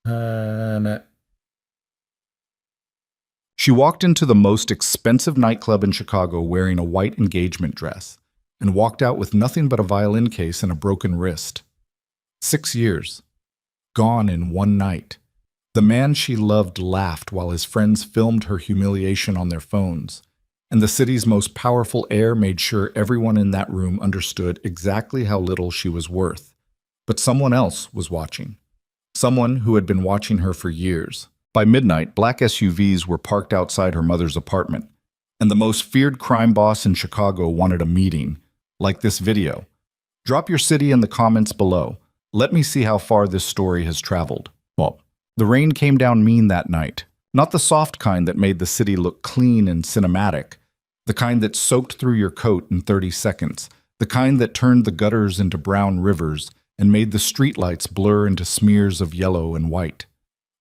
No. She walked into the most expensive nightclub in Chicago wearing a white engagement dress and walked out with nothing but a violin case and a broken wrist. 6 years. Gone in one night. The man she loved laughed while his friends filmed her humiliation on their phones, and the city's most powerful heir made sure everyone in that room understood exactly how little she was worth. But someone else was watching. Someone who had been watching her for years. By midnight, black SUVs were parked outside her mother's apartment, and the most feared crime boss in Chicago wanted a meeting, like this video. Drop your city in the comments below. Let me see how far this story has traveled. Well, the rain came down mean that night. Not the soft kind that made the city look clean and cinematic. The kind that soaked through your coat in 30 seconds. The kind that turned the gutters into brown rivers and made the streetlights blur into smears of yellow and white.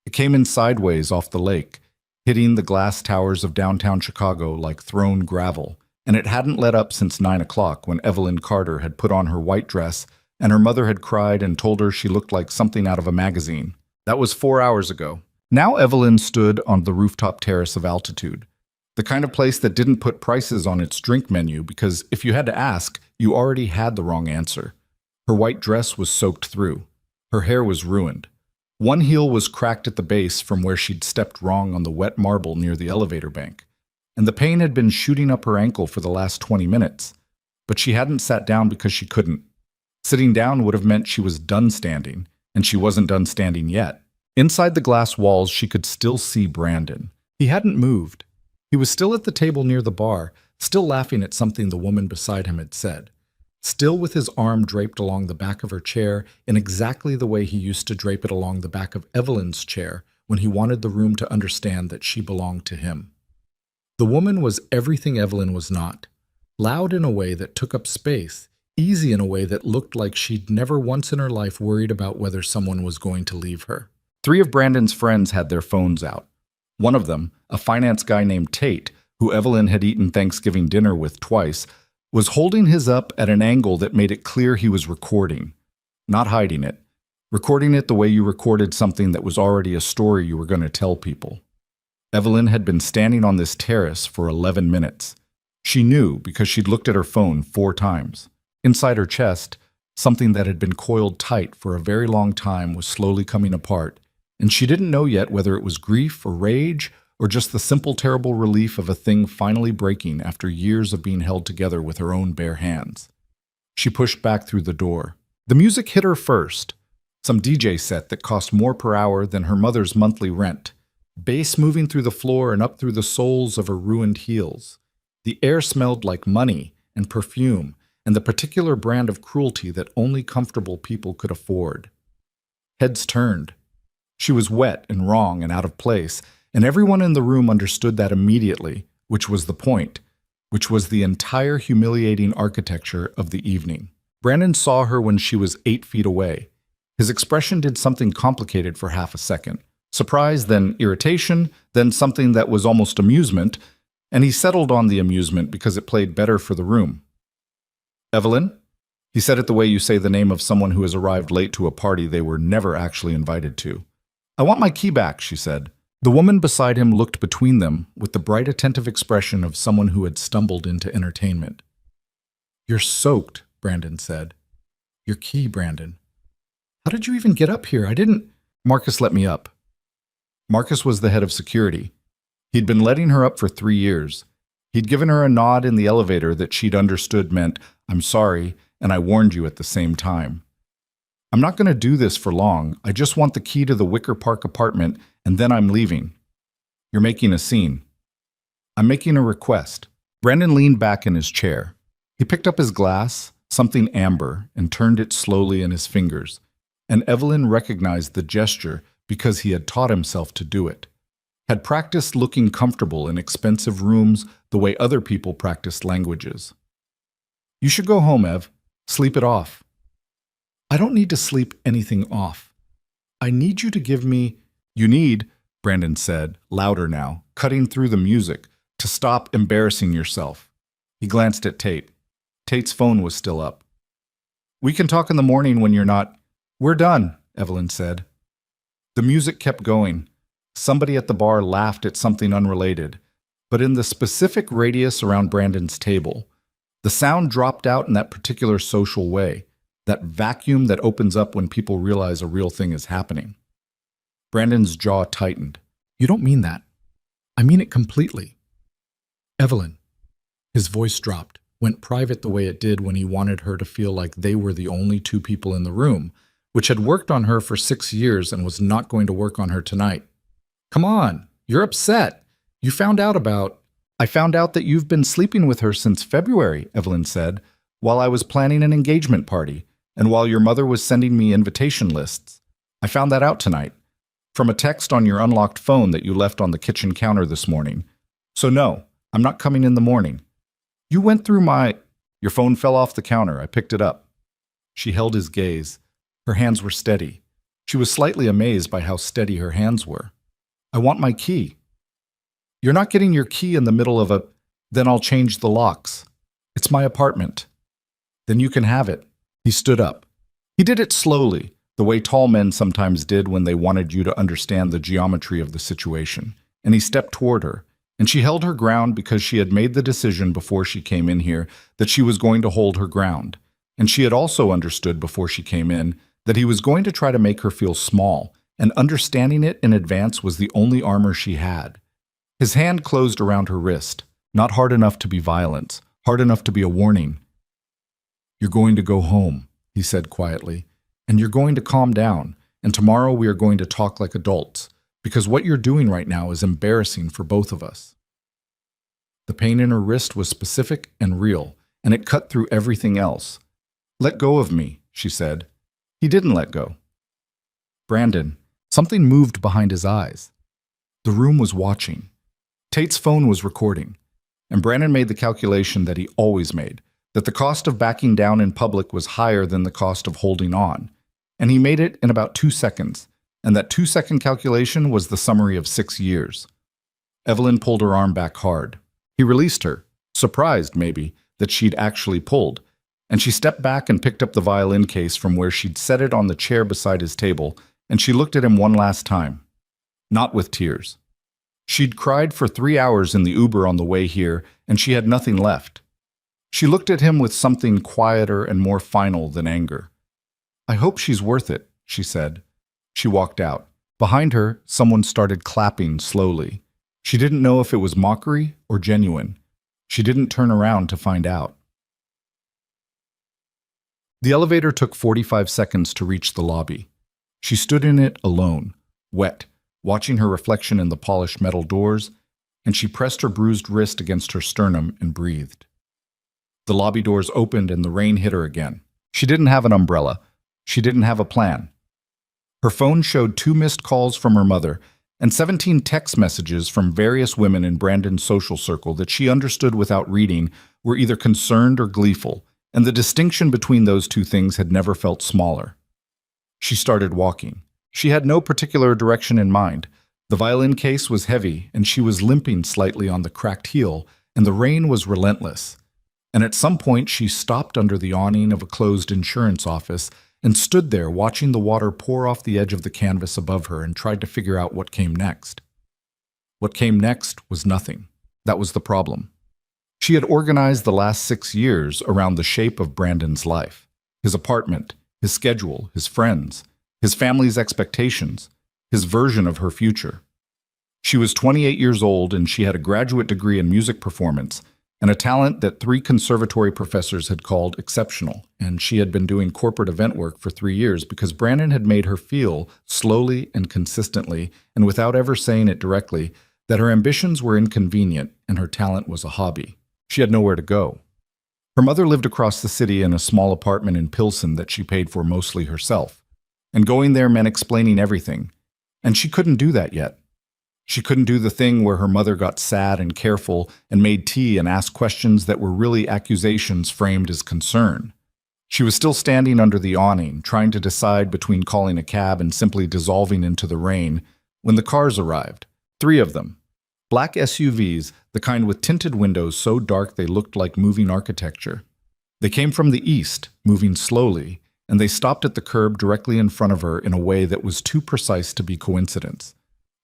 It came in sideways off the lake, hitting the glass towers of downtown Chicago like thrown gravel, and it hadn't let up since 9 o'clock when Evelyn Carter had put on her white dress and her mother had cried and told her she looked like something out of a magazine. That was 4 hours ago. Now Evelyn stood on the rooftop terrace of Altitude, the kind of place that didn't put prices on its drink menu because if you had to ask, you already had the wrong answer. Her white dress was soaked through. Her hair was ruined. One heel was cracked at the base from where she'd stepped wrong on the wet marble near the elevator bank, and the pain had been shooting up her ankle for the last 20 minutes. But she hadn't sat down because she couldn't. Sitting down would have meant she was done standing, and she wasn't done standing yet. Inside the glass walls, she could still see Brandon. He hadn't moved. He was still at the table near the bar, still laughing at something the woman beside him had said. Still with his arm draped along the back of her chair in exactly the way he used to drape it along the back of Evelyn's chair when he wanted the room to understand that she belonged to him. The woman was everything Evelyn was not. Loud in a way that took up space, easy in a way that looked like she'd never once in her life worried about whether someone was going to leave her. 3 of Brandon's friends had their phones out. One of them, a finance guy named Tate, who Evelyn had eaten Thanksgiving dinner with twice, was holding his up at an angle that made it clear he was recording, not hiding it. Recording it the way you recorded something that was already a story you were going to tell people. Evelyn had been standing on this terrace for 11 minutes. She knew because she'd looked at her phone 4 times. Inside her chest, something that had been coiled tight for a very long time was slowly coming apart, and she didn't know yet whether it was grief or rage or just the simple terrible relief of a thing finally breaking after years of being held together with her own bare hands. She pushed back through the door. The music hit her first, some DJ set that cost more per hour than her mother's monthly rent, bass moving through the floor and up through the soles of her ruined heels. The air smelled like money and perfume and the particular brand of cruelty that only comfortable people could afford. Heads turned. She was wet and wrong and out of place, and everyone in the room understood that immediately, which was the point, which was the entire humiliating architecture of the evening. Brandon saw her when she was 8 feet away. His expression did something complicated for half a second. Surprise, then irritation, then something that was almost amusement, and he settled on the amusement because it played better for the room. Evelyn? He said it the way you say the name of someone who has arrived late to a party they were never actually invited to. I want my key back, she said. The woman beside him looked between them with the bright, attentive expression of someone who had stumbled into entertainment. You're soaked, Brandon said. Your key, Brandon. How did you even get up here? I didn't... Marcus let me up. Marcus was the head of security. He'd been letting her up for 3 years. He'd given her a nod in the elevator that she'd understood meant, I'm sorry, and I warned you at the same time. I'm not going to do this for long. I just want the key to the Wicker Park apartment, and then I'm leaving. You're making a scene. I'm making a request. Brandon leaned back in his chair. He picked up his glass, something amber, and turned it slowly in his fingers, and Evelyn recognized the gesture because he had taught himself to do it. Had practiced looking comfortable in expensive rooms the way other people practiced languages. You should go home, Ev. Sleep it off. I don't need to sleep anything off. I need you to give me... You need, Brandon said, louder now, cutting through the music, to stop embarrassing yourself. He glanced at Tate. Tate's phone was still up. We can talk in the morning when you're not... We're done, Evelyn said. The music kept going. Somebody at the bar laughed at something unrelated, but in the specific radius around Brandon's table, the sound dropped out in that particular social way, that vacuum that opens up when people realize a real thing is happening. Brandon's jaw tightened. "You don't mean that." "I mean it completely." "Evelyn." His voice dropped, went private the way it did when he wanted her to feel like they were the only two people in the room, which had worked on her for 6 years and was not going to work on her tonight. "Come on, you're upset. You found out about—" "I found out that you've been sleeping with her since February," Evelyn said, "while I was planning an engagement party, and while your mother was sending me invitation lists. I found that out tonight, from a text on your unlocked phone that you left on the kitchen counter this morning. So no, I'm not coming in the morning. You went through my—" "Your phone fell off the counter. I picked it up." She held his gaze. Her hands were steady. She was slightly amazed by how steady her hands were. "I want my key." "You're not getting your key in the middle of a—" "Then I'll change the locks. It's my apartment." "Then you can have it." He stood up. He did it slowly, the way tall men sometimes did when they wanted you to understand the geometry of the situation, and he stepped toward her, and she held her ground because she had made the decision before she came in here that she was going to hold her ground, and she had also understood before she came in that he was going to try to make her feel small, and understanding it in advance was the only armor she had. His hand closed around her wrist, not hard enough to be violence, hard enough to be a warning. "You're going to go home," he said quietly, "and you're going to calm down, and tomorrow we are going to talk like adults, because what you're doing right now is embarrassing for both of us." The pain in her wrist was specific and real, and it cut through everything else. "Let go of me," she said. He didn't let go. "Brandon." Something moved behind his eyes. The room was watching. Tate's phone was recording, and Brandon made the calculation that he always made, that the cost of backing down in public was higher than the cost of holding on, and he made it in about 2 seconds, and that 2-second calculation was the summary of 6 years. Evelyn pulled her arm back hard. He released her, surprised, maybe, that she'd actually pulled, and she stepped back and picked up the violin case from where she'd set it on the chair beside his table, and she looked at him one last time. Not with tears. She'd cried for 3 hours in the Uber on the way here, and she had nothing left. She looked at him with something quieter and more final than anger. "I hope she's worth it," she said. She walked out. Behind her, someone started clapping slowly. She didn't know if it was mockery or genuine. She didn't turn around to find out. The elevator took 45 seconds to reach the lobby. She stood in it alone, wet, watching her reflection in the polished metal doors, and she pressed her bruised wrist against her sternum and breathed. The lobby doors opened and the rain hit her again. She didn't have an umbrella. She didn't have a plan. Her phone showed 2 missed calls from her mother and 17 text messages from various women in Brandon's social circle that she understood without reading were either concerned or gleeful, and the distinction between those two things had never felt smaller. She started walking. She had no particular direction in mind. The violin case was heavy, and she was limping slightly on the cracked heel, and the rain was relentless. And at some point she stopped under the awning of a closed insurance office and stood there watching the water pour off the edge of the canvas above her and tried to figure out what came next. What came next was nothing. That was the problem. She had organized the last 6 years around the shape of Brandon's life, his apartment, his schedule, his friends, his family's expectations, his version of her future. She was 28 years old and she had a graduate degree in music performance and a talent that 3 conservatory professors had called exceptional, and she had been doing corporate event work for 3 years because Brandon had made her feel, slowly and consistently, and without ever saying it directly, that her ambitions were inconvenient and her talent was a hobby. She had nowhere to go. Her mother lived across the city in a small apartment in Pilsen that she paid for mostly herself, and going there meant explaining everything, and she couldn't do that yet. She couldn't do the thing where her mother got sad and careful and made tea and asked questions that were really accusations framed as concern. She was still standing under the awning, trying to decide between calling a cab and simply dissolving into the rain, when the cars arrived. 3 of them. Black SUVs, the kind with tinted windows so dark they looked like moving architecture. They came from the east, moving slowly, and they stopped at the curb directly in front of her in a way that was too precise to be coincidence.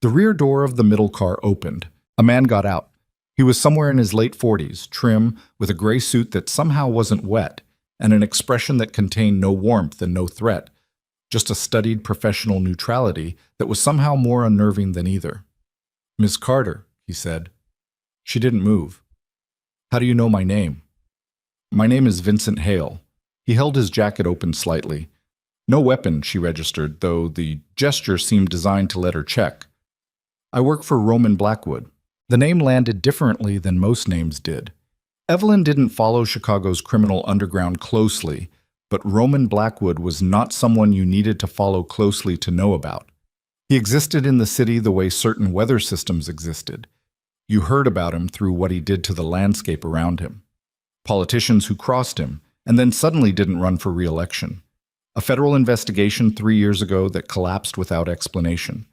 The rear door of the middle car opened. A man got out. He was somewhere in his late 40s, trim, with a gray suit that somehow wasn't wet, and an expression that contained no warmth and no threat, just a studied professional neutrality that was somehow more unnerving than either. "Miss Carter," he said. She didn't move. "How do you know my name?" "My name is Vincent Hale." He held his jacket open slightly. "No weapon," she registered, though the gesture seemed designed to let her check. "I work for Roman Blackwood." The name landed differently than most names did. Evelyn didn't follow Chicago's criminal underground closely, but Roman Blackwood was not someone you needed to follow closely to know about. He existed in the city the way certain weather systems existed. You heard about him through what he did to the landscape around him. Politicians who crossed him, and then suddenly didn't run for re-election. A federal investigation 3 years ago that collapsed without explanation.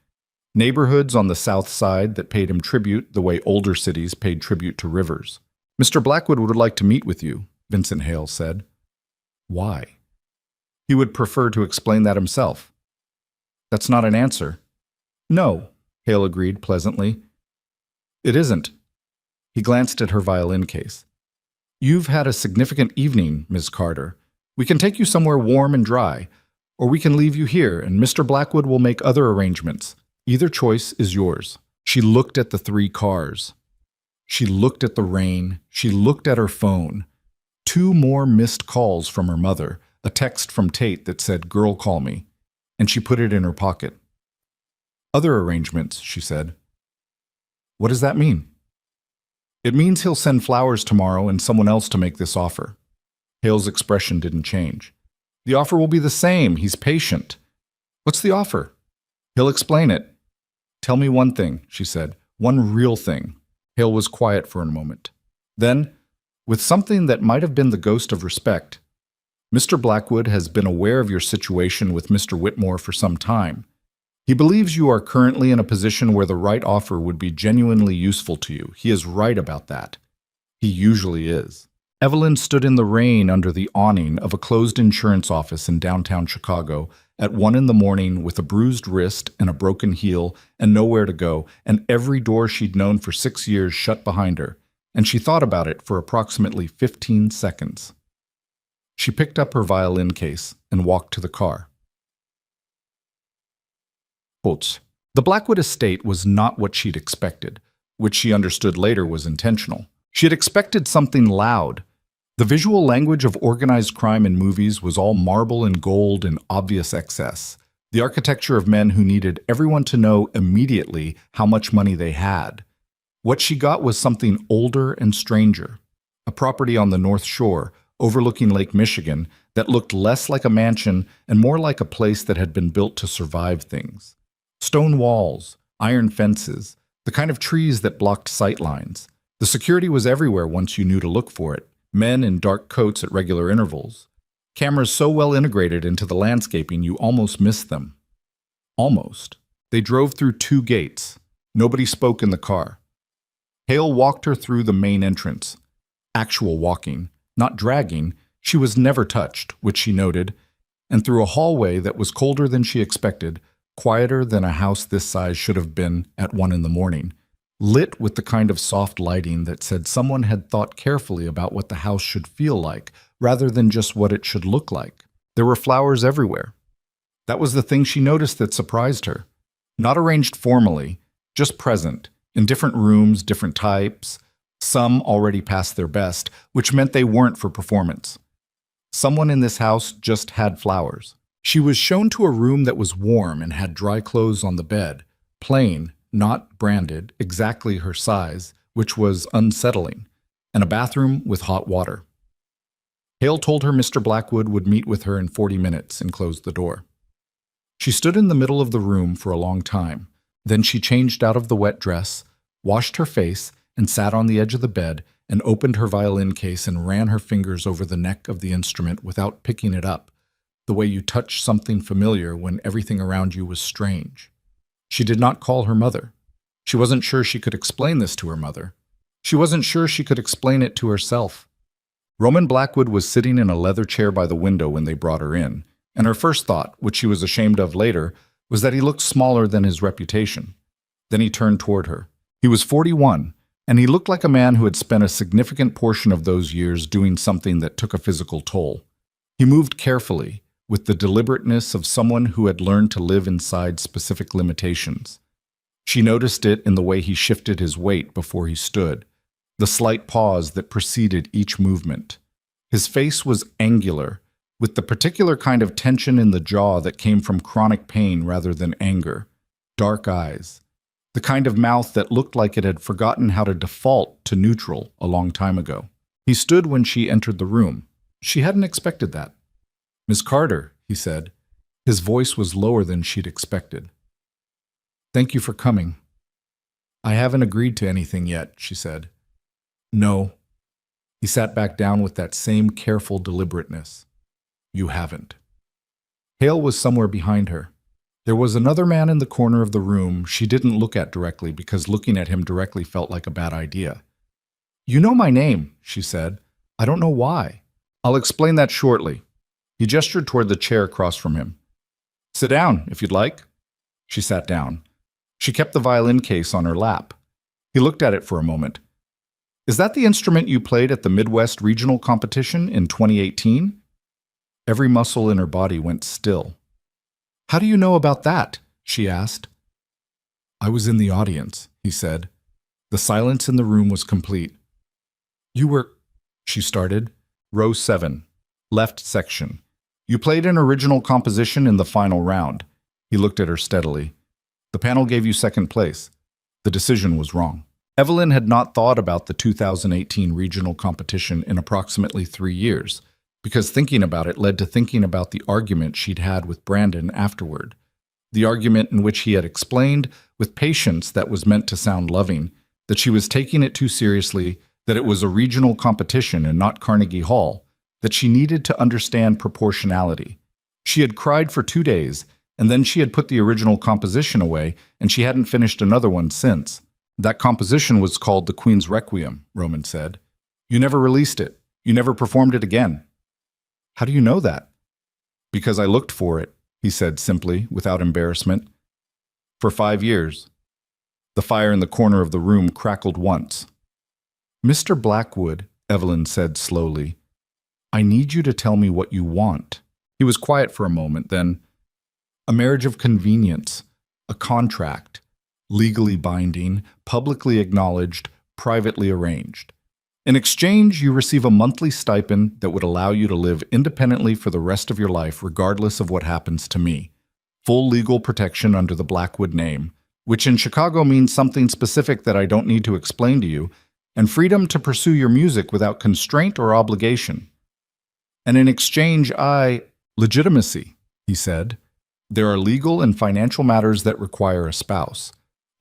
Neighborhoods on the south side that paid him tribute the way older cities paid tribute to rivers. "Mr. Blackwood would like to meet with you," Vincent Hale said. "Why?" "He would prefer to explain that himself." "That's not an answer." "No," Hale agreed pleasantly. "It isn't." He glanced at her violin case. "You've had a significant evening, Miss Carter. We can take you somewhere warm and dry, or we can leave you here, and Mr. Blackwood will make other arrangements. Either choice is yours." She looked at the 3 cars. She looked at the rain. She looked at her phone. 2 more missed calls from her mother, a text from Tate that said, "Girl, call me," and she put it in her pocket. "Other arrangements," she said. "What does that mean?" "It means he'll send flowers tomorrow and someone else to make this offer." Hale's expression didn't change. "The offer will be the same. He's patient." "What's the offer?" "He'll explain it." "Tell me one thing," she said. "One real thing." Hale was quiet for a moment. Then, with something that might have been the ghost of respect, "Mr. Blackwood has been aware of your situation with Mr. Whitmore for some time. He believes you are currently in a position where the right offer would be genuinely useful to you. He is right about that. He usually is." Evelyn stood in the rain under the awning of a closed insurance office in downtown Chicago at 1 in the morning with a bruised wrist and a broken heel and nowhere to go, and every door she'd known for 6 years shut behind her, and she thought about it for approximately 15 seconds. She picked up her violin case and walked to the car. Quotes. The Blackwood estate was not what she'd expected, which she understood later was intentional. She had expected something loud. The visual language of organized crime in movies was all marble and gold in obvious excess. The architecture of men who needed everyone to know immediately how much money they had. What she got was something older and stranger. A property on the North Shore, overlooking Lake Michigan, that looked less like a mansion and more like a place that had been built to survive things. Stone walls, iron fences, the kind of trees that blocked sightlines. The security was everywhere once you knew to look for it. Men in dark coats at regular intervals. Cameras so well integrated into the landscaping you almost missed them. Almost. They drove through 2 gates. Nobody spoke in the car. Hale walked her through the main entrance. Actual walking, not dragging. She was never touched, which she noted, and through a hallway that was colder than she expected, quieter than a house this size should have been at 1 in the morning. Lit with the kind of soft lighting that said someone had thought carefully about what the house should feel like, rather than just what it should look like. There were flowers everywhere. That was the thing she noticed that surprised her. Not arranged formally, just present, in different rooms, different types, some already past their best, which meant they weren't for performance. Someone in this house just had flowers. She was shown to a room that was warm and had dry clothes on the bed, plain, not branded, exactly her size, which was unsettling, and a bathroom with hot water. Hale told her Mr. Blackwood would meet with her in 40 minutes and closed the door. She stood in the middle of the room for a long time. Then she changed out of the wet dress, washed her face, and sat on the edge of the bed and opened her violin case and ran her fingers over the neck of the instrument without picking it up, the way you touch something familiar when everything around you was strange. She did not call her mother. She wasn't sure she could explain this to her mother. She wasn't sure she could explain it to herself. Roman Blackwood was sitting in a leather chair by the window when they brought her in. And her first thought, which she was ashamed of later, was that he looked smaller than his reputation. Then he turned toward her. He was 41, and he looked like a man who had spent a significant portion of those years doing something that took a physical toll. He moved carefully, with the deliberateness of someone who had learned to live inside specific limitations. She noticed it in the way he shifted his weight before he stood, the slight pause that preceded each movement. His face was angular, with the particular kind of tension in the jaw that came from chronic pain rather than anger. Dark eyes. The kind of mouth that looked like it had forgotten how to default to neutral a long time ago. He stood when she entered the room. She hadn't expected that. "Miss Carter," he said. His voice was lower than she'd expected. "Thank you for coming." "I haven't agreed to anything yet," she said. "No." He sat back down with that same careful deliberateness. "You haven't." Hale was somewhere behind her. There was another man in the corner of the room she didn't look at directly because looking at him directly felt like a bad idea. "You know my name," she said. "I don't know why." "I'll explain that shortly." He gestured toward the chair across from him. "Sit down, if you'd like." She sat down. She kept the violin case on her lap. He looked at it for a moment. "Is that the instrument you played at the Midwest Regional Competition in 2018? Every muscle in her body went still. "How do you know about that?" she asked. "I was in the audience," he said. The silence in the room was complete. "You were—" she started. "Row 7, left section. You played an original composition in the final round." He looked at her steadily. "The panel gave you second place. The decision was wrong." Evelyn had not thought about the 2018 regional competition in approximately 3 years, because thinking about it led to thinking about the argument she'd had with Brandon afterward. The argument in which he had explained, with patience that was meant to sound loving, that she was taking it too seriously, that it was a regional competition and not Carnegie Hall, that she needed to understand proportionality. She had cried for 2 days, and then she had put the original composition away, and she hadn't finished another one since. "That composition was called The Queen's Requiem," Roman said. "You never released it. You never performed it again." "How do you know that?" "Because I looked for it," he said simply, without embarrassment. "For 5 years." The fire in the corner of the room crackled once. "Mr. Blackwood," Evelyn said slowly, "I need you to tell me what you want." He was quiet for a moment, then, "A marriage of convenience, a contract, legally binding, publicly acknowledged, privately arranged. In exchange, you receive a monthly stipend that would allow you to live independently for the rest of your life regardless of what happens to me. Full legal protection under the Blackwood name, which in Chicago means something specific that I don't need to explain to you, and freedom to pursue your music without constraint or obligation. And in exchange, legitimacy," he said. "There are legal and financial matters that require a spouse.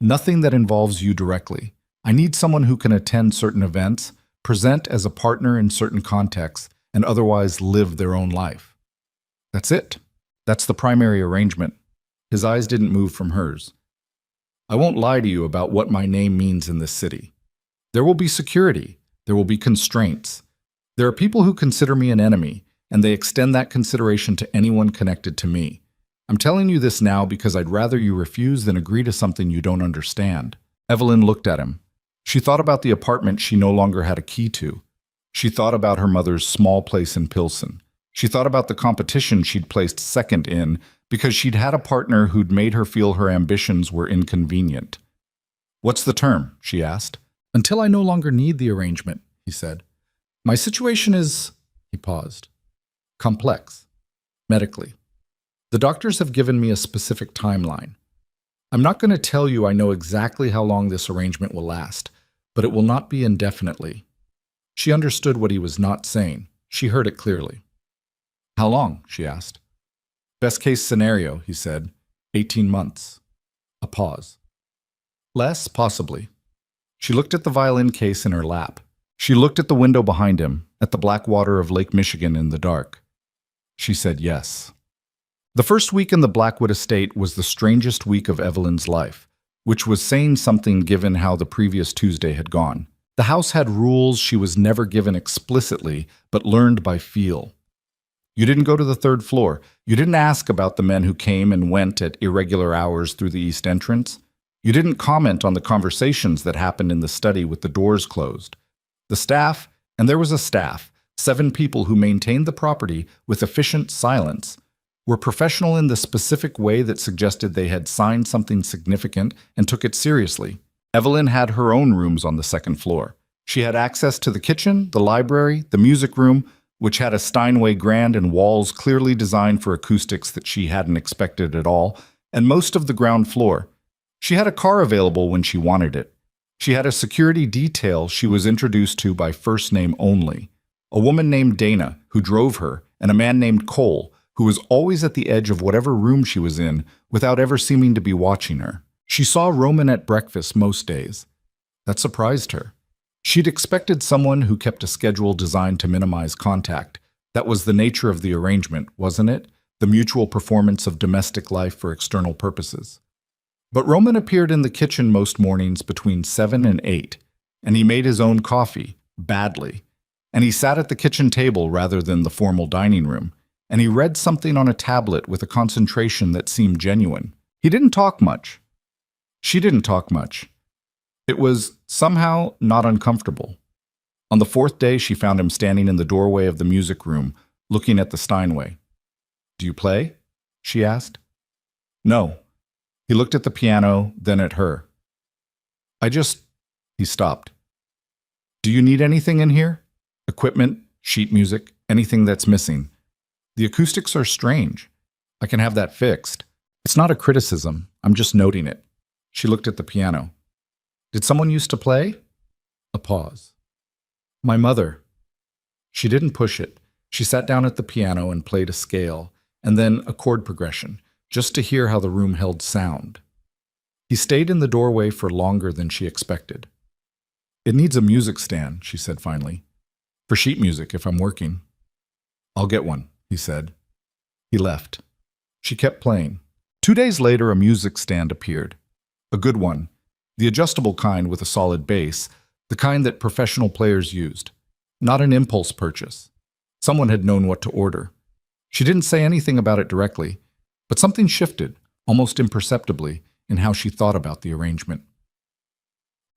Nothing that involves you directly. I need someone who can attend certain events, present as a partner in certain contexts, and otherwise live their own life. That's it. That's the primary arrangement." His eyes didn't move from hers. "I won't lie to you about what my name means in this city. There will be security. There will be constraints. There are people who consider me an enemy, and they extend that consideration to anyone connected to me. I'm telling you this now because I'd rather you refuse than agree to something you don't understand." Evelyn looked at him. She thought about the apartment she no longer had a key to. She thought about her mother's small place in Pilsen. She thought about the competition she'd placed second in because she'd had a partner who'd made her feel her ambitions were inconvenient. "What's the term?" she asked. "Until I no longer need the arrangement," he said. "My situation is—" he paused. "Complex. Medically. The doctors have given me a specific timeline. I'm not going to tell you I know exactly how long this arrangement will last, but it will not be indefinitely." She understood what he was not saying. She heard it clearly. "How long?" she asked. "Best case scenario," he said. 18 months. A pause. "Less, possibly." She looked at the violin case in her lap. She looked at the window behind him, at the black water of Lake Michigan in the dark. She said yes. The first week in the Blackwood estate was the strangest week of Evelyn's life, which was saying something given how the previous Tuesday had gone. The house had rules she was never given explicitly, but learned by feel. You didn't go to the third floor. You didn't ask about the men who came and went at irregular hours through the east entrance. You didn't comment on the conversations that happened in the study with the doors closed. The staff, and there was a staff, 7 people who maintained the property with efficient silence, were professional in the specific way that suggested they had signed something significant and took it seriously. Evelyn had her own rooms on the second floor. She had access to the kitchen, the library, the music room, which had a Steinway grand and walls clearly designed for acoustics that she hadn't expected at all, and most of the ground floor. She had a car available when she wanted it. She had a security detail she was introduced to by first name only, a woman named Dana, who drove her, and a man named Cole, who was always at the edge of whatever room she was in without ever seeming to be watching her. She saw Roman at breakfast most days. That surprised her. She'd expected someone who kept a schedule designed to minimize contact. That was the nature of the arrangement, wasn't it? The mutual performance of domestic life for external purposes. But Roman appeared in the kitchen most mornings between 7 and 8, and he made his own coffee, badly. And he sat at the kitchen table rather than the formal dining room, and he read something on a tablet with a concentration that seemed genuine. He didn't talk much. She didn't talk much. It was somehow not uncomfortable. On the 4th day, she found him standing in the doorway of the music room, looking at the Steinway. "Do you play?" she asked. "No." He looked at the piano, then at her. He stopped. "Do you need anything in here? Equipment, sheet music, anything that's missing? The acoustics are strange. I can have that fixed. It's not a criticism. I'm just noting it." She looked at the piano. "Did someone used to play?" A pause. "My mother." She didn't push it. She sat down at the piano and played a scale, and then a chord progression, just to hear how the room held sound. He stayed in the doorway for longer than she expected. "It needs a music stand," she said finally. "For sheet music, if I'm working." "I'll get one," he said. He left. She kept playing. 2 days later, a music stand appeared. A good one. The adjustable kind with a solid base, the kind that professional players used. Not an impulse purchase. Someone had known what to order. She didn't say anything about it directly, but something shifted, almost imperceptibly, in how she thought about the arrangement.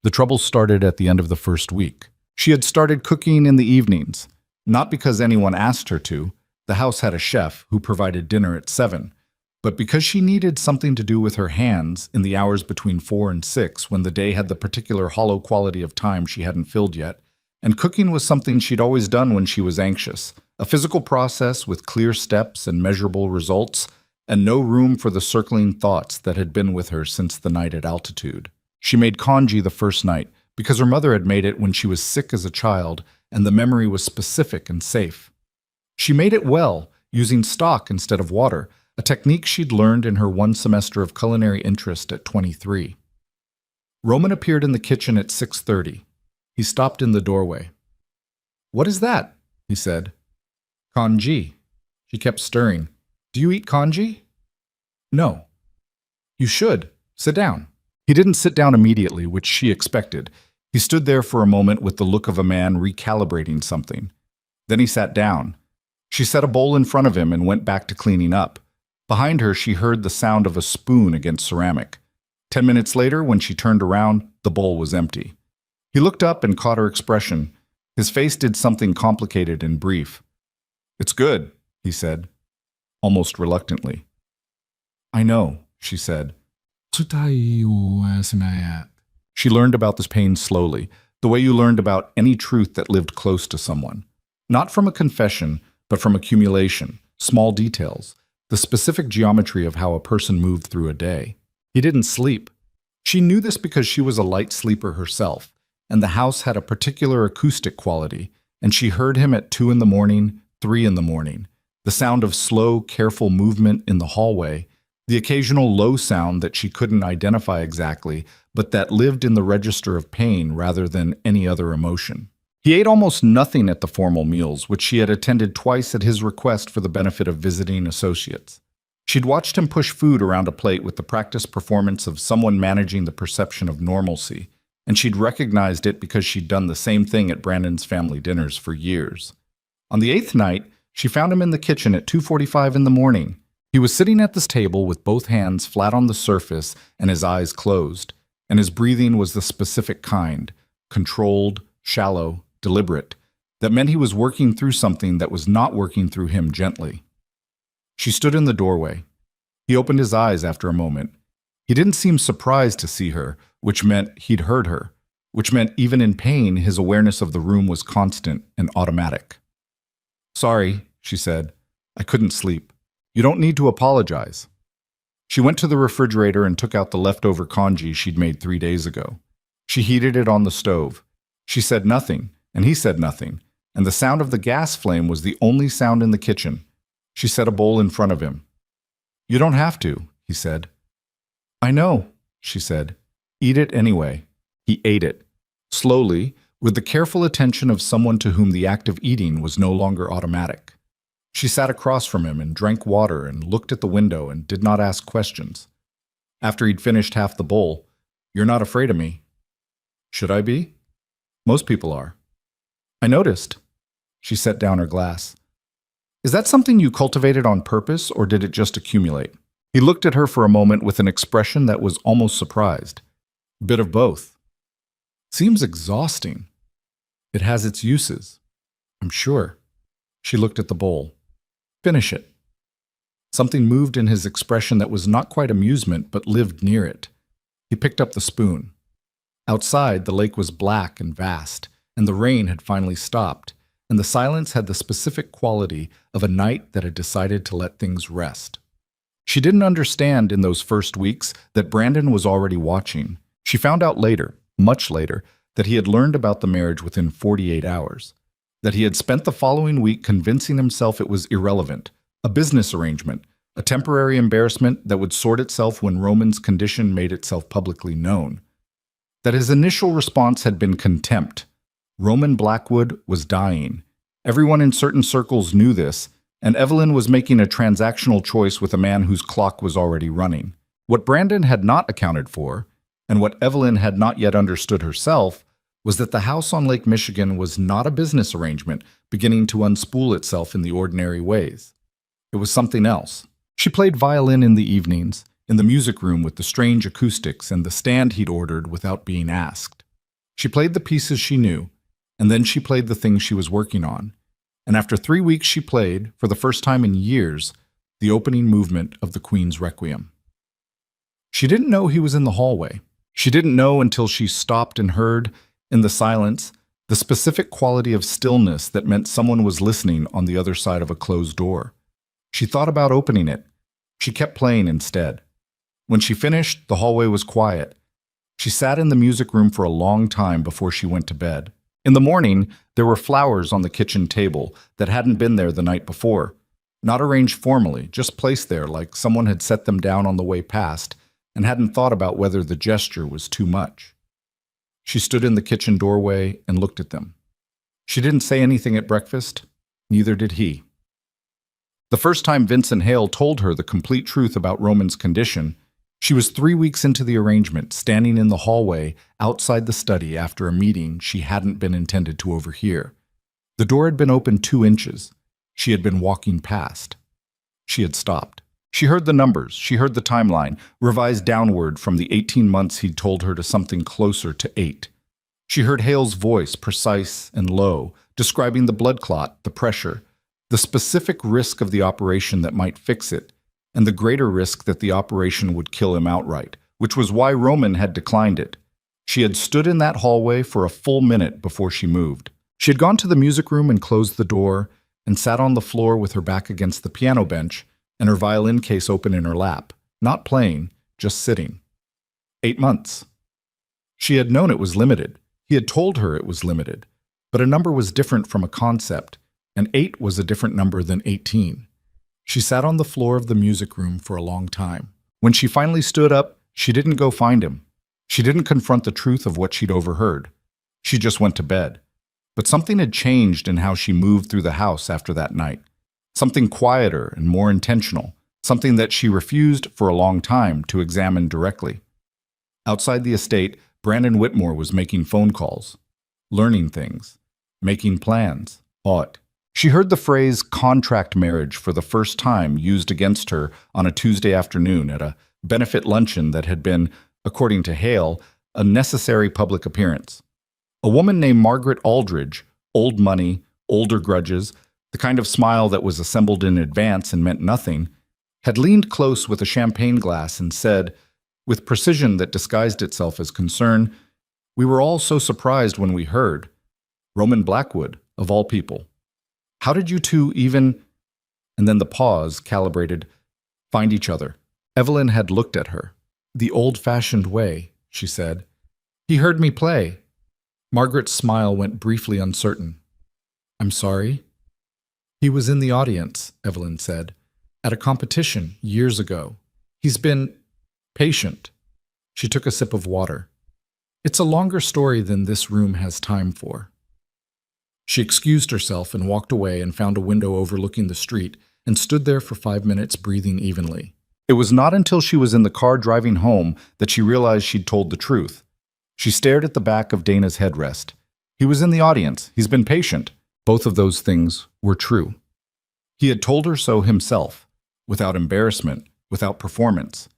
The trouble started at the end of the first week. She had started cooking in the evenings, not because anyone asked her to. The house had a chef who provided dinner at 7, but because she needed something to do with her hands in the hours between 4 and 6 when the day had the particular hollow quality of time she hadn't filled yet, and cooking was something she'd always done when she was anxious, a physical process with clear steps and measurable results, and no room for the circling thoughts that had been with her since the night at altitude. She made congee the first night because her mother had made it when she was sick as a child, and the memory was specific and safe. She made it well, using stock instead of water, a technique she'd learned in her 1 semester of culinary interest at 23. Roman appeared in the kitchen at 6:30. He stopped in the doorway. "What is that?" he said. "Congee." She kept stirring. "Do you eat congee?" "No." "You should. Sit down." He didn't sit down immediately, which she expected. He stood there for a moment with the look of a man recalibrating something. Then he sat down. She set a bowl in front of him and went back to cleaning up. Behind her, she heard the sound of a spoon against ceramic. 10 minutes later, when she turned around, the bowl was empty. He looked up and caught her expression. His face did something complicated and brief. "It's good," he said, almost reluctantly. "I know," she said. She learned about this pain slowly, the way you learned about any truth that lived close to someone. Not from a confession, but from accumulation, small details, the specific geometry of how a person moved through a day. He didn't sleep. She knew this because she was a light sleeper herself, and the house had a particular acoustic quality, and she heard him at 2 in the morning, 3 in the morning, the sound of slow, careful movement in the hallway, the occasional low sound that she couldn't identify exactly, but that lived in the register of pain rather than any other emotion. He ate almost nothing at the formal meals, which she had attended twice at his request for the benefit of visiting associates. She'd watched him push food around a plate with the practiced performance of someone managing the perception of normalcy, and she'd recognized it because she'd done the same thing at Brandon's family dinners for years. On the 8th night, She found him in the kitchen at 2:45 in the morning. He was sitting at this table with both hands flat on the surface and his eyes closed, and his breathing was the specific kind, controlled, shallow, deliberate, that meant he was working through something that was not working through him gently. She stood in the doorway. He opened his eyes after a moment. He didn't seem surprised to see her, which meant he'd heard her, which meant even in pain, his awareness of the room was constant and automatic. "Sorry," she said. "I couldn't sleep. You don't need to apologize." She went to the refrigerator and took out the leftover congee she'd made 3 days ago. She heated it on the stove. She said nothing, and he said nothing, and the sound of the gas flame was the only sound in the kitchen. She set a bowl in front of him. "You don't have to," he said. "I know," she said. "Eat it anyway." He ate it, slowly, with the careful attention of someone to whom the act of eating was no longer automatic. She sat across from him and drank water and looked at the window and did not ask questions. After he'd finished half the bowl, "You're not afraid of me." "Should I be?" "Most people are." "I noticed." She set down her glass. "Is that something you cultivated on purpose, or did it just accumulate?" He looked at her for a moment with an expression that was almost surprised. "A bit of both." "Seems exhausting." "It has its uses." "I'm sure." She looked at the bowl. "Finish it." Something moved in his expression that was not quite amusement, but lived near it. He picked up the spoon. Outside, the lake was black and vast, and the rain had finally stopped, and the silence had the specific quality of a night that had decided to let things rest. She didn't understand in those first weeks that Brandon was already watching. She found out later, much later, that he had learned about the marriage within 48 hours, that he had spent the following week convincing himself it was irrelevant, a business arrangement, a temporary embarrassment that would sort itself when Roman's condition made itself publicly known. That his initial response had been contempt. Roman Blackwood was dying. Everyone in certain circles knew this, and Evelyn was making a transactional choice with a man whose clock was already running. What Brandon had not accounted for, and what Evelyn had not yet understood herself, was that the house on Lake Michigan was not a business arrangement beginning to unspool itself in the ordinary ways. It was something else. She played violin in the evenings, in the music room with the strange acoustics and the stand he'd ordered without being asked. She played the pieces she knew, and then she played the things she was working on. And after 3 weeks she played, for the first time in years, the opening movement of the Queen's Requiem. She didn't know he was in the hallway. She didn't know until she stopped and heard, in the silence, the specific quality of stillness that meant someone was listening on the other side of a closed door. She thought about opening it. She kept playing instead. When she finished, the hallway was quiet. She sat in the music room for a long time before she went to bed. In the morning, there were flowers on the kitchen table that hadn't been there the night before. Not arranged formally, just placed there like someone had set them down on the way past and hadn't thought about whether the gesture was too much. She stood in the kitchen doorway and looked at them. She didn't say anything at breakfast, neither did he. The first time Vincent Hale told her the complete truth about Roman's condition, she was 3 weeks into the arrangement, standing in the hallway outside the study after a meeting she hadn't been intended to overhear. The door had been open 2 inches. She had been walking past. She had stopped. She heard the numbers, she heard the timeline, revised downward from the 18 months he'd told her to something closer to 8. She heard Hale's voice, precise and low, describing the blood clot, the pressure, the specific risk of the operation that might fix it, and the greater risk that the operation would kill him outright, which was why Roman had declined it. She had stood in that hallway for a full minute before she moved. She had gone to the music room and closed the door, and sat on the floor with her back against the piano bench and her violin case open in her lap, not playing, just sitting. 8 months. She had known it was limited. He had told her it was limited. But a number was different from a concept, and 8 was a different number than 18. She sat on the floor of the music room for a long time. When she finally stood up, she didn't go find him. She didn't confront the truth of what she'd overheard. She just went to bed. But something had changed in how she moved through the house after that night. Something quieter and more intentional, something that she refused for a long time to examine directly. Outside the estate, Brandon Whitmore was making phone calls, learning things, making plans. What? She heard the phrase contract marriage for the first time used against her on a Tuesday afternoon at a benefit luncheon that had been, according to Hale, a necessary public appearance. A woman named Margaret Aldridge, old money, older grudges, the kind of smile that was assembled in advance and meant nothing, had leaned close with a champagne glass and said, with precision that disguised itself as concern, "We were all so surprised when we heard. Roman Blackwood, of all people. How did you two even—" And then the pause, calibrated, "find each other?" Evelyn had looked at her. "The old-fashioned way," she said. "He heard me play." Margaret's smile went briefly uncertain. "I'm sorry?" "He was in the audience," Evelyn said, "at a competition years ago. He's been patient." She took a sip of water. "It's a longer story than this room has time for." She excused herself and walked away and found a window overlooking the street and stood there for 5 minutes breathing evenly. It was not until she was in the car driving home that she realized she'd told the truth. She stared at the back of Dana's headrest. He was in the audience. He's been patient. Both of those things were true. He had told her so himself, without embarrassment, without performance.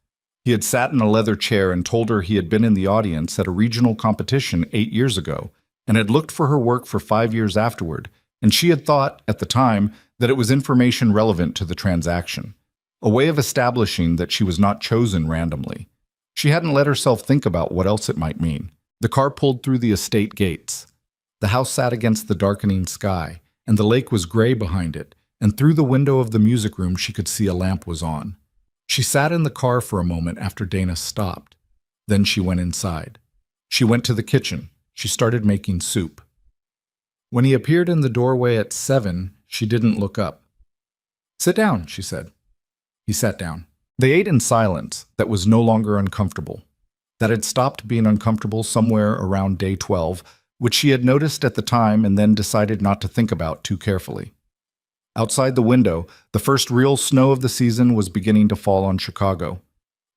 He had sat in a leather chair and told her he had been in the audience at a regional competition 8 years ago and had looked for her work for 5 years afterward, and she had thought, at the time, that it was information relevant to the transaction, a way of establishing that she was not chosen randomly. She hadn't let herself think about what else it might mean. The car pulled through the estate gates. The house sat against the darkening sky, and the lake was gray behind it, and through the window of the music room she could see a lamp was on. She sat in the car for a moment after Dana stopped. Then she went inside. She went to the kitchen. She started making soup. When he appeared in the doorway at 7, she didn't look up. "Sit down," she said. He sat down. They ate in silence that was no longer uncomfortable, that had stopped being uncomfortable somewhere around day 12, which she had noticed at the time and then decided not to think about too carefully. Outside the window, the first real snow of the season was beginning to fall on Chicago.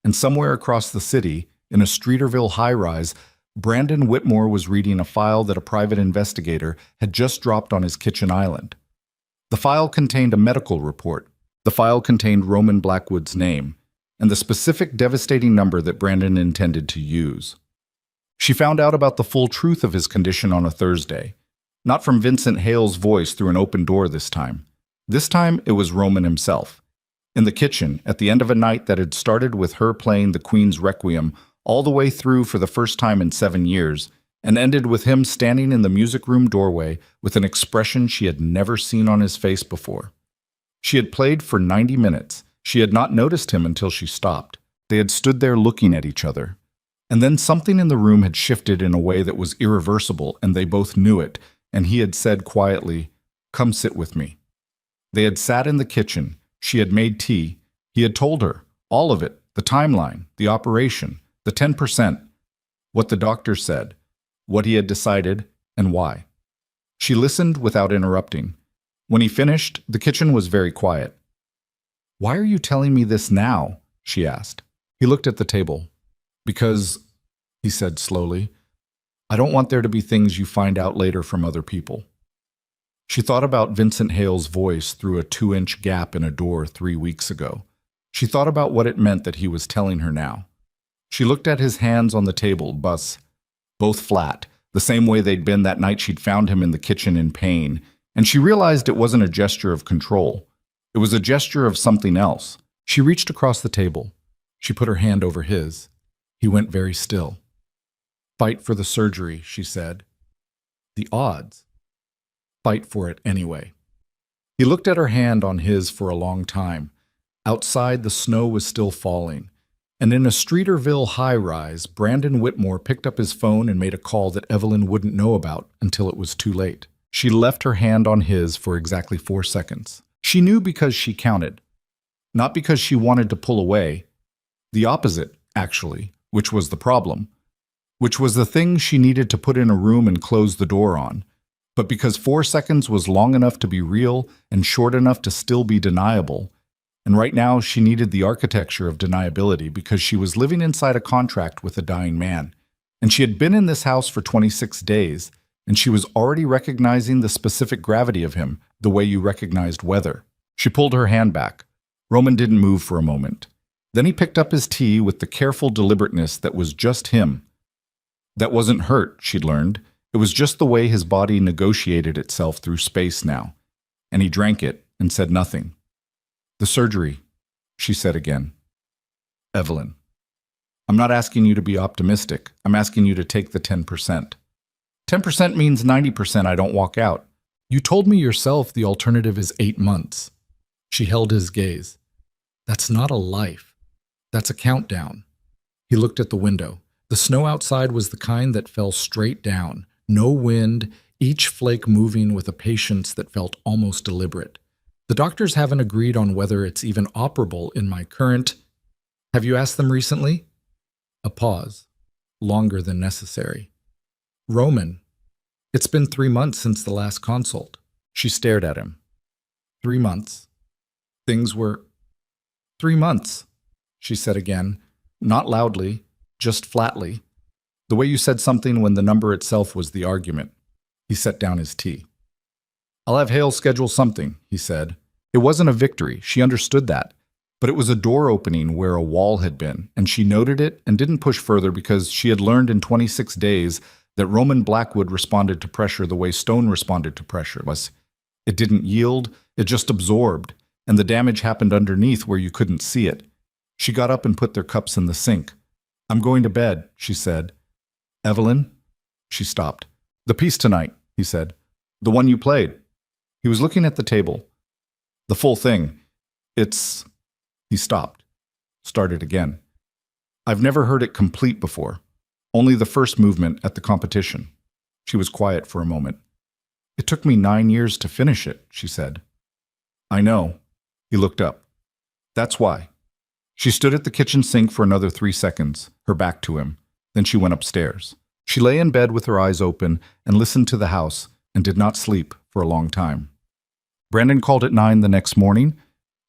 And somewhere across the city, in a Streeterville high-rise, Brandon Whitmore was reading a file that a private investigator had just dropped on his kitchen island. The file contained a medical report. The file contained Roman Blackwood's name and the specific devastating number that Brandon intended to use. She found out about the full truth of his condition on a Thursday, not from Vincent Hale's voice through an open door this time. This time it was Roman himself. In the kitchen, at the end of a night that had started with her playing the Queen's Requiem all the way through for the first time in 7 years, and ended with him standing in the music room doorway with an expression she had never seen on his face before. She had played for 90 minutes. She had not noticed him until she stopped. They had stood there looking at each other. And then something in the room had shifted in a way that was irreversible, and they both knew it, and he had said quietly, "Come sit with me." They had sat in the kitchen. She had made tea. He had told her, all of it, the timeline, the operation, the 10%, what the doctor said, what he had decided, and why. She listened without interrupting. When he finished, the kitchen was very quiet. "Why are you telling me this now?" she asked. He looked at the table. "Because," he said slowly, "I don't want there to be things you find out later from other people." She thought about Vincent Hale's voice through a 2-inch gap in a door 3 weeks ago. She thought about what it meant that he was telling her now. She looked at his hands on the table, both flat, the same way they'd been that night she'd found him in the kitchen in pain, and she realized it wasn't a gesture of control. It was a gesture of something else. She reached across the table. She put her hand over his. He went very still. "Fight for the surgery," she said. "The odds." "Fight for it anyway." He looked at her hand on his for a long time. Outside, the snow was still falling. And in a Streeterville high-rise, Brandon Whitmore picked up his phone and made a call that Evelyn wouldn't know about until it was too late. She left her hand on his for exactly 4 seconds. She knew because she counted. Not because she wanted to pull away. The opposite, actually, which was the problem. Which was the thing she needed to put in a room and close the door on. But because 4 seconds was long enough to be real and short enough to still be deniable, and right now she needed the architecture of deniability because she was living inside a contract with a dying man. And she had been in this house for 26 days. and she was already recognizing the specific gravity of him, the way you recognized weather. She pulled her hand back. Roman didn't move for a moment. Then he picked up his tea with the careful deliberateness that was just him. That wasn't hurt, she'd learned. It was just the way his body negotiated itself through space now. And he drank it and said nothing. "The surgery," she said again. "Evelyn, I'm not asking you to be optimistic. I'm asking you to take the 10%. 10% means 90% I don't walk out. You told me yourself the alternative is 8 months. She held his gaze. That's not a life. That's a countdown. He looked at the window. The snow outside was the kind that fell straight down. No wind, each flake moving with a patience that felt almost deliberate. The doctors haven't agreed on whether it's even operable in my current... Have you asked them recently? A pause, longer than necessary. Roman, it's been 3 months since the last consult. She stared at him. 3 months. Things were... 3 months, she said again, not loudly, just flatly, the way you said something when the number itself was the argument. He set down his tea. I'll have Hale schedule something, he said. It wasn't a victory, she understood that, but it was a door opening where a wall had been, and she noted it and didn't push further because she had learned in 26 days that Roman Blackwood responded to pressure the way stone responded to pressure. It didn't yield, it just absorbed, and the damage happened underneath where you couldn't see it. She got up and put their cups in the sink. I'm going to bed, she said. Evelyn? She stopped. The piece tonight, he said. The one you played. He was looking at the table. The full thing. It's... He stopped. Started again. I've never heard it complete before. Only the first movement at the competition. She was quiet for a moment. It took me 9 years to finish it, she said. I know. He looked up. That's why. She stood at the kitchen sink for another 3 seconds, her back to him. Then she went upstairs. She lay in bed with her eyes open and listened to the house and did not sleep for a long time. Brandon called at 9 the next morning.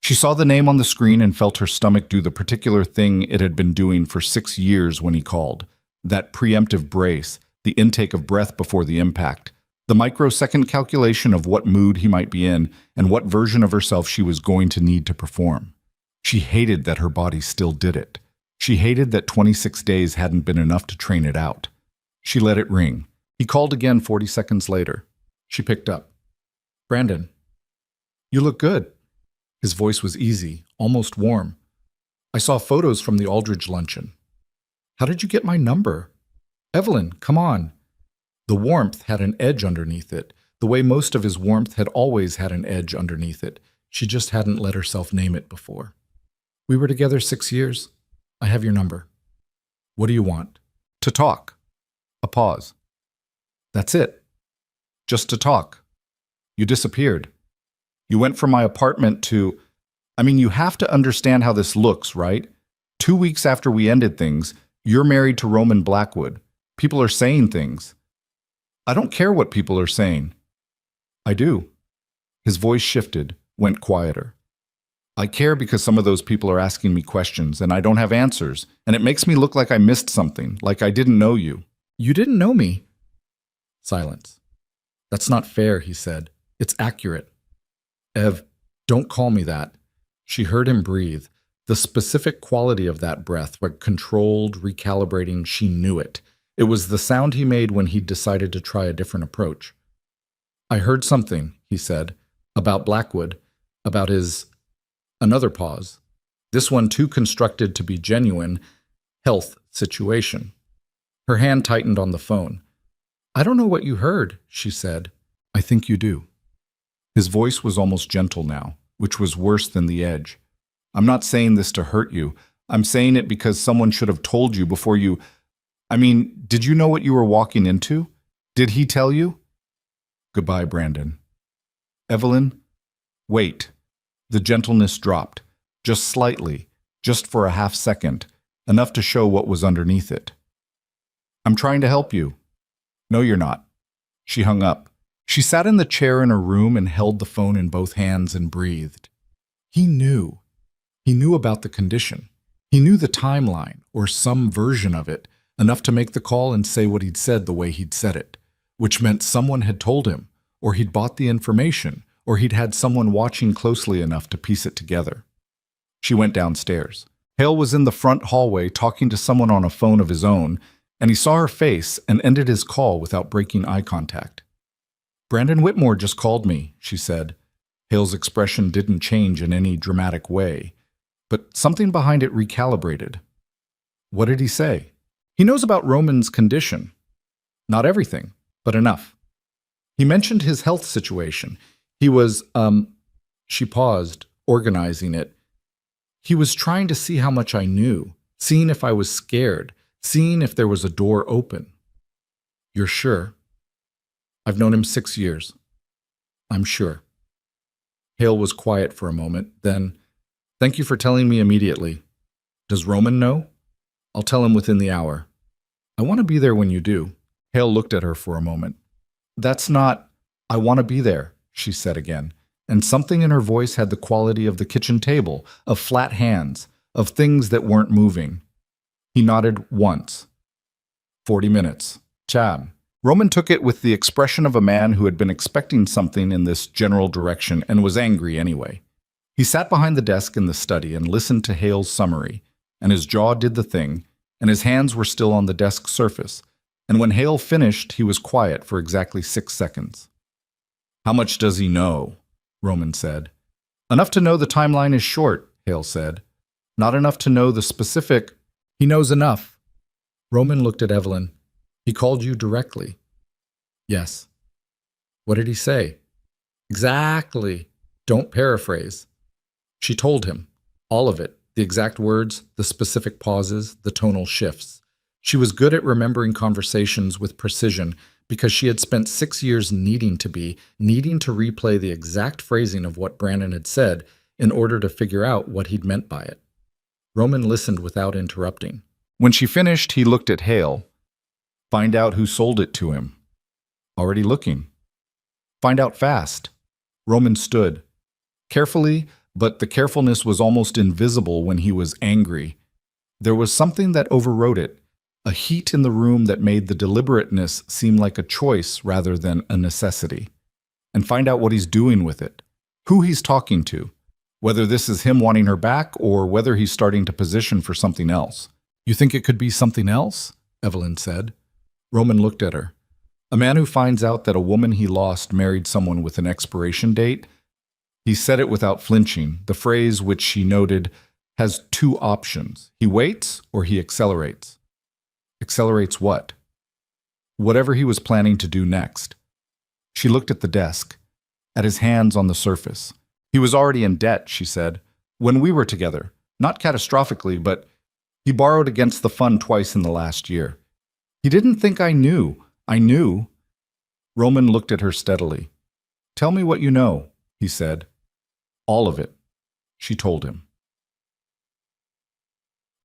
She saw the name on the screen and felt her stomach do the particular thing it had been doing for 6 years when he called. That preemptive brace, the intake of breath before the impact, the microsecond calculation of what mood he might be in and what version of herself she was going to need to perform. She hated that her body still did it. She hated that 26 days hadn't been enough to train it out. She let it ring. He called again 40 seconds later. She picked up. Brandon, you look good. His voice was easy, almost warm. I saw photos from the Aldridge luncheon. How did you get my number? Evelyn, come on. The warmth had an edge underneath it, the way most of his warmth had always had an edge underneath it. She just hadn't let herself name it before. We were together 6 years. I have your number. What do you want? To talk. A pause. That's it. Just to talk. You disappeared. You went from my apartment to... you have to understand how this looks, right? 2 weeks after we ended things, you're married to Roman Blackwood. People are saying things. I don't care what people are saying. I do. His voice shifted, went quieter. I care because some of those people are asking me questions and I don't have answers, and it makes me look like I missed something, like I didn't know you. You didn't know me. Silence. That's not fair, he said. It's accurate. Ev, don't call me that. She heard him breathe. The specific quality of that breath, like controlled, recalibrating, she knew it. It was the sound he made when he'd decided to try a different approach. I heard something, he said, about Blackwood, about his... Another pause. This one too constructed to be genuine, health situation. Her hand tightened on the phone. I don't know what you heard, she said. I think you do. His voice was almost gentle now, which was worse than the edge. I'm not saying this to hurt you. I'm saying it because someone should have told you before you... did you know what you were walking into? Did he tell you? Goodbye, Brandon. Evelyn, wait. The gentleness dropped, just slightly, just for a half second, enough to show what was underneath it. I'm trying to help you. No, you're not. She hung up. She sat in the chair in her room and held the phone in both hands and breathed. He knew. He knew about the condition. He knew the timeline, or some version of it, enough to make the call and say what he'd said the way he'd said it. which meant someone had told him, or he'd bought the information, or he'd had someone watching closely enough to piece it together. She went downstairs. Hale was in the front hallway talking to someone on a phone of his own, and he saw her face and ended his call without breaking eye contact. "Brandon Whitmore just called me," she said. Hale's expression didn't change in any dramatic way, but something behind it recalibrated. "What did he say?" "He knows about Roman's condition. Not everything, but enough. He mentioned his health situation. He was, She paused, organizing it. "He was trying to see how much I knew, seeing if I was scared, seeing if there was a door open." "You're sure?" "I've known him 6 years. I'm sure." Hale was quiet for a moment, then, "Thank you for telling me immediately. Does Roman know?" "I'll tell him within the hour." "I want to be there when you do." Hale looked at her for a moment. "That's not, I want to be there," she said again, and something in her voice had the quality of the kitchen table, of flat hands, of things that weren't moving. He nodded once. 40 minutes. Chad. Roman took it with the expression of a man who had been expecting something in this general direction and was angry anyway. He sat behind the desk in the study and listened to Hale's summary, and his jaw did the thing, and his hands were still on the desk surface, and when Hale finished, he was quiet for exactly 6 seconds. "How much does he know?" Roman said. "Enough to know the timeline is short," Hale said. "Not enough to know the specific." "He knows enough." Roman looked at Evelyn. "He called you directly?" "Yes." "What did he say?" "Exactly. Don't paraphrase." She told him. All of it. The exact words, the specific pauses, the tonal shifts. She was good at remembering conversations with precision because she had spent 6 years needing to replay the exact phrasing of what Brandon had said in order to figure out what he'd meant by it. Roman listened without interrupting. When she finished, he looked at Hale. "Find out who sold it to him." "Already looking." "Find out fast." Roman stood. Carefully, but the carefulness was almost invisible when he was angry. There was something that overrode it, a heat in the room that made the deliberateness seem like a choice rather than a necessity. And find out what he's doing with it, who he's talking to, whether this is him wanting her back or whether he's starting to position for something else. "You think it could be something else?" Evelyn said. Roman looked at her. "A man who finds out that a woman he lost married someone with an expiration date?" He said it without flinching, the phrase which she noted has 2 options. He waits or he accelerates. Accelerates what? Whatever he was planning to do next. She looked at the desk, at his hands on the surface. "He was already in debt," she said, "when we were together. Not catastrophically, but he borrowed against the fund twice in the last year. He didn't think I knew. I knew." Roman looked at her steadily. "Tell me what you know," he said. "All of it," she told him.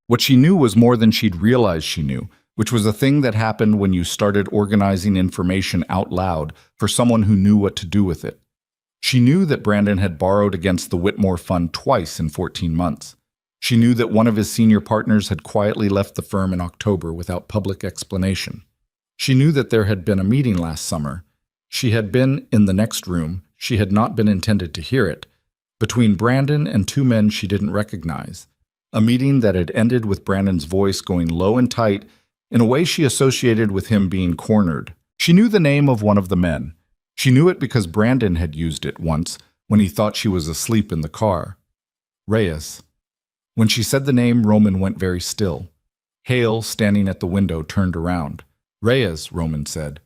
What she knew was more than she'd realized she knew, which was a thing that happened when you started organizing information out loud for someone who knew what to do with it. She knew that Brandon had borrowed against the Whitmore Fund twice in 14 months. She knew that one of his senior partners had quietly left the firm in October without public explanation. She knew that there had been a meeting last summer. She had been in the next room. She had not been intended to hear it. Between Brandon and 2 men she didn't recognize. A meeting that had ended with Brandon's voice going low and tight in a way she associated with him being cornered. She knew the name of one of the men. She knew it because Brandon had used it once when he thought she was asleep in the car. Reyes. When she said the name, Roman went very still. Hale, standing at the window, turned around. "Reyes," Roman said.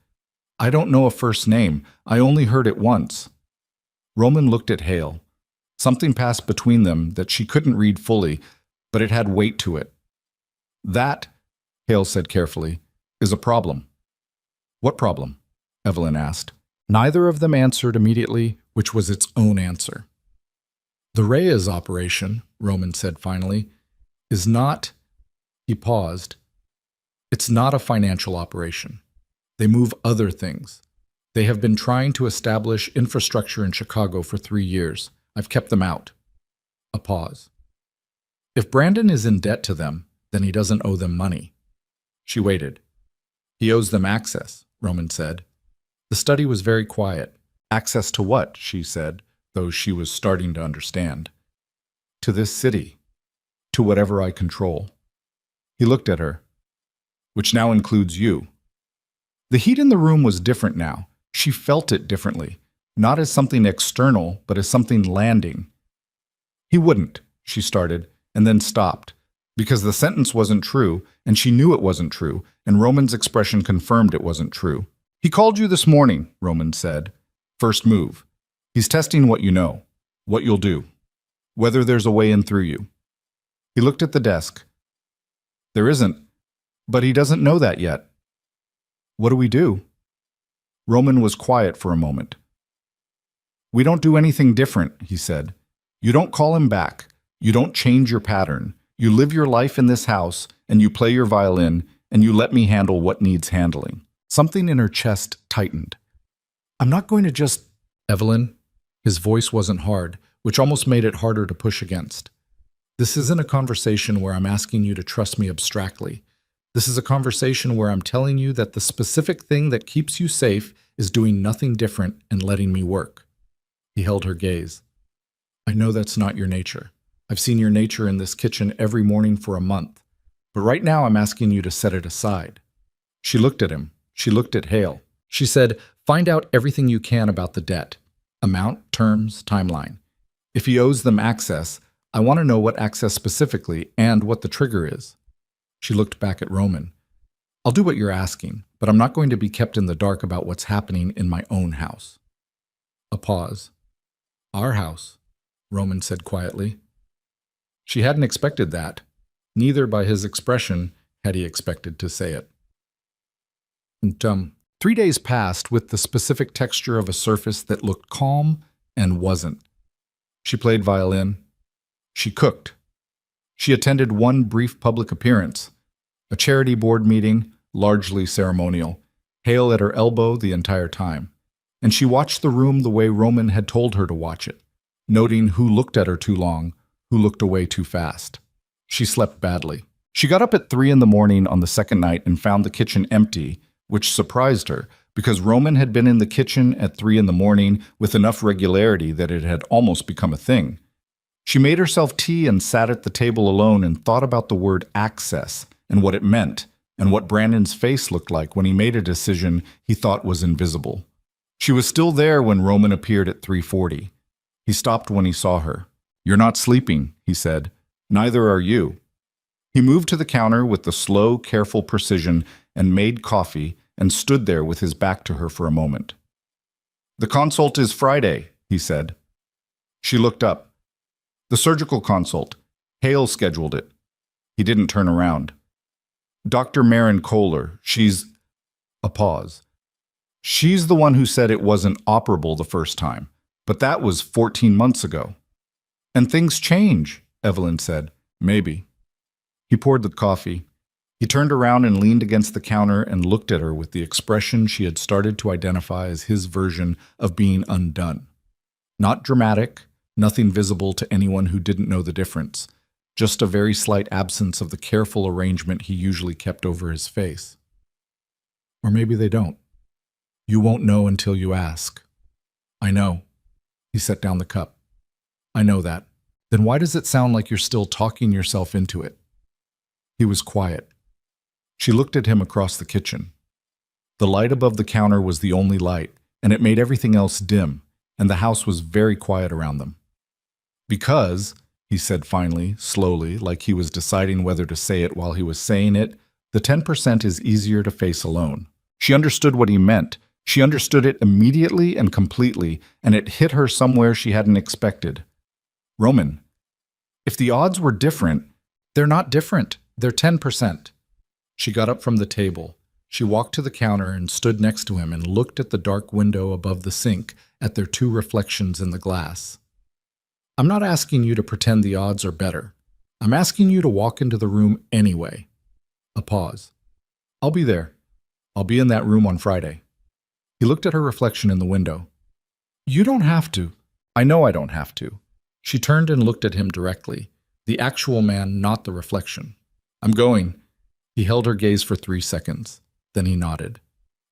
"I don't know a first name. I only heard it once." Roman looked at Hale. Something passed between them that she couldn't read fully, but it had weight to it. "That," Hale said carefully, "is a problem." "What problem?" Evelyn asked. Neither of them answered immediately, which was its own answer. "The Reyes operation," Roman said finally, "is not—" He paused. "It's not a financial operation. They move other things. They have been trying to establish infrastructure in Chicago for 3 years. I've kept them out." A pause. "If Brandon is in debt to them, then he doesn't owe them money." She waited. "He owes them access," Roman said. The study was very quiet. Access to what? She said, though she was starting to understand. To this city. To whatever I control. He looked at her. Which now includes you. The heat in the room was different now. She felt it differently. Not as something external, but as something landing. He wouldn't, she started, and then stopped. Because the sentence wasn't true, and she knew it wasn't true, and Roman's expression confirmed it wasn't true. He called you this morning, Roman said. First move. He's testing what you know, what you'll do, whether there's a way in through you. He looked at the desk. There isn't, but he doesn't know that yet. What do we do? Roman was quiet for a moment. We don't do anything different, he said. You don't call him back. You don't change your pattern. You live your life in this house, and you play your violin, and you let me handle what needs handling. Something in her chest tightened. I'm not going to just... Evelyn? His voice wasn't hard, which almost made it harder to push against. This isn't a conversation where I'm asking you to trust me abstractly. This is a conversation where I'm telling you that the specific thing that keeps you safe is doing nothing different and letting me work. He held her gaze. I know that's not your nature. I've seen your nature in this kitchen every morning for a month. But right now I'm asking you to set it aside. She looked at him. She looked at Hale. She said, find out everything you can about the debt. Amount, terms, timeline. If he owes them access, I want to know what access specifically and what the trigger is. She looked back at Roman. I'll do what you're asking, but I'm not going to be kept in the dark about what's happening in my own house. A pause. Our house, Roman said quietly. She hadn't expected that. Neither by his expression had he expected to say it. And 3 days passed with the specific texture of a surface that looked calm and wasn't. She played violin. She cooked. She attended one brief public appearance, a charity board meeting, largely ceremonial, Hale at her elbow the entire time. And she watched the room the way Roman had told her to watch it, noting who looked at her too long, who looked away too fast. She slept badly. She got up at 3 in the morning on the second night and found the kitchen empty, which surprised her, because Roman had been in the kitchen at 3 in the morning with enough regularity that it had almost become a thing. She made herself tea and sat at the table alone and thought about the word access and what it meant, and what Brandon's face looked like when he made a decision he thought was invisible. She was still there when Roman appeared at 3:40. He stopped when he saw her. You're not sleeping, he said. Neither are you. He moved to the counter with the slow, careful precision and made coffee and stood there with his back to her for a moment. The consult is Friday, he said. She looked up. The surgical consult. Hale scheduled it. He didn't turn around. Dr. Marin Kohler, she's... A pause. She's the one who said it wasn't operable the first time, but that was 14 months ago. And things change, Evelyn said. Maybe. He poured the coffee. He turned around and leaned against the counter and looked at her with the expression she had started to identify as his version of being undone. Not dramatic, nothing visible to anyone who didn't know the difference, just a very slight absence of the careful arrangement he usually kept over his face. Or maybe they don't. You won't know until you ask. I know. He set down the cup. I know that. Then why does it sound like you're still talking yourself into it? He was quiet. She looked at him across the kitchen. The light above the counter was the only light, and it made everything else dim, and the house was very quiet around them. Because, he said finally, slowly, like he was deciding whether to say it while he was saying it, the 10% is easier to face alone. She understood what he meant. She understood it immediately and completely, and it hit her somewhere she hadn't expected. Roman, if the odds were different, they're not different. They're 10%. She got up from the table. She walked to the counter and stood next to him and looked at the dark window above the sink at their two reflections in the glass. I'm not asking you to pretend the odds are better. I'm asking you to walk into the room anyway. A pause. I'll be there. I'll be in that room on Friday. He looked at her reflection in the window. You don't have to. I know I don't have to. She turned and looked at him directly, the actual man, not the reflection. I'm going. He held her gaze for 3 seconds. Then he nodded.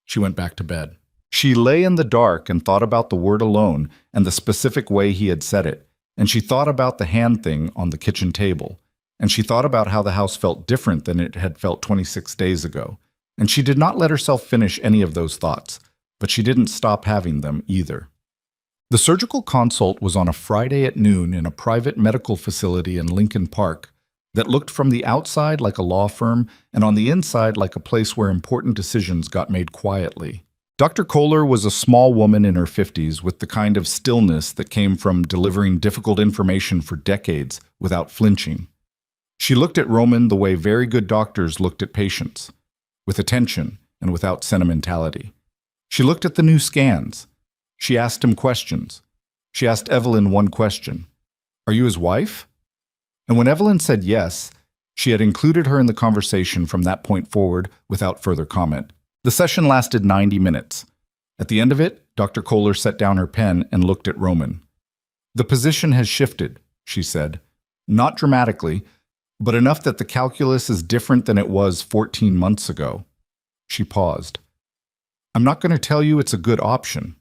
She went back to bed. She lay in the dark and thought about the word alone and the specific way he had said it, and she thought about the hand thing on the kitchen table, and she thought about how the house felt different than it had felt 26 days ago, and she did not let herself finish any of those thoughts, but she didn't stop having them either. The surgical consult was on a Friday at noon in a private medical facility in Lincoln Park that looked from the outside like a law firm and on the inside like a place where important decisions got made quietly. Dr. Kohler was a small woman in her 50s with the kind of stillness that came from delivering difficult information for decades without flinching. She looked at Roman the way very good doctors looked at patients, with attention and without sentimentality. She looked at the new scans. She asked him questions. She asked Evelyn one question. "Are you his wife?" And when Evelyn said yes, she had included her in the conversation from that point forward without further comment. The session lasted 90 minutes. At the end of it, Dr. Kohler set down her pen and looked at Roman. "The position has shifted," she said. "Not dramatically, but enough that the calculus is different than it was 14 months ago." She paused. "I'm not going to tell you it's a good option.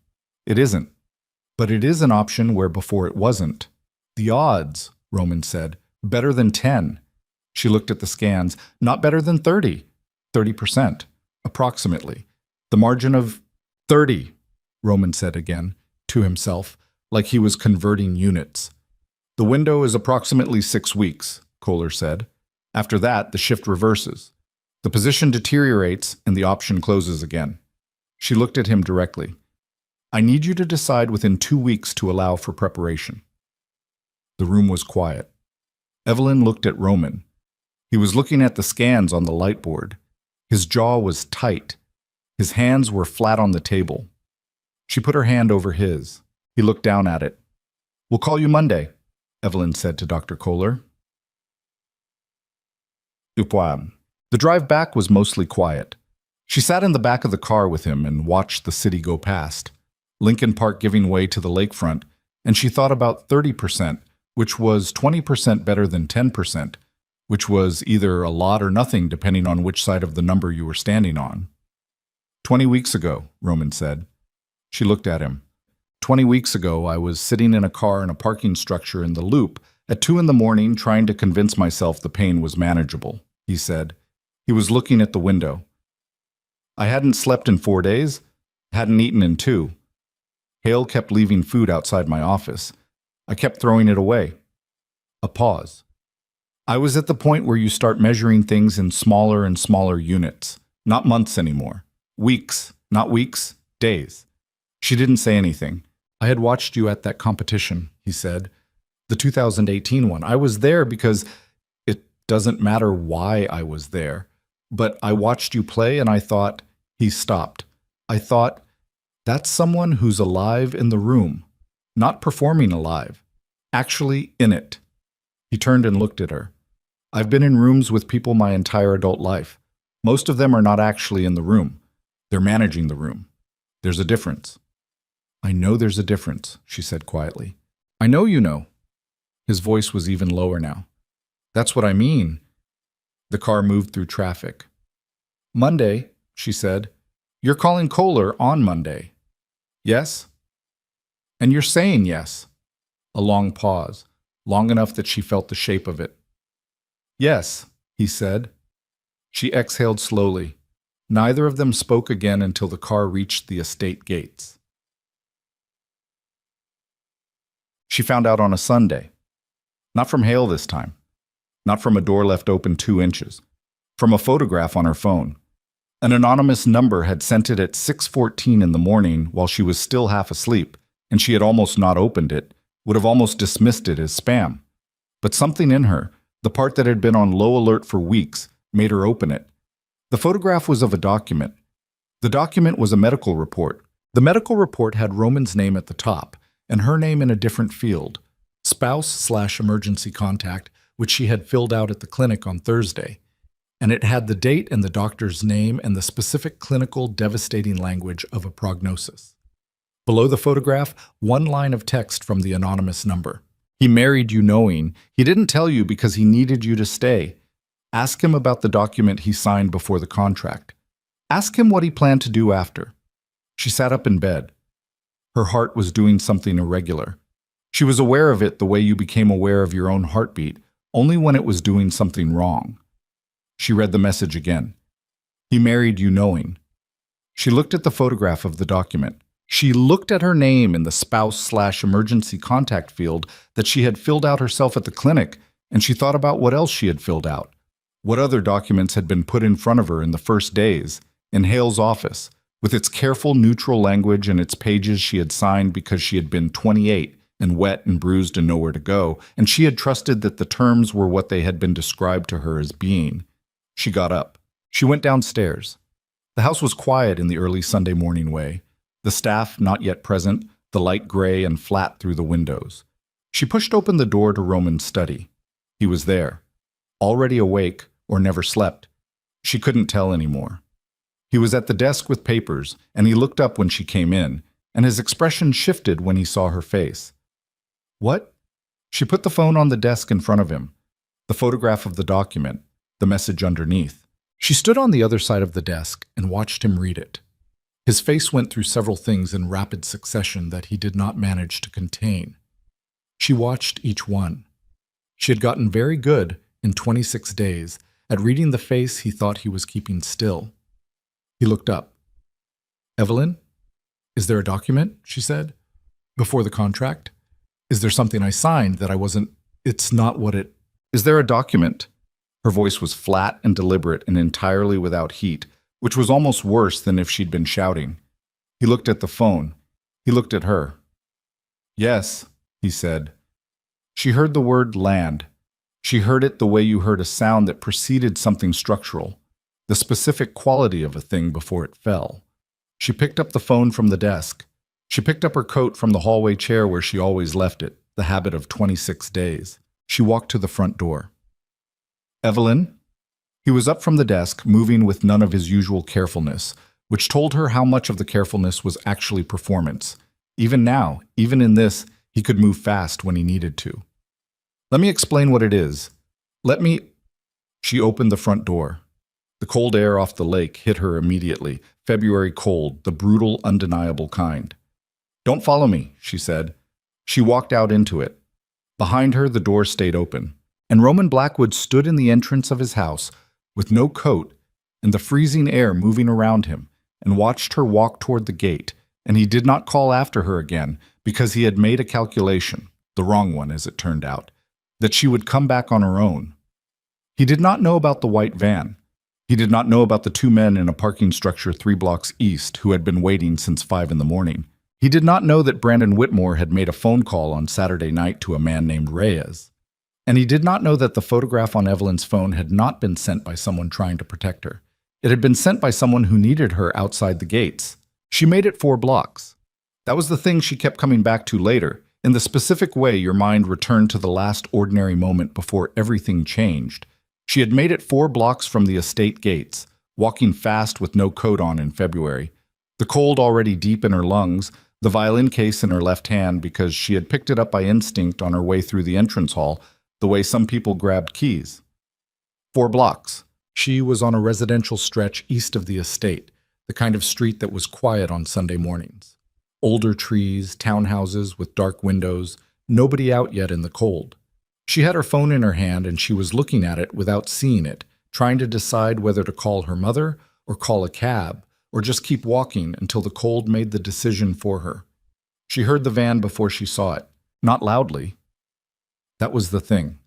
It isn't. But it is an option where before it wasn't. The odds," Roman said, "better than 10. She looked at the scans. "Not better than 30. 30%. Approximately. The margin of 30, Roman said again, to himself, like he was converting units. "The window is approximately 6 weeks, Kohler said. "After that, the shift reverses. The position deteriorates and the option closes again." She looked at him directly. "I need you to decide within 2 weeks to allow for preparation." The room was quiet. Evelyn looked at Roman. He was looking at the scans on the light board. His jaw was tight. His hands were flat on the table. She put her hand over his. He looked down at it. "We'll call you Monday," Evelyn said to Dr. Kohler. The drive back was mostly quiet. She sat in the back of the car with him and watched the city go past, Lincoln Park giving way to the lakefront, and she thought about 30%, which was 20% better than 10%, which was either a lot or nothing depending on which side of the number you were standing on. 20 weeks ago, Roman said. She looked at him. 20 weeks ago, I was sitting in a car in a parking structure in the Loop at 2 a.m. trying to convince myself the pain was manageable, he said. He was looking at the window. I hadn't slept in 4 days, hadn't eaten in 2. Hale kept leaving food outside my office. I kept throwing it away. A pause. I was at the point where you start measuring things in smaller and smaller units, not months anymore. Weeks, not weeks, days. She didn't say anything. I had watched you at that competition, he said. The 2018 one. I was there because it doesn't matter why I was there. But I watched you play and I thought, he stopped. I thought, that's someone who's alive in the room, not performing alive, actually in it. He turned and looked at her. I've been in rooms with people my entire adult life. Most of them are not actually in the room. They're managing the room. There's a difference. I know there's a difference, she said quietly. I know you know. His voice was even lower now. That's what I mean. The car moved through traffic. Monday, she said. You're calling Kohler on Monday. Yes? And you're saying yes. A long pause, long enough that she felt the shape of it. Yes, he said. She exhaled slowly. Neither of them spoke again until the car reached the estate gates. She found out on a Sunday. Not from Hale this time. Not from a door left open 2 inches. From a photograph on her phone. An anonymous number had sent it at 6:14 in the morning while she was still half asleep, and she had almost not opened it, would have almost dismissed it as spam. But something in her, the part that had been on low alert for weeks, made her open it. The photograph was of a document. The document was a medical report. The medical report had Roman's name at the top, and her name in a different field, spouse/emergency contact, which she had filled out at the clinic on Thursday. And it had the date and the doctor's name and the specific clinical devastating language of a prognosis. Below the photograph, 1 line of text from the anonymous number. He married you knowing. He didn't tell you because he needed you to stay. Ask him about the document he signed before the contract. Ask him what he planned to do after. She sat up in bed. Her heart was doing something irregular. She was aware of it the way you became aware of your own heartbeat, only when it was doing something wrong. She read the message again. He married you knowing. She looked at the photograph of the document. She looked at her name in the spouse/emergency contact field that she had filled out herself at the clinic, and she thought about what else she had filled out. What other documents had been put in front of her in the first days, in Hale's office, with its careful, neutral language and its pages she had signed because she had been 28 and wet and bruised and nowhere to go, and she had trusted that the terms were what they had been described to her as being. She got up. She went downstairs. The house was quiet in the early Sunday morning way. The staff not yet present, the light gray and flat through the windows. She pushed open the door to Roman's study. He was there, already awake or never slept. She couldn't tell anymore. He was at the desk with papers, and he looked up when she came in, and his expression shifted when he saw her face. What? She put the phone on the desk in front of him, the photograph of the document, the message underneath. She stood on the other side of the desk and watched him read it. His face went through several things in rapid succession that he did not manage to contain. She watched each one. She had gotten very good in 26 days at reading the face he thought he was keeping still. He looked up. Evelyn, is there a document? She said. Before the contract? Is there something I signed that I wasn't? It's not what it... Is there a document? Her voice was flat and deliberate and entirely without heat, which was almost worse than if she'd been shouting. He looked at the phone. He looked at her. Yes, he said. She heard the word land. She heard it the way you heard a sound that preceded something structural, the specific quality of a thing before it fell. She picked up the phone from the desk. She picked up her coat from the hallway chair where she always left it, the habit of 26 days. She walked to the front door. Evelyn? He was up from the desk, moving with none of his usual carefulness, which told her how much of the carefulness was actually performance. Even now, even in this, he could move fast when he needed to. Let me explain what it is. She opened the front door. The cold air off the lake hit her immediately, February cold, the brutal, undeniable kind. Don't follow me, she said. She walked out into it. Behind her, the door stayed open, and Roman Blackwood stood in the entrance of his house with no coat and the freezing air moving around him, and watched her walk toward the gate, and he did not call after her again because he had made a calculation, the wrong one as it turned out, that she would come back on her own. He did not know about the white van. He did not know about the two men in a parking structure 3 blocks east who had been waiting since 5 in the morning. He did not know that Brandon Whitmore had made a phone call on Saturday night to a man named Reyes. And he did not know that the photograph on Evelyn's phone had not been sent by someone trying to protect her. It had been sent by someone who needed her outside the gates. She made it 4 blocks. That was the thing she kept coming back to later, in the specific way your mind returned to the last ordinary moment before everything changed. She had made it 4 blocks from the estate gates, walking fast with no coat on in February, the cold already deep in her lungs, the violin case in her left hand because she had picked it up by instinct on her way through the entrance hall, the way some people grabbed keys. 4 blocks. She was on a residential stretch east of the estate, the kind of street that was quiet on Sunday mornings. Older trees, townhouses with dark windows, nobody out yet in the cold. She had her phone in her hand and she was looking at it without seeing it, trying to decide whether to call her mother or call a cab or just keep walking until the cold made the decision for her. She heard the van before she saw it, not loudly. That was the thing.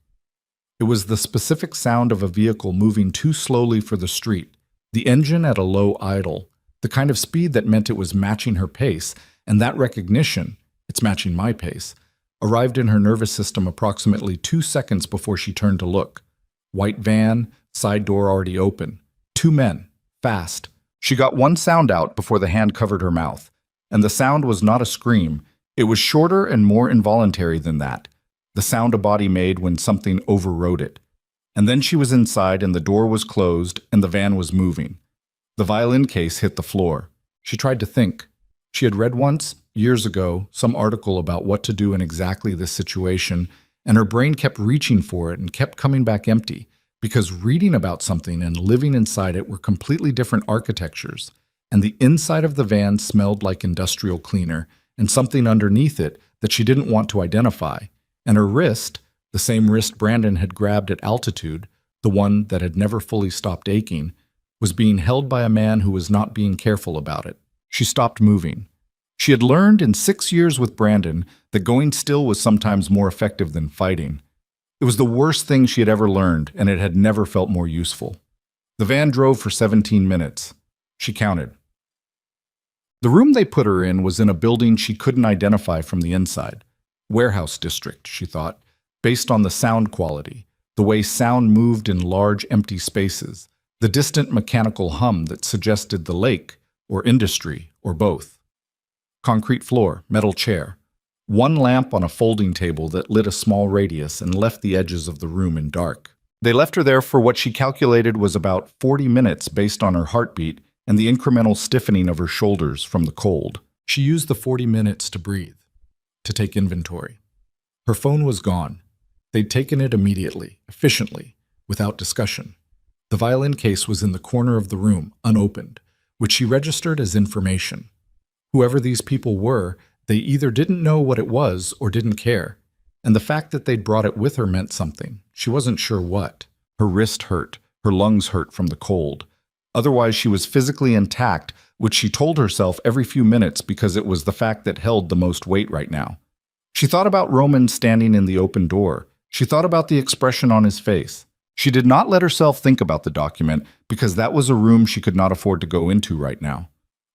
It was the specific sound of a vehicle moving too slowly for the street, the engine at a low idle, the kind of speed that meant it was matching her pace, and that recognition, it's matching my pace, arrived in her nervous system approximately 2 seconds before she turned to look. White van, side door already open. 2 men, fast. She got one sound out before the hand covered her mouth, and the sound was not a scream. It was shorter and more involuntary than that, the sound a body made when something overrode it. And then she was inside and the door was closed and the van was moving. The violin case hit the floor. She tried to think. She had read once, years ago, some article about what to do in exactly this situation, and her brain kept reaching for it and kept coming back empty, because reading about something and living inside it were completely different architectures. and the inside of the van smelled like industrial cleaner and something underneath it that she didn't want to identify, and her wrist, the same wrist Brandon had grabbed at altitude, the one that had never fully stopped aching, was being held by a man who was not being careful about it. She stopped moving. She had learned in 6 years with Brandon that going still was sometimes more effective than fighting. It was the worst thing she had ever learned, and it had never felt more useful. The van drove for 17 minutes. She counted. The room they put her in was in a building she couldn't identify from the inside. Warehouse district, she thought, based on the sound quality, the way sound moved in large empty spaces, the distant mechanical hum that suggested the lake, or industry, or both. Concrete floor, metal chair. One lamp on a folding table that lit a small radius and left the edges of the room in dark. They left her there for what she calculated was about 40 minutes based on her heartbeat and the incremental stiffening of her shoulders from the cold. She used the 40 minutes to breathe, to take inventory. Her phone was gone. They'd taken it immediately, efficiently, without discussion. The violin case was in the corner of the room, unopened, which she registered as information. Whoever these people were, they either didn't know what it was or didn't care. And the fact that they'd brought it with her meant something. She wasn't sure what. Her wrist hurt. Her lungs hurt from the cold. Otherwise, she was physically intact, which she told herself every few minutes because it was the fact that held the most weight right now. She thought about Roman standing in the open door. She thought about the expression on his face. She did not let herself think about the document because that was a room she could not afford to go into right now.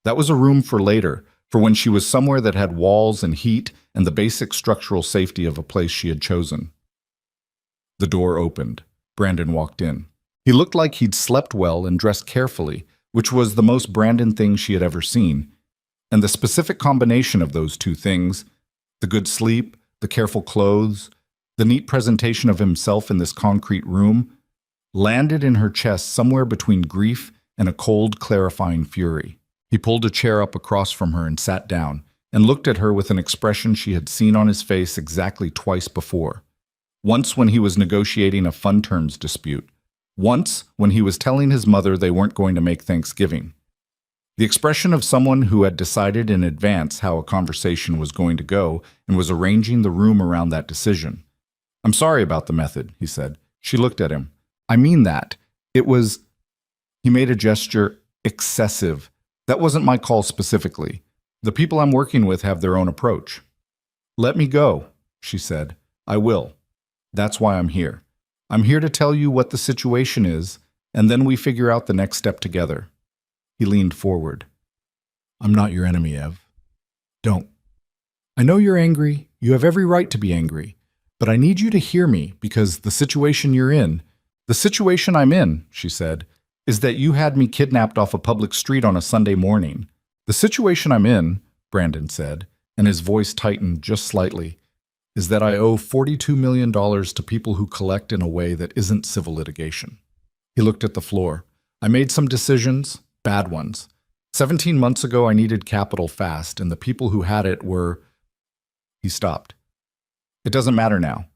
That was a room for later, for when she was somewhere that had walls and heat and the basic structural safety of a place she had chosen. The door opened. Brandon walked in. He looked like he'd slept well and dressed carefully, which was the most Brandon thing she had ever seen. And the specific combination of those two things, the good sleep, the careful clothes, the neat presentation of himself in this concrete room, landed in her chest somewhere between grief and a cold, clarifying fury. He pulled a chair up across from her and sat down, and looked at her with an expression she had seen on his face exactly twice before. Once when he was negotiating a fund terms dispute. Once when he was telling his mother they weren't going to make Thanksgiving. The expression of someone who had decided in advance how a conversation was going to go and was arranging the room around that decision. "I'm sorry about the method," he said. She looked at him. "I mean that. It was..." He made a gesture. "Excessive. That wasn't my call specifically. The people I'm working with have their own approach." "Let me go," she said. "I will. That's why I'm here. I'm here to tell you what the situation is, and then we figure out the next step together." He leaned forward. "I'm not your enemy, Ev. Don't. I know you're angry. You have every right to be angry. But I need you to hear me because the situation you're in, the situation I'm in," she said, "is that you had me kidnapped off a public street on a Sunday morning. The situation I'm in," Brandon said, and his voice tightened just slightly, "is that I owe $42 million to people who collect in a way that isn't civil litigation." He looked at the floor. "I made some decisions, bad ones. 17 months ago I needed capital fast, and the people who had it were..." He stopped. "It doesn't matter now.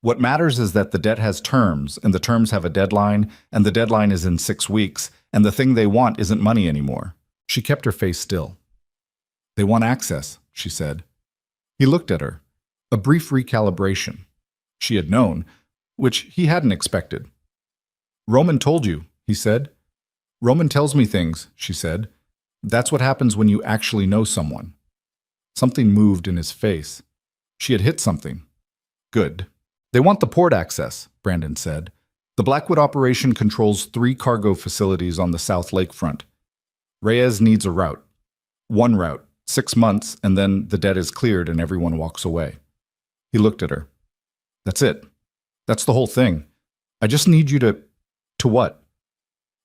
What matters is that the debt has terms, and the terms have a deadline, and the deadline is in 6 weeks, and the thing they want isn't money anymore." She kept her face still. "They want access," she said. He looked at her. A brief recalibration. She had known, which he hadn't expected. "Roman told you," he said. "Roman tells me things," she said. "That's what happens when you actually know someone." Something moved in his face. She had hit something. "Good. They want the port access," Brandon said. "The Blackwood operation controls 3 cargo facilities on the South Lakefront. Reyes needs a route. One route, 6 months, and then the debt is cleared and everyone walks away." He looked at her. "That's it. That's the whole thing. I just need you to..." "To what?"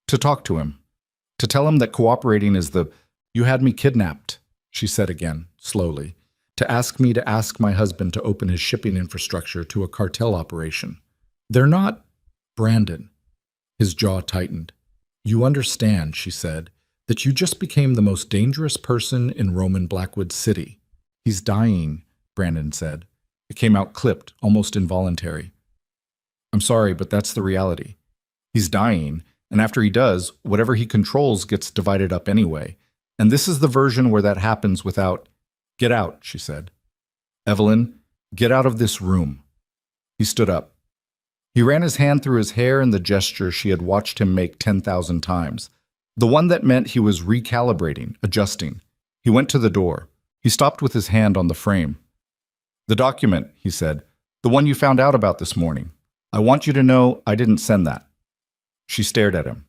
"To talk to him. To tell him that cooperating is the..." "You had me kidnapped," she said again, slowly. "To ask me to ask my husband to open his shipping infrastructure to a cartel operation. They're not..." "Brandon." His jaw tightened. "You understand," she said, "that you just became the most dangerous person in Roman Blackwood City." "He's dying," Brandon said. It came out clipped, almost involuntary. "I'm sorry, but that's the reality. He's dying, and after he does, whatever he controls gets divided up anyway, And this is the version where that happens without, "Get out," she said. "Evelyn, get out of this room." He stood up. He ran his hand through his hair in the gesture she had watched him make 10,000 times. The one that meant he was recalibrating, adjusting. He went to the door. He stopped with his hand on the frame. "The document," he said, "the one you found out about this morning. I want you to know I didn't send that." She stared at him.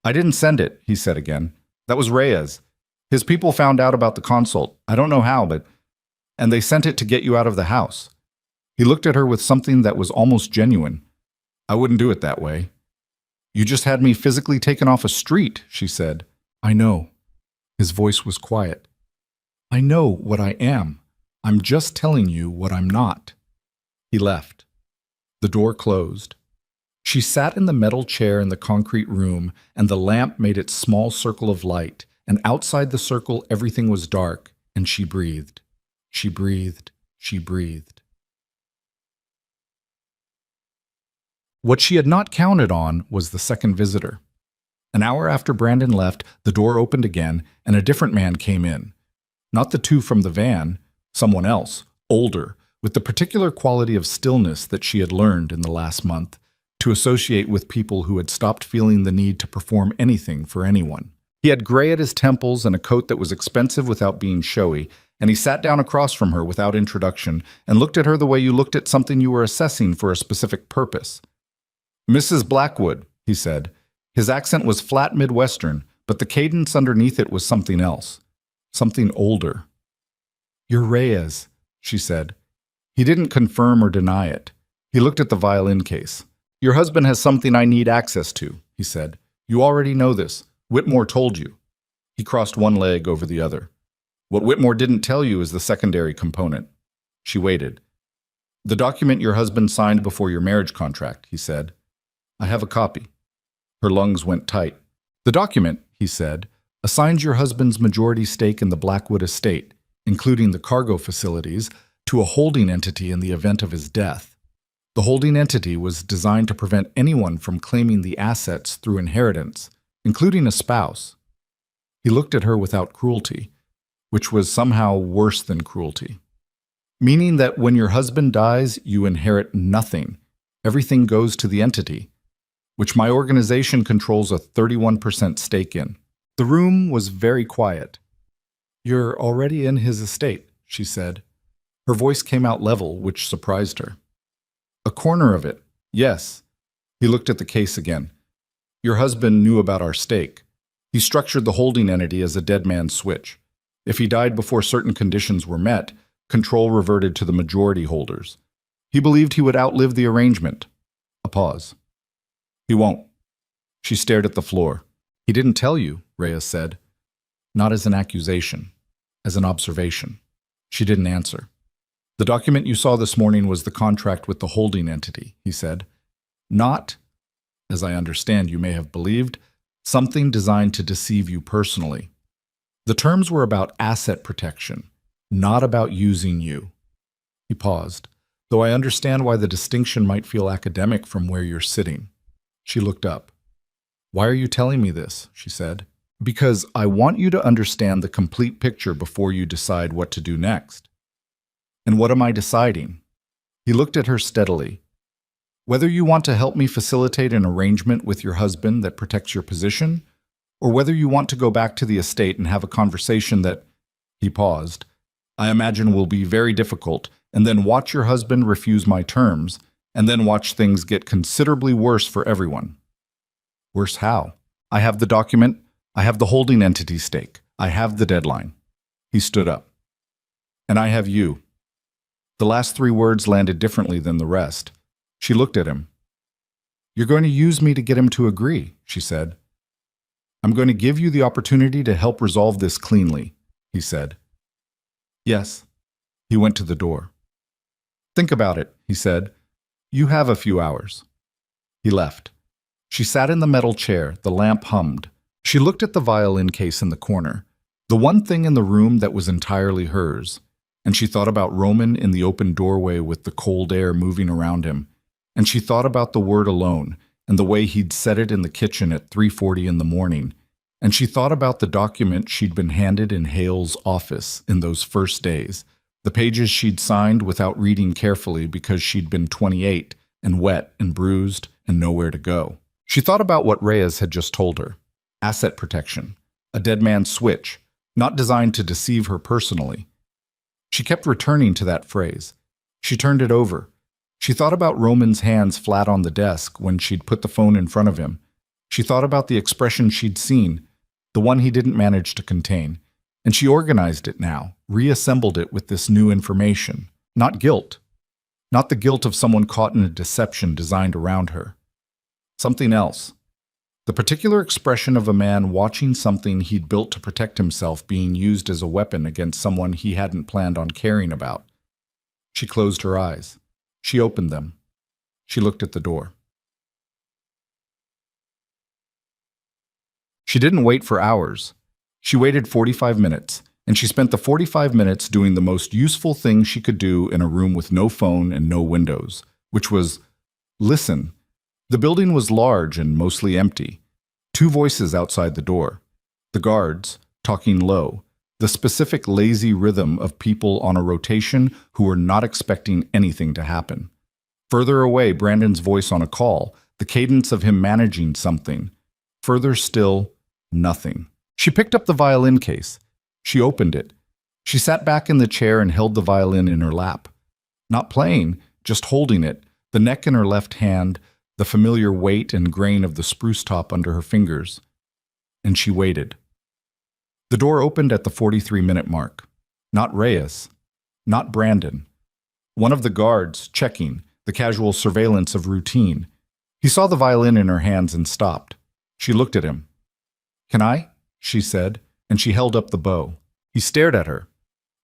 "I didn't send it," he said again. "That was Reyes. His people found out about the consult. I don't know how, and they sent it to get you out of the house." He looked at her with something that was almost genuine. "I wouldn't do it that way." "You just had me physically taken off a street," she said. "I know." His voice was quiet. "I know what I am. I'm just telling you what I'm not." He left. The door closed. She sat in the metal chair in the concrete room, and the lamp made its small circle of light, and outside the circle everything was dark, and she breathed. She breathed. She breathed. What she had not counted on was the second visitor. An hour after Brandon left, the door opened again, and a different man came in. Not the two from the van, someone else, older, with the particular quality of stillness that she had learned in the last month to associate with people who had stopped feeling the need to perform anything for anyone. He had gray at his temples and a coat that was expensive without being showy, and he sat down across from her without introduction and looked at her the way you looked at something you were assessing for a specific purpose. "Mrs. Blackwood," he said. His accent was flat Midwestern, but the cadence underneath it was something else, something older. "You're Reyes," she said. He didn't confirm or deny it. He looked at the violin case. "Your husband has something I need access to," he said. "You already know this. Whitmore told you." He crossed one leg over the other. "What Whitmore didn't tell you is the secondary component." She waited. "The document your husband signed before your marriage contract," he said. "I have a copy." Her lungs went tight. "The document," he said, "assigns your husband's majority stake in the Blackwood estate, including the cargo facilities, to a holding entity in the event of his death. The holding entity was designed to prevent anyone from claiming the assets through inheritance, including a spouse." He looked at her without cruelty, which was somehow worse than cruelty. "Meaning that when your husband dies, you inherit nothing. Everything goes to the entity, which my organization controls a 31% stake in." The room was very quiet. "You're already in his estate," she said. Her voice came out level, which surprised her. "A corner of it, yes." He looked at the case again. "Your husband knew about our stake. He structured the holding entity as a dead man's switch. If he died before certain conditions were met, control reverted to the majority holders. He believed he would outlive the arrangement." A pause. "He won't." She stared at the floor. "He didn't tell you," Reyes said. Not as an accusation, as an observation. She didn't answer. "The document you saw this morning was the contract with the holding entity," he said. "Not, as I understand you may have believed, something designed to deceive you personally. The terms were about asset protection, not about using you." He paused, "though I understand why the distinction might feel academic from where you're sitting." She looked up. "Why are you telling me this?" she said. "Because I want you to understand the complete picture before you decide what to do next." "And what am I deciding?" He looked at her steadily. "Whether you want to help me facilitate an arrangement with your husband that protects your position, or whether you want to go back to the estate and have a conversation that," he paused, "I imagine will be very difficult, and then watch your husband refuse my terms, and then watch things get considerably worse for everyone." "Worse how?" "I have the document. I have the holding entity stake. I have the deadline." He stood up. "And I have you." The last three words landed differently than the rest. She looked at him. "You're going to use me to get him to agree," she said. "I'm going to give you the opportunity to help resolve this cleanly," he said. "Yes." He went to the door. "Think about it," he said. "You have a few hours." He left. She sat in the metal chair, the lamp hummed. She looked at the violin case in the corner, the one thing in the room that was entirely hers, and she thought about Roman in the open doorway with the cold air moving around him, and she thought about the word alone and the way he'd said it in the kitchen at 3:40 in the morning, And she thought about the document she'd been handed in Hale's office in those first days, the pages she'd signed without reading carefully because she'd been 28 and wet and bruised and nowhere to go. She thought about what Reyes had just told her. Asset protection. A dead man's switch, not designed to deceive her personally. She kept returning to that phrase. She turned it over. She thought about Roman's hands flat on the desk when she'd put the phone in front of him. She thought about the expression she'd seen, the one he didn't manage to contain. And she organized it now, reassembled it with this new information. Not guilt. Not the guilt of someone caught in a deception designed around her. Something else. The particular expression of a man watching something he'd built to protect himself being used as a weapon against someone he hadn't planned on caring about. She closed her eyes. She opened them. She looked at the door. She didn't wait for hours. She waited 45 minutes, and she spent the 45 minutes doing the most useful thing she could do in a room with no phone and no windows, which was listen. The building was large and mostly empty. 2 voices outside the door. The guards, talking low. The specific lazy rhythm of people on a rotation who were not expecting anything to happen. Further away, Brandon's voice on a call, the cadence of him managing something. Further still, nothing. She picked up the violin case. She opened it. She sat back in the chair and held the violin in her lap. Not playing, just holding it, the neck in her left hand, the familiar weight and grain of the spruce top under her fingers. And she waited. The door opened at the 43-minute mark. Not Reyes. Not Brandon. One of the guards, checking, the casual surveillance of routine. He saw the violin in her hands and stopped. She looked at him. "Can I?" she said, and she held up the bow. He stared at her.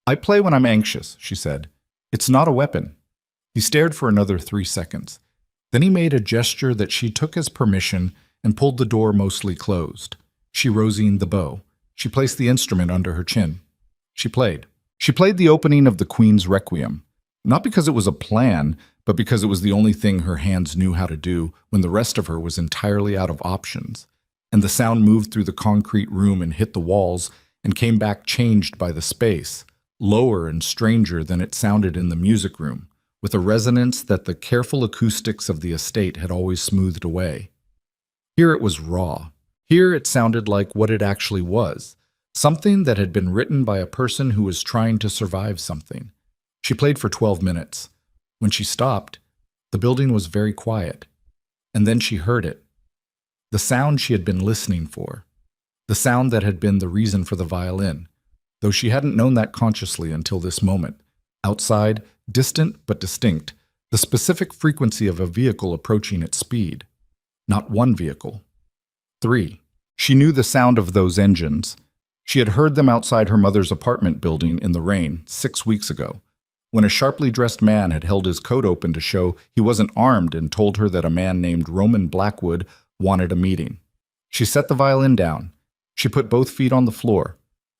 "I play when I'm anxious," she said. "It's not a weapon." He stared for another 3 seconds. Then he made a gesture that she took as permission and pulled the door mostly closed. She rosined the bow. She placed the instrument under her chin. She played. She played the opening of the Queen's Requiem, not because it was a plan, but because it was the only thing her hands knew how to do when the rest of her was entirely out of options. And the sound moved through the concrete room and hit the walls and came back changed by the space, lower and stranger than it sounded in the music room, with a resonance that the careful acoustics of the estate had always smoothed away. Here it was raw. Here it sounded like what it actually was, something that had been written by a person who was trying to survive something. She played for 12 minutes. When she stopped, the building was very quiet. And then she heard it. The sound she had been listening for. The sound that had been the reason for the violin, though she hadn't known that consciously until this moment. Outside, distant but distinct, the specific frequency of a vehicle approaching at speed. Not one vehicle. 3. She knew the sound of those engines. She had heard them outside her mother's apartment building in the rain 6 weeks ago, when a sharply dressed man had held his coat open to show he wasn't armed and told her that a man named Roman Blackwood wanted a meeting. She set the violin down. She put both feet on the floor.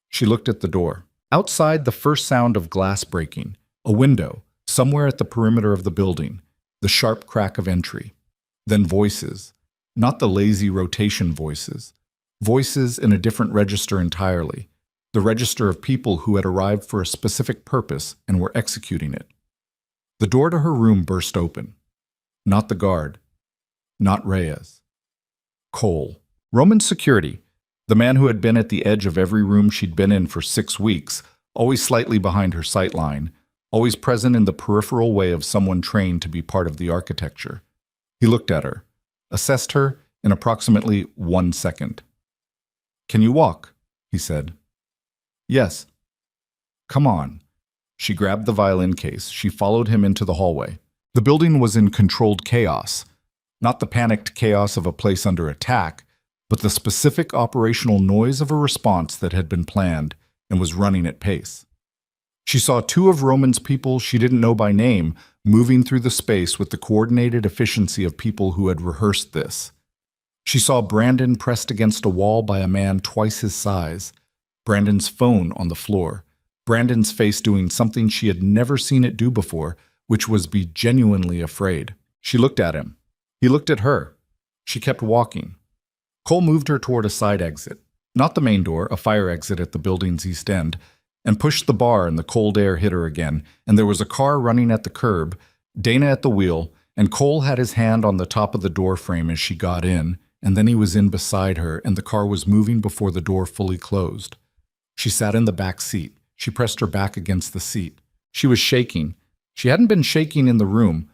She looked at the door. Outside, the first sound of glass breaking. A window, somewhere at the perimeter of the building. The sharp crack of entry. Then voices. Not the lazy rotation voices. Voices in a different register entirely. The register of people who had arrived for a specific purpose and were executing it. The door to her room burst open. Not the guard. Not Reyes. Cole. Roman security. The man who had been at the edge of every room she'd been in for 6 weeks, always slightly behind her sight line, always present in the peripheral way of someone trained to be part of the architecture. He looked at her, assessed her in approximately 1 second. "Can you walk?" he said. "Yes." "Come on." She grabbed the violin case. She followed him into the hallway. The building was in controlled chaos. Not the panicked chaos of a place under attack, but the specific operational noise of a response that had been planned and was running at pace. She saw 2 of Roman's people she didn't know by name moving through the space with the coordinated efficiency of people who had rehearsed this. She saw Brandon pressed against a wall by a man twice his size, Brandon's phone on the floor, Brandon's face doing something she had never seen it do before, which was be genuinely afraid. She looked at him. He looked at her. She kept walking. Cole moved her toward a side exit. Not the main door, a fire exit at the building's east end, and pushed the bar, and the cold air hit her again, and there was a car running at the curb, Dana at the wheel, and Cole had his hand on the top of the door frame as she got in, and then he was in beside her, and the car was moving before the door fully closed. She sat in the back seat. She pressed her back against the seat. She was shaking. She hadn't been shaking in the room.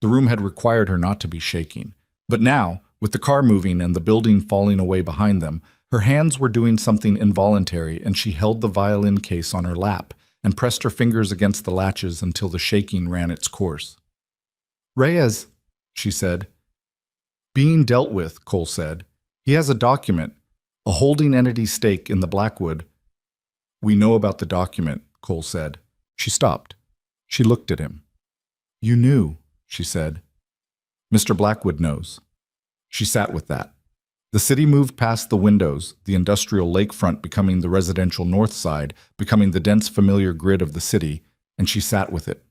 The room had required her not to be shaking. But now, with the car moving and the building falling away behind them, her hands were doing something involuntary, and she held the violin case on her lap and pressed her fingers against the latches until the shaking ran its course. "Reyes," she said. "Being dealt with," Cole said. "He has a document, a holding entity stake in the Blackwood." "We know about the document," Cole said. She stopped. She looked at him. "You knew," she said. "Mr. Blackwood knows." She sat with that. The city moved past the windows, the industrial lakefront becoming the residential north side, becoming the dense familiar grid of the city, and she sat with it.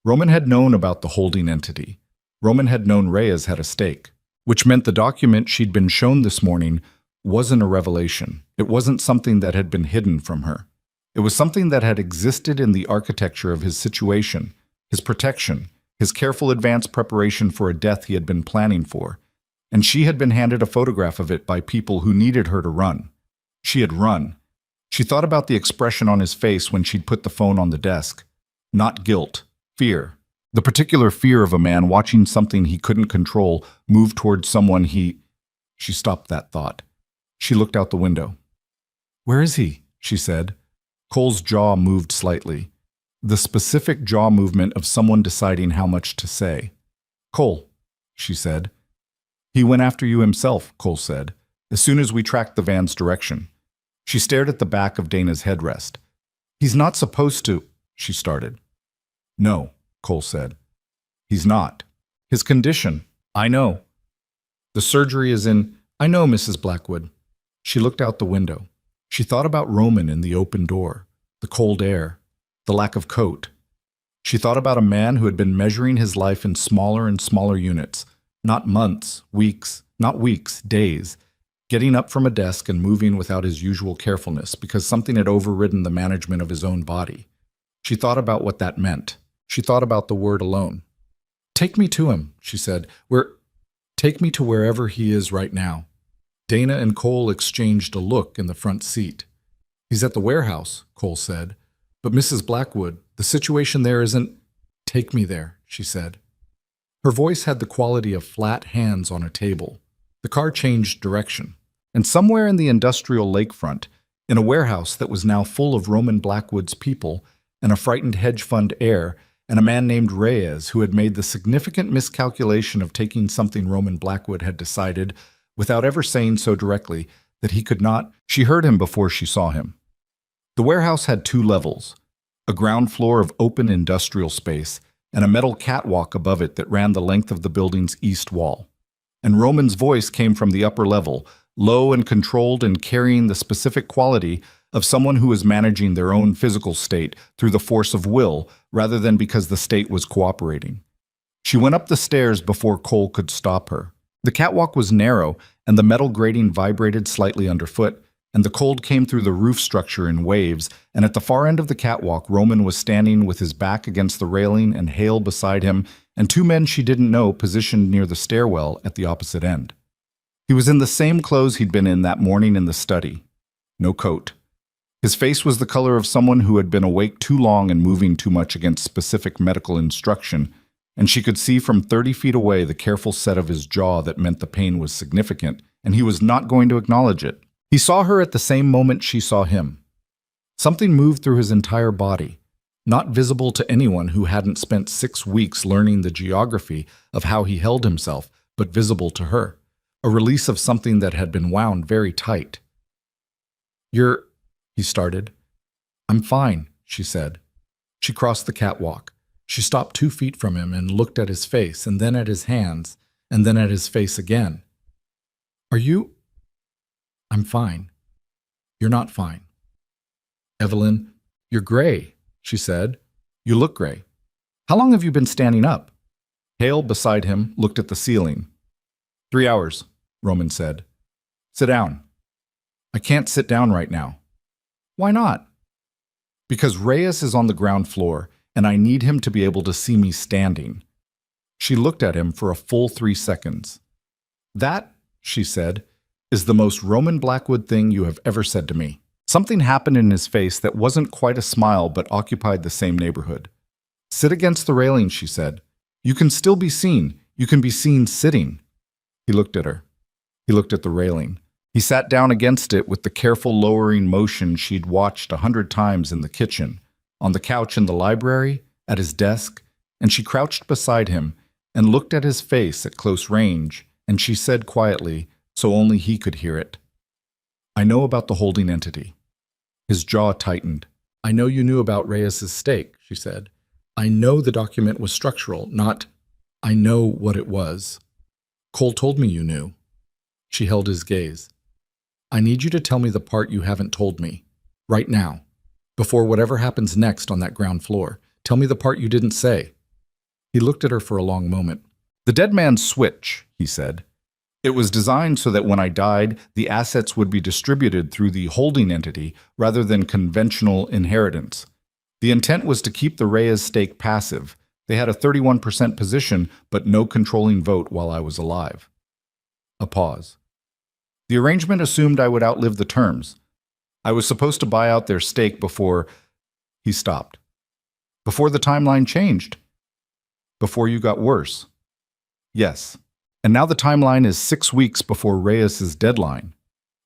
Roman had known about the holding entity. Roman had known Reyes had a stake, which meant the document she'd been shown this morning wasn't a revelation. It wasn't something that had been hidden from her. It was something that had existed in the architecture of his situation, his protection, his careful advanced preparation for a death he had been planning for. And she had been handed a photograph of it by people who needed her to run. She had run. She thought about the expression on his face when she'd put the phone on the desk. Not guilt, fear. The particular fear of a man watching something he couldn't control move towards someone he... She stopped that thought. She looked out the window. "Where is he?" she said. Cole's jaw moved slightly. The specific jaw movement of someone deciding how much to say. "Cole," she said. "He went after you himself," Cole said, as soon as we tracked the van's direction. She stared at the back of Dana's headrest. "He's not supposed to," she started. "No," Cole said. "He's not. His condition, I know. The surgery is in... I know, Mrs. Blackwood." She looked out the window. She thought about Roman in the open door, the cold air, the lack of coat. She thought about a man who had been measuring his life in smaller and smaller units, not months, weeks, not weeks, days, getting up from a desk and moving without his usual carefulness because something had overridden the management of his own body. She thought about what that meant. She thought about the word alone. "Take me to him," she said. Take me to wherever he is right now." Dana and Cole exchanged a look in the front seat. "He's at the warehouse," Cole said. "But Mrs. Blackwood, the situation there isn't..." "Take me there," she said. Her voice had the quality of flat hands on a table. The car changed direction, and somewhere in the industrial lakefront, in a warehouse that was now full of Roman Blackwood's people and a frightened hedge fund heir, and a man named Reyes who had made the significant miscalculation of taking something Roman Blackwood had decided, without ever saying so directly, that he could not. She heard him before she saw him. The warehouse had 2 levels, a ground floor of open industrial space, and a metal catwalk above it that ran the length of the building's east wall. And Roman's voice came from the upper level, low and controlled and carrying the specific quality of someone who was managing their own physical state through the force of will rather than because the state was cooperating. She went up the stairs before Cole could stop her. The catwalk was narrow, and the metal grating vibrated slightly underfoot, and the cold came through the roof structure in waves, and at the far end of the catwalk, Roman was standing with his back against the railing and Hale beside him, and 2 men she didn't know positioned near the stairwell at the opposite end. He was in the same clothes he'd been in that morning in the study. No coat. His face was the color of someone who had been awake too long and moving too much against specific medical instruction, and she could see from 30 feet away the careful set of his jaw that meant the pain was significant, and he was not going to acknowledge it. He saw her at the same moment she saw him. Something moved through his entire body, not visible to anyone who hadn't spent 6 weeks learning the geography of how he held himself, but visible to her. A release of something that had been wound very tight. "You're..." he started. "I'm fine," she said. She crossed the catwalk. She stopped 2 feet from him and looked at his face, and then at his hands, and then at his face again. "Are you..." "I'm fine." "You're not fine." "Evelyn, you're gray," she said. "You look gray. How long have you been standing up?" Hale, beside him, looked at the ceiling. 3 hours, Roman said. "Sit down." I can't sit down right now. Why not? Because Reyes is on the ground floor, and I need him to be able to see me standing. She looked at him for a full 3 seconds. That, she said, is the most Roman Blackwood thing you have ever said to me. Something happened in his face that wasn't quite a smile but occupied the same neighborhood. Sit against the railing, she said. You can still be seen. You can be seen sitting. He looked at her. He looked at the railing. He sat down against it with the careful lowering motion she'd watched 100 times in the kitchen, on the couch in the library, at his desk, and she crouched beside him and looked at his face at close range, and she said quietly, so only he could hear it, I know about the holding entity. His jaw tightened. I know you knew about Reyes's stake, she said. I know the document was structural, not I know what it was. Cole told me you knew. She held his gaze. I need you to tell me the part you haven't told me. Right now. Before whatever happens next on that ground floor. Tell me the part you didn't say. He looked at her for a long moment. The dead man's switch, he said. It was designed so that when I died, the assets would be distributed through the holding entity rather than conventional inheritance. The intent was to keep the Reyes stake passive. They had a 31% position, but no controlling vote while I was alive. A pause. The arrangement assumed I would outlive the terms. I was supposed to buy out their stake before... He stopped. Before the timeline changed. Before you got worse. Yes. And now the timeline is 6 weeks before Reyes's deadline.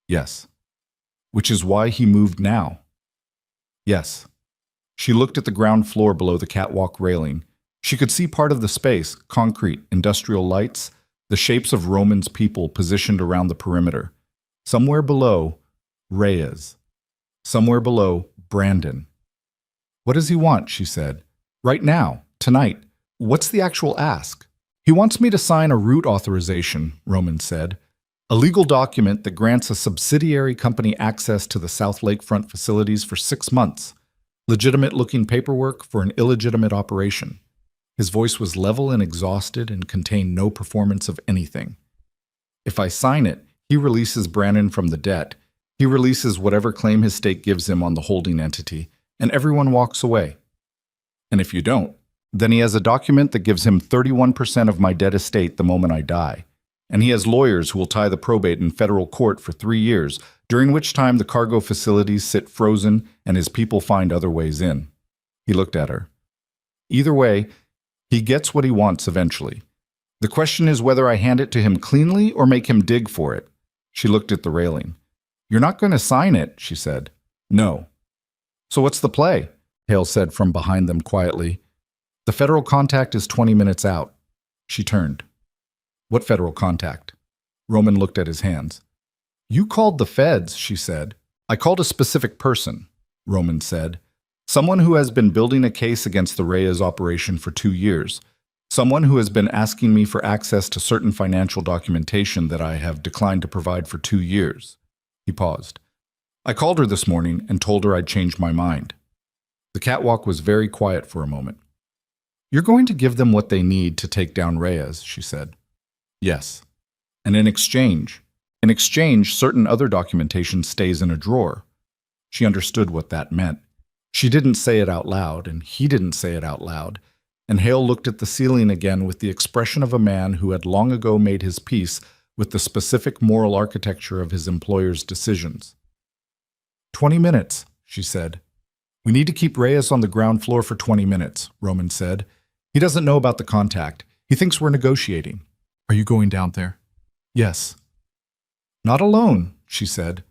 Yes. Which is why he moved now. Yes. She looked at the ground floor below the catwalk railing. She could see part of the space, concrete, industrial lights, the shapes of Roman's people positioned around the perimeter. Somewhere below, Reyes. Somewhere below, Brandon. What does he want, she said. Right now, tonight. What's the actual ask? He wants me to sign a route authorization, Roman said. A legal document that grants a subsidiary company access to the South Lakefront facilities for 6 months. Legitimate-looking paperwork for an illegitimate operation. His voice was level and exhausted and contained no performance of anything. If I sign it, he releases Brandon from the debt. He releases whatever claim his stake gives him on the holding entity, and everyone walks away. And if you don't, then he has a document that gives him 31% of my dead estate the moment I die. And he has lawyers who will tie the probate in federal court for 3 years, during which time the cargo facilities sit frozen and his people find other ways in. He looked at her. Either way, he gets what he wants eventually. The question is whether I hand it to him cleanly or make him dig for it. She looked at the railing. You're not going to sign it, she said. No. So what's the play? Hale said from behind them quietly. The federal contact is 20 minutes out. She turned. What federal contact? Roman looked at his hands. You called the feds, she said. I called a specific person, Roman said. Someone who has been building a case against the Reyes operation for 2 years. Someone who has been asking me for access to certain financial documentation that I have declined to provide for 2 years. He paused. I called her this morning and told her I'd changed my mind. The catwalk was very quiet for a moment. You're going to give them what they need to take down Reyes, she said. Yes. And in exchange, certain other documentation stays in a drawer. She understood what that meant. She didn't say it out loud, and he didn't say it out loud, and Hale looked at the ceiling again with the expression of a man who had long ago made his peace with the specific moral architecture of his employer's decisions. 20 minutes, she said. We need to keep Reyes on the ground floor for 20 minutes, Roman said. He doesn't know about the contact. He thinks we're negotiating. Are you going down there? Yes. Not alone, she said.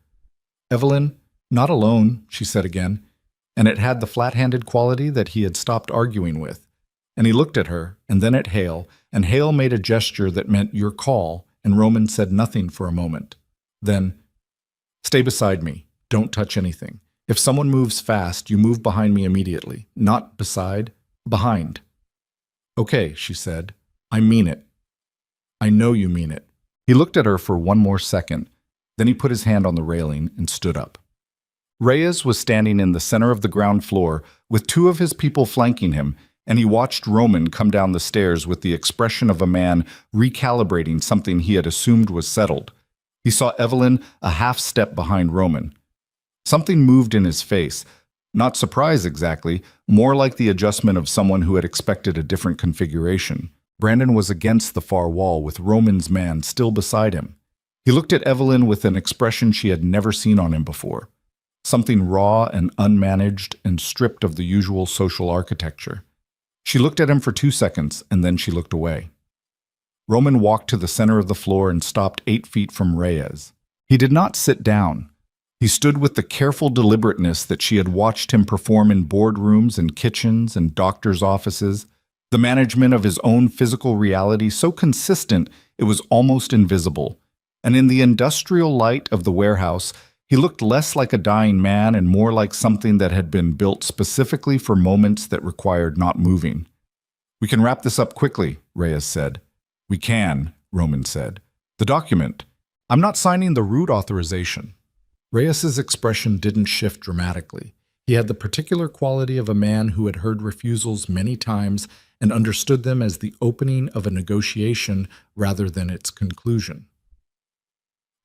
Evelyn, not alone, she said again, and it had the flat-handed quality that he had stopped arguing with. And he looked at her, and then at Hale, and Hale made a gesture that meant your call, and Roman said nothing for a moment. Then, stay beside me. Don't touch anything. If someone moves fast, you move behind me immediately. Not beside, behind. Okay, she said. I mean it. I know you mean it. He looked at her for one more second. Then he put his hand on the railing and stood up. Reyes was standing in the center of the ground floor with 2 of his people flanking him, and he watched Roman come down the stairs with the expression of a man recalibrating something he had assumed was settled. He saw Evelyn a half step behind Roman. Something moved in his face. Not surprise exactly, more like the adjustment of someone who had expected a different configuration. Brandon was against the far wall with Roman's man still beside him. He looked at Evelyn with an expression she had never seen on him before. Something raw and unmanaged and stripped of the usual social architecture. She looked at him for 2 seconds, and then she looked away. Roman walked to the center of the floor and stopped 8 feet from Reyes. He did not sit down. He stood with the careful deliberateness that she had watched him perform in boardrooms and kitchens and doctors' offices, the management of his own physical reality so consistent it was almost invisible. And in the industrial light of the warehouse, he looked less like a dying man and more like something that had been built specifically for moments that required not moving. "We can wrap this up quickly," Reyes said. "We can," Roman said. "The document. I'm not signing the root authorization." Reyes's expression didn't shift dramatically. He had the particular quality of a man who had heard refusals many times and understood them as the opening of a negotiation rather than its conclusion.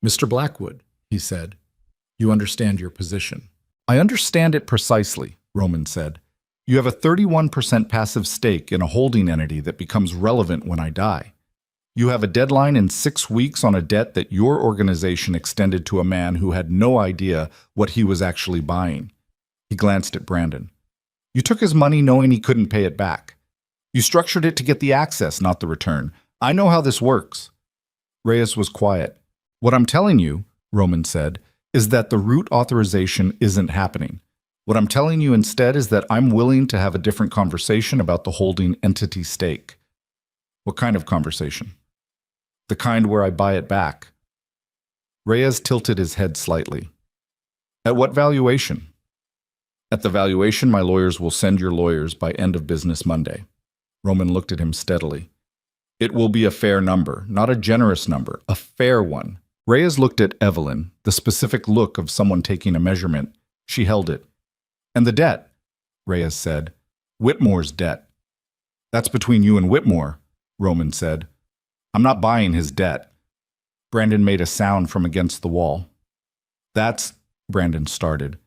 "Mr. Blackwood," he said, "you understand your position." "I understand it precisely," Roman said. "You have a 31% passive stake in a holding entity that becomes relevant when I die. You have a deadline in 6 weeks on a debt that your organization extended to a man who had no idea what he was actually buying." He glanced at Brandon. "You took his money knowing he couldn't pay it back. You structured it to get the access, not the return. I know how this works." Reyes was quiet. "What I'm telling you," Roman said, "is that the root authorization isn't happening. What I'm telling you instead is that I'm willing to have a different conversation about the holding entity stake." "What kind of conversation?" "The kind where I buy it back." Reyes tilted his head slightly. "At what valuation?" "At the valuation my lawyers will send your lawyers by end of business Monday." Roman looked at him steadily. "It will be a fair number, not a generous number, a fair one." Reyes looked at Evelyn, the specific look of someone taking a measurement. She held it. "And the debt," Reyes said. "Whitmore's debt." "That's between you and Whitmore," Roman said. "I'm not buying his debt." Brandon made a sound from against the wall. "That's," Brandon started.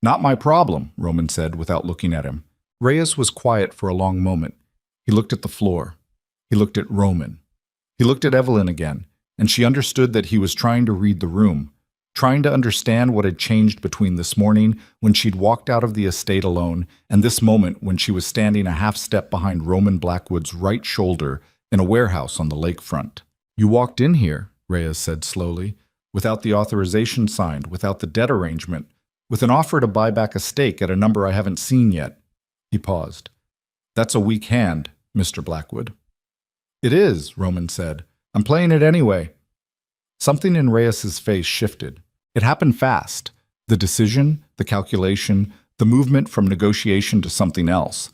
"Not my problem," Roman said without looking at him. Reyes was quiet for a long moment. He looked at the floor. He looked at Roman. He looked at Evelyn again, and she understood that he was trying to read the room, trying to understand what had changed between this morning when she'd walked out of the estate alone and this moment when she was standing a half step behind Roman Blackwood's right shoulder in a warehouse on the lakefront. "You walked in here," Reyes said slowly, "without the authorization signed, without the debt arrangement, with an offer to buy back a stake at a number I haven't seen yet." He paused. "That's a weak hand, Mr. Blackwood." "It is," Roman said. "I'm playing it anyway." Something in Reyes's face shifted. It happened fast. The decision, the calculation, the movement from negotiation to something else.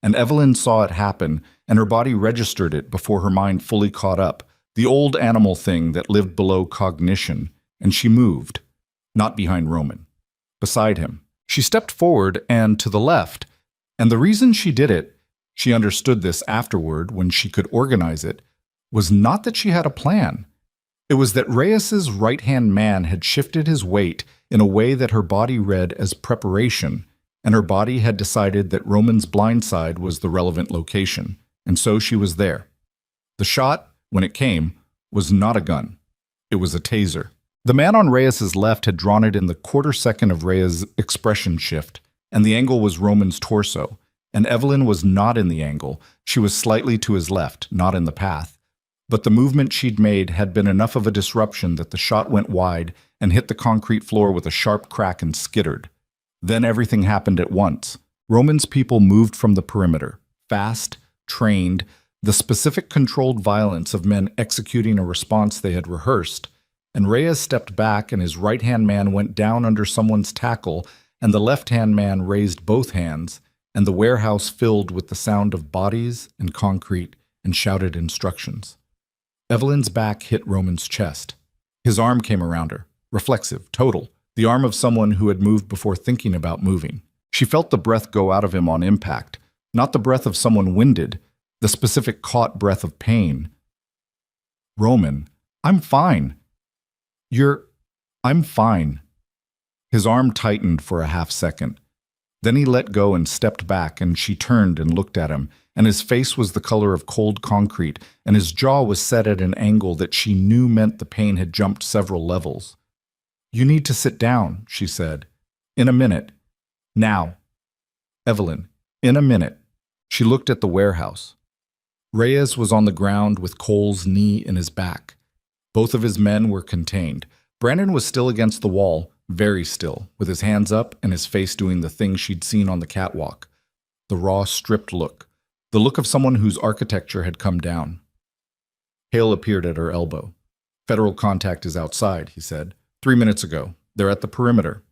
And Evelyn saw it happen, and her body registered it before her mind fully caught up, the old animal thing that lived below cognition, and she moved, not behind Roman, beside him. She stepped forward and to the left, and the reason she did it, she understood this afterward when she could organize it, was not that she had a plan. It was that Reyes's right-hand man had shifted his weight in a way that her body read as preparation, and her body had decided that Roman's blind side was the relevant location, and so she was there. The shot, when it came, was not a gun. It was a taser. The man on Reyes's left had drawn it in the quarter second of Reyes' expression shift, and the angle was Roman's torso, and Evelyn was not in the angle. She was slightly to his left, not in the path. But the movement she'd made had been enough of a disruption that the shot went wide and hit the concrete floor with a sharp crack and skittered. Then everything happened at once. Roman's people moved from the perimeter, fast, trained, the specific controlled violence of men executing a response they had rehearsed, and Reyes stepped back and his right-hand man went down under someone's tackle and the left-hand man raised both hands, and the warehouse filled with the sound of bodies and concrete and shouted instructions. Evelyn's back hit Roman's chest. His arm came around her, reflexive, total, the arm of someone who had moved before thinking about moving. She felt the breath go out of him on impact, not the breath of someone winded, the specific caught breath of pain. "Roman, I'm fine." I'm fine. His arm tightened for a half second. Then he let go and stepped back, and she turned and looked at him, and his face was the color of cold concrete, and his jaw was set at an angle that she knew meant the pain had jumped several levels. "You need to sit down," she said. "In a minute. Now." "Evelyn, in a minute." She looked at the warehouse. Reyes was on the ground with Cole's knee in his back. Both of his men were contained. Brandon was still against the wall, very still, with his hands up and his face doing the thing she'd seen on the catwalk. The raw, stripped look. The look of someone whose architecture had come down. Hale appeared at her elbow. "Federal contact is outside," he said. 3 minutes ago. They're at the perimeter."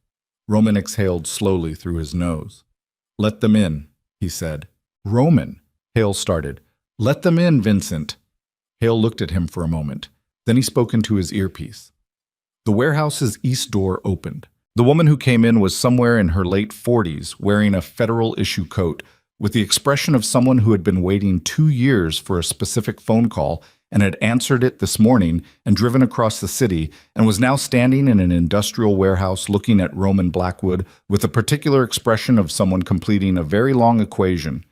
Roman exhaled slowly through his nose. "Let them in," he said. "Roman," Hale started. "Let them in, Vincent." Hale looked at him for a moment. Then he spoke into his earpiece. The warehouse's east door opened. The woman who came in was somewhere in her late 40s, wearing a federal-issue coat, with the expression of someone who had been waiting 2 years for a specific phone call and had answered it this morning and driven across the city and was now standing in an industrial warehouse looking at Roman Blackwood with a particular expression of someone completing a very long equation.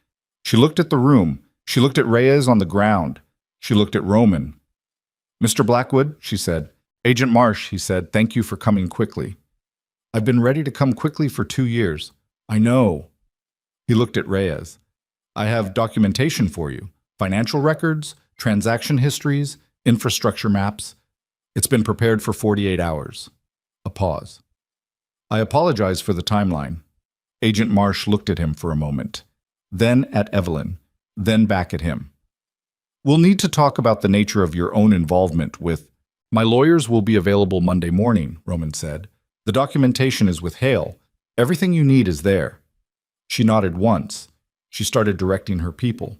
She looked at the room. She looked at Reyes on the ground. She looked at Roman. "Mr. Blackwood," she said. "Agent Marsh," he said, "thank you for coming quickly." "I've been ready to come quickly for 2 years." "I know." He looked at Reyes. "I have documentation for you. Financial records, transaction histories, infrastructure maps. It's been prepared for 48 hours. A pause. "I apologize for the timeline." Agent Marsh looked at him for a moment. Then at Evelyn. Then back at him. "We'll need to talk about the nature of your own involvement with—" "My lawyers will be available Monday morning," Roman said. "The documentation is with Hale. Everything you need is there." She nodded once. She started directing her people.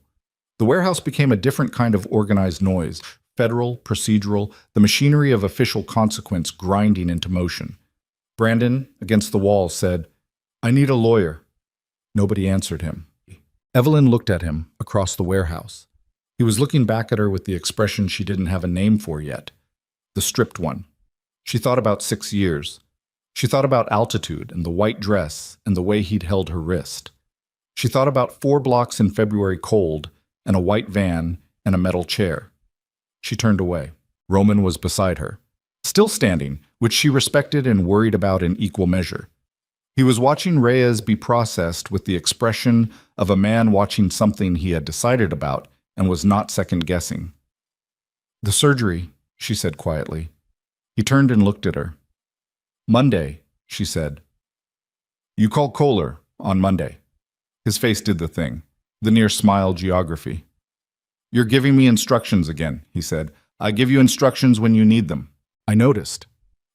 The warehouse became a different kind of organized noise, federal, procedural, the machinery of official consequence grinding into motion. Brandon, against the wall, said, "I need a lawyer." Nobody answered him. Evelyn looked at him across the warehouse. He was looking back at her with the expression she didn't have a name for yet. The stripped one. She thought about 6 years. She thought about altitude and the white dress and the way he'd held her wrist. She thought about 4 blocks in February cold and a white van and a metal chair. She turned away. Roman was beside her, still standing, which she respected and worried about in equal measure. He was watching Reyes be processed with the expression of a man watching something he had decided about and was not second-guessing. "The surgery," she said quietly. He turned and looked at her. "Monday," she said. "You call Kohler on Monday." His face did the thing, the near smile geography. "You're giving me instructions again," he said. "I give you instructions when you need them." I noticed.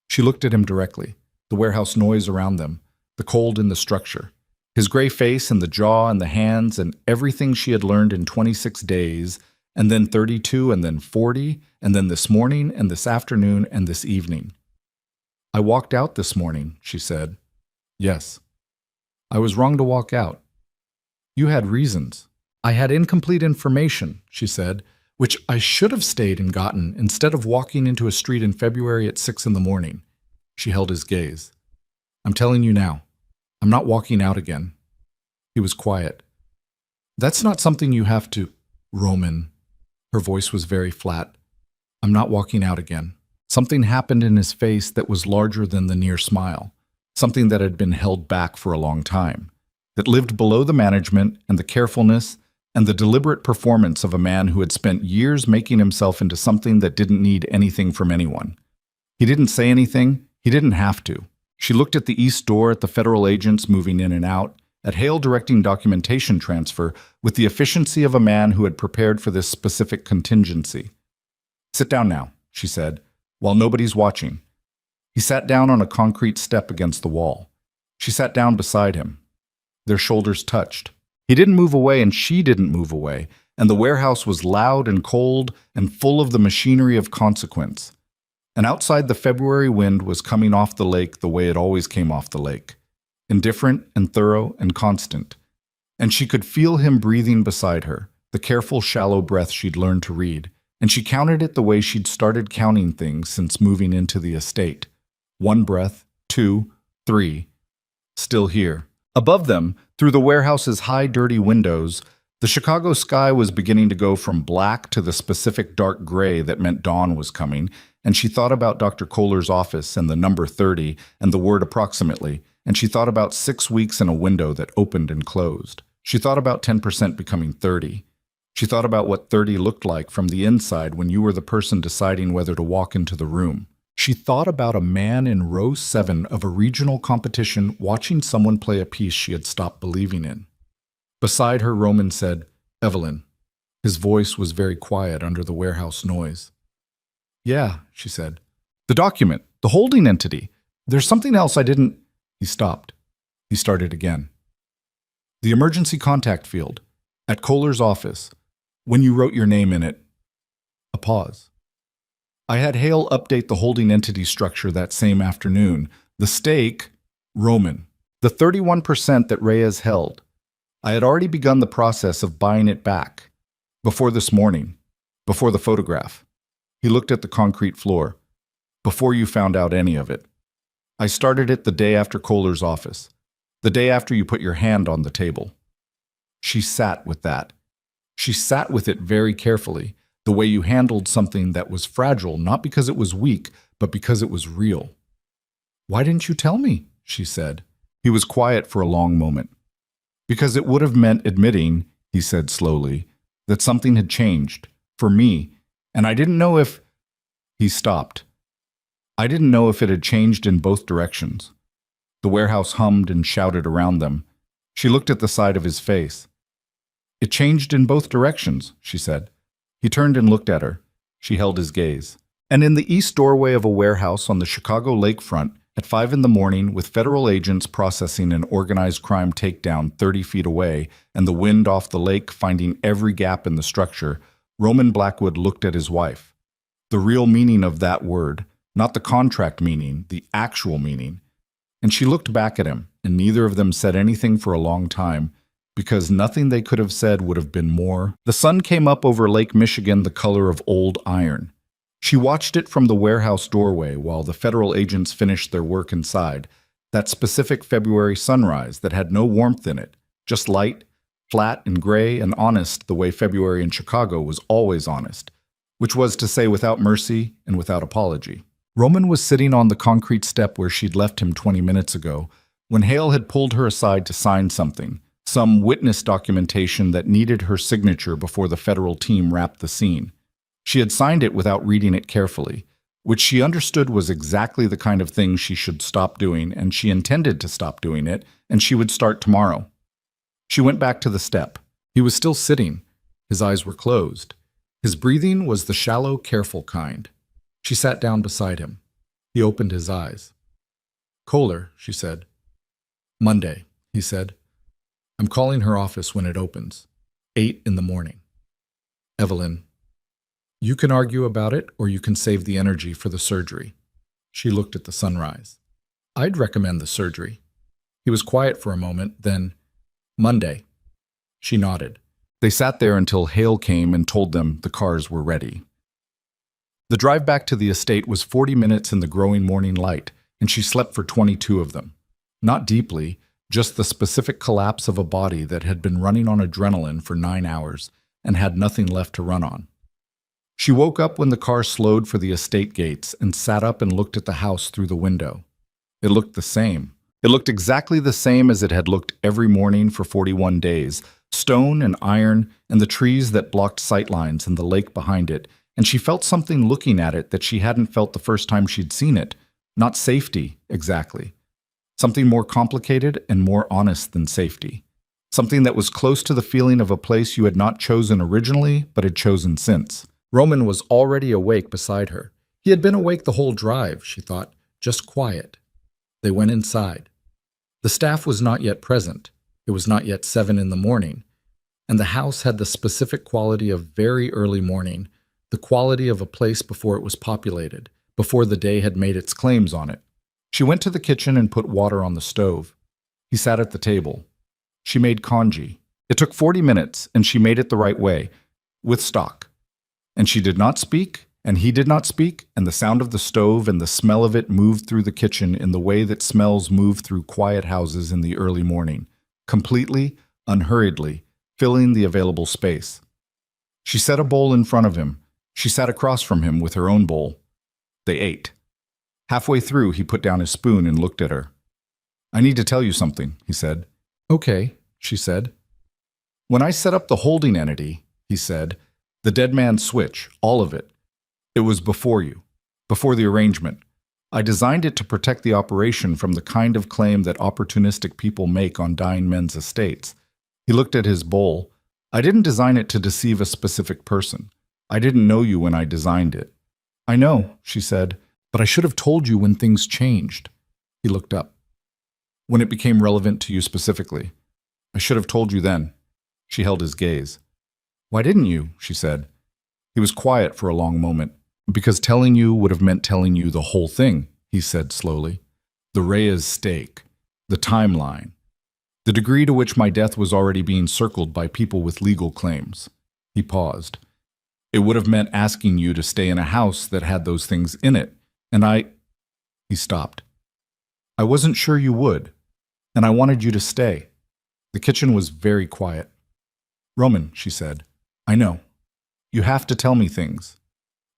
She looked at him directly, the warehouse noise around them, the cold in the structure, his gray face and the jaw and the hands and everything she had learned in 26 days, and then 32 and then 40, and then this morning and this afternoon and this evening. "I walked out this morning," she said. "Yes." "I was wrong to walk out." "You had reasons." "I had incomplete information," she said, "which I should have stayed and gotten instead of walking into a street in February at 6 in the morning. She held his gaze. "I'm telling you now. I'm not walking out again." He was quiet. "That's not something you have to—" "Roman." Her voice was very flat. "I'm not walking out again." Something happened in his face that was larger than the near smile, something that had been held back for a long time, that lived below the management and the carefulness and the deliberate performance of a man who had spent years making himself into something that didn't need anything from anyone. He didn't say anything. He didn't have to. She looked at the east door at the federal agents moving in and out, at Hale directing documentation transfer with the efficiency of a man who had prepared for this specific contingency. "Sit down now," she said, "while nobody's watching." He sat down on a concrete step against the wall. She sat down beside him. Their shoulders touched. He didn't move away and she didn't move away, and the warehouse was loud and cold and full of the machinery of consequence. And outside the February wind was coming off the lake the way it always came off the lake, indifferent and thorough and constant. And she could feel him breathing beside her, the careful, shallow breath she'd learned to read, and she counted it the way she'd started counting things since moving into the estate. 1 breath, 2, 3. Still here. Above them, through the warehouse's high, dirty windows, the Chicago sky was beginning to go from black to the specific dark gray that meant dawn was coming, and she thought about Dr. Kohler's office and the number 30 and the word approximately, and she thought about 6 weeks in a window that opened and closed. She thought about 10% becoming 30. She thought about what 30 looked like from the inside when you were the person deciding whether to walk into the room. She thought about a man in row 7 of a regional competition watching someone play a piece she had stopped believing in. Beside her, Roman said, "Evelyn." His voice was very quiet under the warehouse noise. "Yeah," she said. "The document, the holding entity. There's something else I didn't—" He stopped. He started again. "The emergency contact field. At Kohler's office. When you wrote your name in it." A pause. "I had Hale update the holding entity structure that same afternoon. The stake, Roman. The 31% that Reyes held. I had already begun the process of buying it back. Before this morning. Before the photograph." He looked at the concrete floor. "Before you found out any of it. I started it the day after Kohler's office. The day after you put your hand on the table." She sat with that. She sat with it very carefully, the way you handled something that was fragile not because it was weak, but because it was real. "Why didn't you tell me?" she said. He was quiet for a long moment. "Because it would have meant admitting," he said slowly, "that something had changed, for me, and I didn't know if—" He stopped. "I didn't know if it had changed in both directions." The warehouse hummed and shouted around them. She looked at the side of his face. "It changed in both directions," she said. He turned and looked at her. She held his gaze. And in the east doorway of a warehouse on the Chicago lakefront, at 5 in the morning, with federal agents processing an organized crime takedown 30 feet away and the wind off the lake finding every gap in the structure, Roman Blackwood looked at his wife. The real meaning of that word, not the contract meaning, the actual meaning. And she looked back at him, and neither of them said anything for a long time, because nothing they could have said would have been more. The sun came up over Lake Michigan the color of old iron. She watched it from the warehouse doorway while the federal agents finished their work inside, that specific February sunrise that had no warmth in it, just light, flat and gray and honest the way February in Chicago was always honest, which was to say without mercy and without apology. Roman was sitting on the concrete step where she'd left him 20 minutes ago, when Hale had pulled her aside to sign something, some witness documentation that needed her signature before the federal team wrapped the scene. She had signed it without reading it carefully, which she understood was exactly the kind of thing she should stop doing, and she intended to stop doing it, and she would start tomorrow. She went back to the step. He was still sitting. His eyes were closed. His breathing was the shallow, careful kind. She sat down beside him. He opened his eyes. "Kohler," she said. "Monday," he said. "I'm calling her office when it opens. 8 in the morning. Evelyn, you can argue about it, or you can save the energy for the surgery." She looked at the sunrise. "I'd recommend the surgery." He was quiet for a moment, then, "Monday." She nodded. They sat there until Hale came and told them the cars were ready. The drive back to the estate was 40 minutes in the growing morning light, and she slept for 22 of them. Not deeply, just the specific collapse of a body that had been running on adrenaline for 9 hours and had nothing left to run on. She woke up when the car slowed for the estate gates and sat up and looked at the house through the window. It looked the same. It looked exactly the same as it had looked every morning for 41 days, stone and iron and the trees that blocked sightlines and the lake behind it, and she felt something looking at it that she hadn't felt the first time she'd seen it. Not safety, exactly. Something more complicated and more honest than safety. Something that was close to the feeling of a place you had not chosen originally, but had chosen since. Roman was already awake beside her. He had been awake the whole drive, she thought, just quiet. They went inside. The staff was not yet present. It was not yet 7 in the morning. And the house had the specific quality of very early morning, the quality of a place before it was populated, before the day had made its claims on it. She went to the kitchen and put water on the stove. He sat at the table. She made congee. It took 40 minutes, and she made it the right way, with stock. And she did not speak, and he did not speak, and the sound of the stove and the smell of it moved through the kitchen in the way that smells move through quiet houses in the early morning, completely, unhurriedly, filling the available space. She set a bowl in front of him. She sat across from him with her own bowl. They ate. Halfway through, he put down his spoon and looked at her. "I need to tell you something," he said. "Okay," she said. "When I set up the holding entity," he said, "the dead man's switch, all of it, it was before you, before the arrangement. I designed it to protect the operation from the kind of claim that opportunistic people make on dying men's estates." He looked at his bowl. "I didn't design it to deceive a specific person. I didn't know you when I designed it." "I know," she said, "but I should have told you when things changed." He looked up. "When it became relevant to you specifically. I should have told you then." She held his gaze. "Why didn't you?" she said. He was quiet for a long moment. "Because telling you would have meant telling you the whole thing," he said slowly. "The Reyes stake, the timeline, the degree to which my death was already being circled by people with legal claims." He paused. "It would have meant asking you to stay in a house that had those things in it, and He stopped. "I wasn't sure you would, and I wanted you to stay." The kitchen was very quiet. "Roman," she said, "I know. You have to tell me things.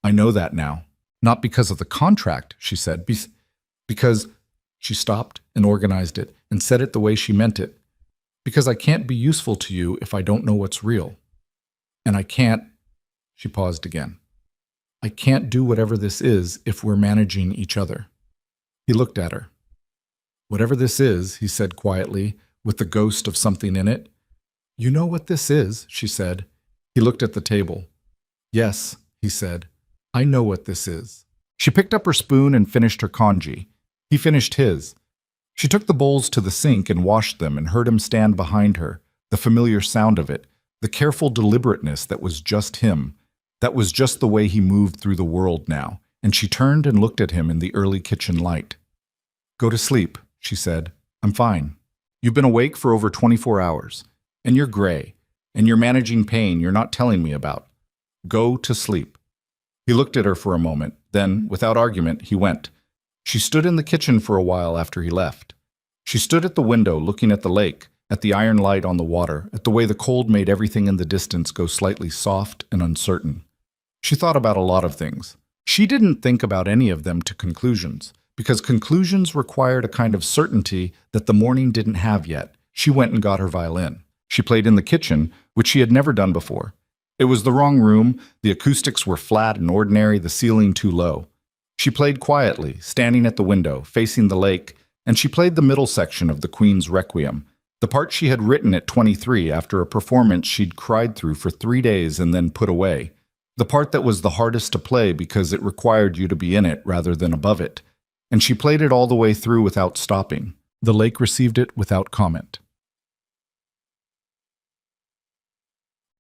I know that now. Not because of the contract," she said, because she stopped and organized it and said it the way she meant it. "Because I can't be useful to you if I don't know what's real. And I can't," she paused again, "I can't do whatever this is if we're managing each other." He looked at her. "Whatever this is," he said quietly, with the ghost of something in it. "You know what this is," she said. He looked at the table. "Yes," he said, "I know what this is." She picked up her spoon and finished her congee. He finished his. She took the bowls to the sink and washed them and heard him stand behind her, the familiar sound of it, the careful deliberateness that was just him, that was just the way he moved through the world now, and she turned and looked at him in the early kitchen light. "Go to sleep," she said. "I'm fine. You've been awake for over 24 hours, and you're gray, and you're managing pain you're not telling me about. Go to sleep." He looked at her for a moment, then, without argument, he went. She stood in the kitchen for a while after he left. She stood at the window looking at the lake, at the iron light on the water, at the way the cold made everything in the distance go slightly soft and uncertain. She thought about a lot of things. She didn't think about any of them to conclusions, because conclusions required a kind of certainty that the morning didn't have yet. She went and got her violin. She played in the kitchen, which she had never done before. It was the wrong room, the acoustics were flat and ordinary, the ceiling too low. She played quietly, standing at the window, facing the lake, and she played the middle section of the Queen's Requiem, the part she had written at 23 after a performance she'd cried through for 3 days and then put away, the part that was the hardest to play because it required you to be in it rather than above it, and she played it all the way through without stopping. The lake received it without comment.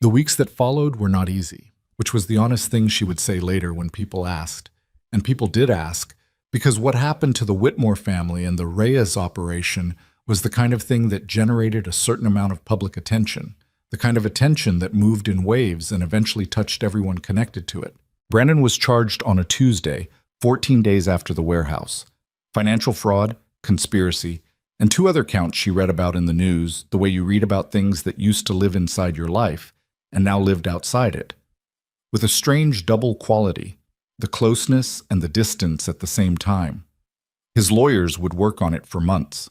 The weeks that followed were not easy, which was the honest thing she would say later when people asked. And people did ask, because what happened to the Whitmore family and the Reyes operation was the kind of thing that generated a certain amount of public attention, the kind of attention that moved in waves and eventually touched everyone connected to it. Brandon was charged on a Tuesday, 14 days after the warehouse. Financial fraud, conspiracy, and 2 other counts she read about in the news, the way you read about things that used to live inside your life and now lived outside it. With a strange double quality, the closeness and the distance at the same time. His lawyers would work on it for months.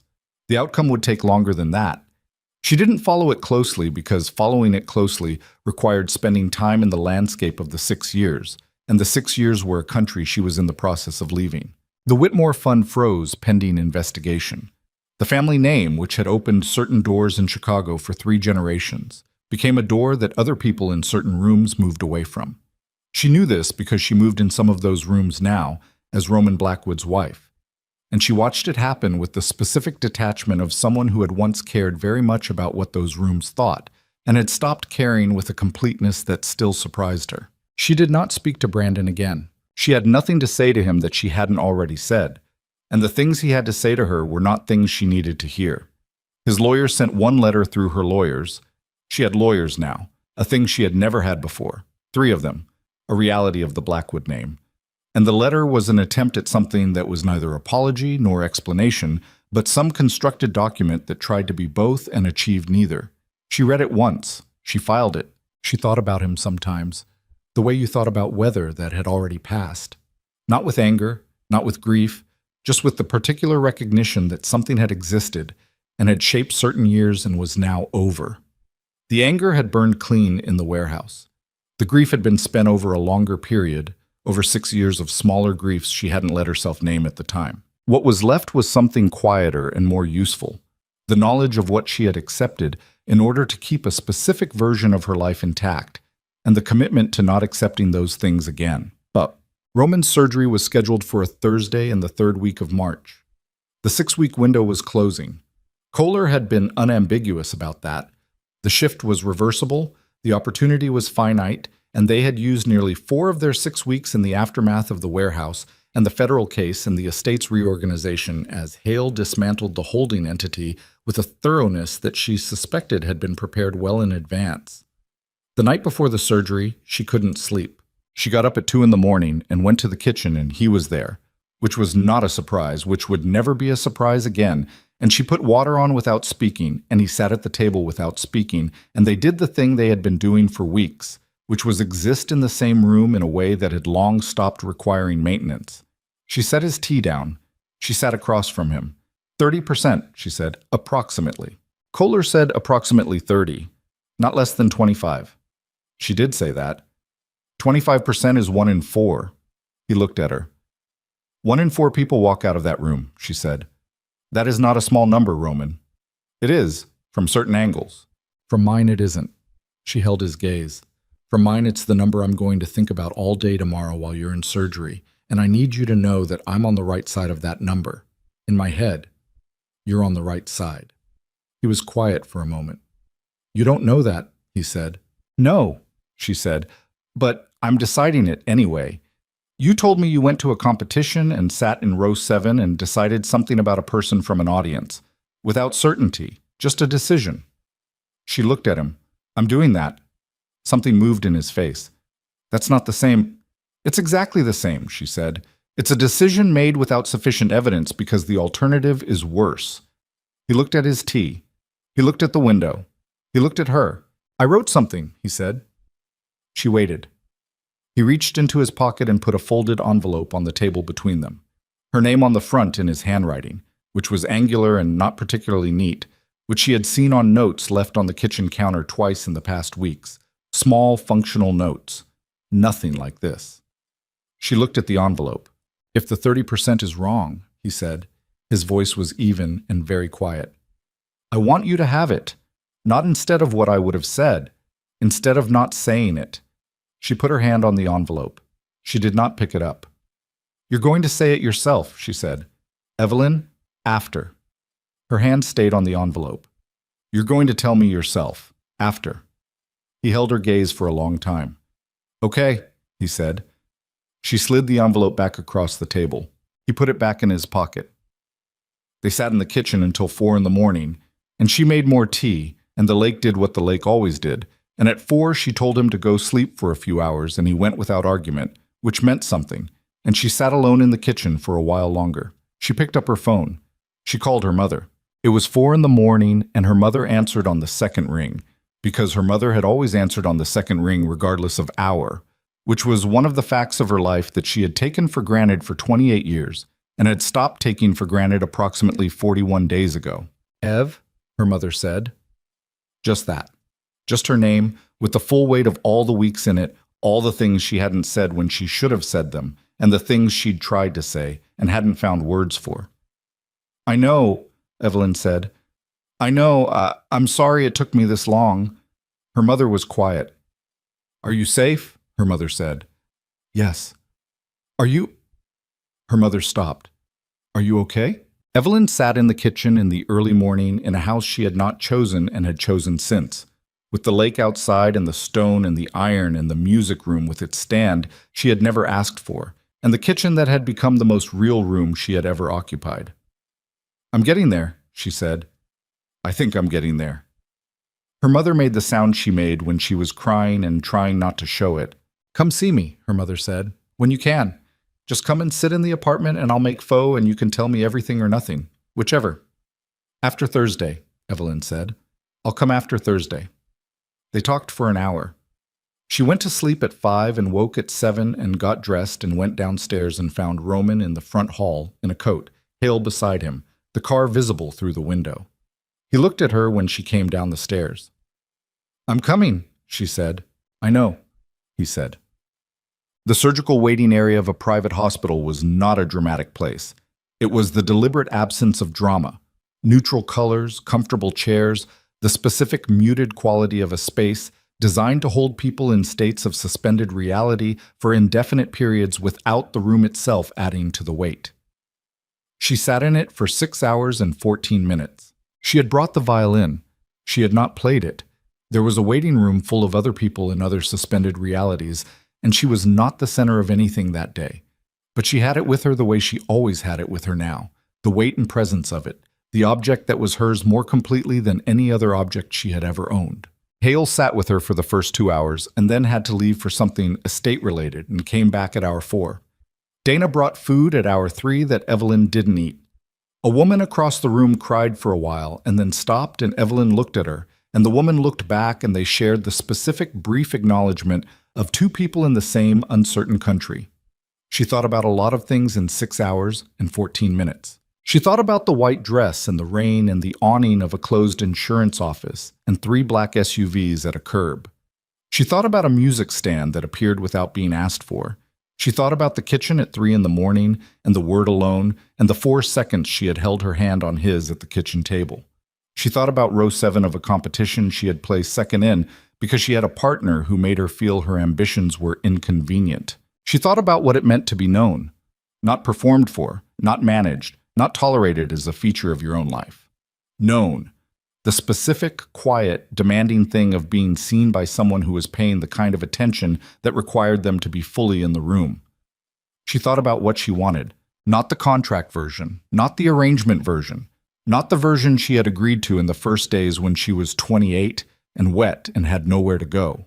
The outcome would take longer than that. She didn't follow it closely because following it closely required spending time in the landscape of the 6 years, and the 6 years were a country she was in the process of leaving. The Whitmore Fund froze pending investigation. The family name, which had opened certain doors in Chicago for 3 generations, became a door that other people in certain rooms moved away from. She knew this because she moved in some of those rooms now as Roman Blackwood's wife, and she watched it happen with the specific detachment of someone who had once cared very much about what those rooms thought and had stopped caring with a completeness that still surprised her. She did not speak to Brandon again. She had nothing to say to him that she hadn't already said, and the things he had to say to her were not things she needed to hear. His lawyer sent 1 letter through her lawyers. She had lawyers now, a thing she had never had before, 3 of them. a reality of the Blackwood name. And the letter was an attempt at something that was neither apology nor explanation, but some constructed document that tried to be both and achieved neither. She read it once. She filed it. She thought about him sometimes, the way you thought about weather that had already passed. Not with anger, not with grief, just with the particular recognition that something had existed and had shaped certain years and was now over. The anger had burned clean in the warehouse. The grief had been spent over a longer period, over 6 years of smaller griefs she hadn't let herself name at the time. What was left was something quieter and more useful, the knowledge of what she had accepted in order to keep a specific version of her life intact, and the commitment to not accepting those things again. But Roman's surgery was scheduled for a Thursday in the 3rd week of March. The 6-week window was closing. Kohler had been unambiguous about that. The shift was reversible, the opportunity was finite, and they had used nearly 4 of their 6 weeks in the aftermath of the warehouse and the federal case and the estate's reorganization as Hale dismantled the holding entity with a thoroughness that she suspected had been prepared well in advance. The night before the surgery, she couldn't sleep. She got up at 2 in the morning and went to the kitchen, and he was there, which was not a surprise, which would never be a surprise again, and she put water on without speaking, and he sat at the table without speaking, and they did the thing they had been doing for weeks, which was exist in the same room in a way that had long stopped requiring maintenance. She set his tea down. She sat across from him. 30%, she said, approximately. Kohler said approximately 30, not less than 25. She did say that. 25% is 1 in 4. He looked at her. 1 in 4 people walk out of that room, she said. That is not a small number, Roman. It is, from certain angles. From mine it isn't. She held his gaze. From mine it's the number I'm going to think about all day tomorrow while you're in surgery, and I need you to know that I'm on the right side of that number. In my head, you're on the right side. He was quiet for a moment. You don't know that, he said. No, she said, but I'm deciding it anyway. You told me you went to a competition and sat in row 7 and decided something about a person from an audience. Without certainty, just a decision. She looked at him. I'm doing that. Something moved in his face. That's not the same. It's exactly the same, she said. It's a decision made without sufficient evidence because the alternative is worse. He looked at his tea. He looked at the window. He looked at her. I wrote something, he said. She waited. He reached into his pocket and put a folded envelope on the table between them. Her name on the front in his handwriting, which was angular and not particularly neat, which she had seen on notes left on the kitchen counter twice in the past weeks. Small, functional notes. Nothing like this. She looked at the envelope. If the 30% is wrong, he said. His voice was even and very quiet. I want you to have it, not instead of what I would have said, instead of not saying it. She put her hand on the envelope. She did not pick it up. You're going to say it yourself, she said. Evelyn, after. Her hand stayed on the envelope. You're going to tell me yourself, after. He held her gaze for a long time. Okay, he said. She slid the envelope back across the table. He put it back in his pocket. They sat in the kitchen until 4 in the morning, and she made more tea, and the lake did what the lake always did, and at 4 she told him to go sleep for a few hours, and he went without argument, which meant something, and she sat alone in the kitchen for a while longer. She picked up her phone. She called her mother. It was 4 in the morning, and her mother answered on the second ring, because her mother had always answered on the second ring regardless of hour, which was one of the facts of her life that she had taken for granted for 28 years and had stopped taking for granted approximately 41 days ago. Ev, her mother said. Just that. Just her name, with the full weight of all the weeks in it, all the things she hadn't said when she should have said them, and the things she'd tried to say and hadn't found words for. I know, Evelyn said. I know, I'm sorry it took me this long. Her mother was quiet. Are you safe? Her mother said. Yes. Are you? Her mother stopped. Are you okay? Evelyn sat in the kitchen in the early morning in a house she had not chosen and had chosen since. With the lake outside and the stone and the iron and the music room with its stand she had never asked for, and the kitchen that had become the most real room she had ever occupied. I'm getting there, she said. I think I'm getting there. Her mother made the sound she made when she was crying and trying not to show it. Come see me, her mother said, when you can. Just come and sit in the apartment and I'll make pho and you can tell me everything or nothing, whichever. After Thursday, Evelyn said. I'll come after Thursday. They talked for an hour. She went to sleep at 5 and woke at 7 and got dressed and went downstairs and found Roman in the front hall in a coat, Hale beside him, the car visible through the window. He looked at her when she came down the stairs. I'm coming, she said. I know, he said. The surgical waiting area of a private hospital was not a dramatic place. It was the deliberate absence of drama, neutral colors, comfortable chairs, the specific muted quality of a space designed to hold people in states of suspended reality for indefinite periods without the room itself adding to the wait. She sat in it for 6 hours and 14 minutes. She had brought the violin. She had not played it. There was a waiting room full of other people in other suspended realities, and she was not the center of anything that day. But she had it with her the way she always had it with her now, the weight and presence of it, the object that was hers more completely than any other object she had ever owned. Hale sat with her for the first 2 hours and then had to leave for something estate-related and came back at hour 4. Dana brought food at hour 3 that Evelyn didn't eat. A woman across the room cried for a while and then stopped, and Evelyn looked at her, and the woman looked back, and they shared the specific brief acknowledgement of two people in the same uncertain country. She thought about a lot of things in 6 hours and 14 minutes. She thought about the white dress and the rain and the awning of a closed insurance office and 3 black SUVs at a curb. She thought about a music stand that appeared without being asked for. She thought about the kitchen at 3 in the morning and the word alone and the 4 seconds she had held her hand on his at the kitchen table. She thought about row 7 of a competition she had placed second in because she had a partner who made her feel her ambitions were inconvenient. She thought about what it meant to be known, not performed for, not managed, not tolerated as a feature of your own life. Known. The specific, quiet, demanding thing of being seen by someone who was paying the kind of attention that required them to be fully in the room. She thought about what she wanted, not the contract version, not the arrangement version, not the version she had agreed to in the first days when she was 28 and wet and had nowhere to go.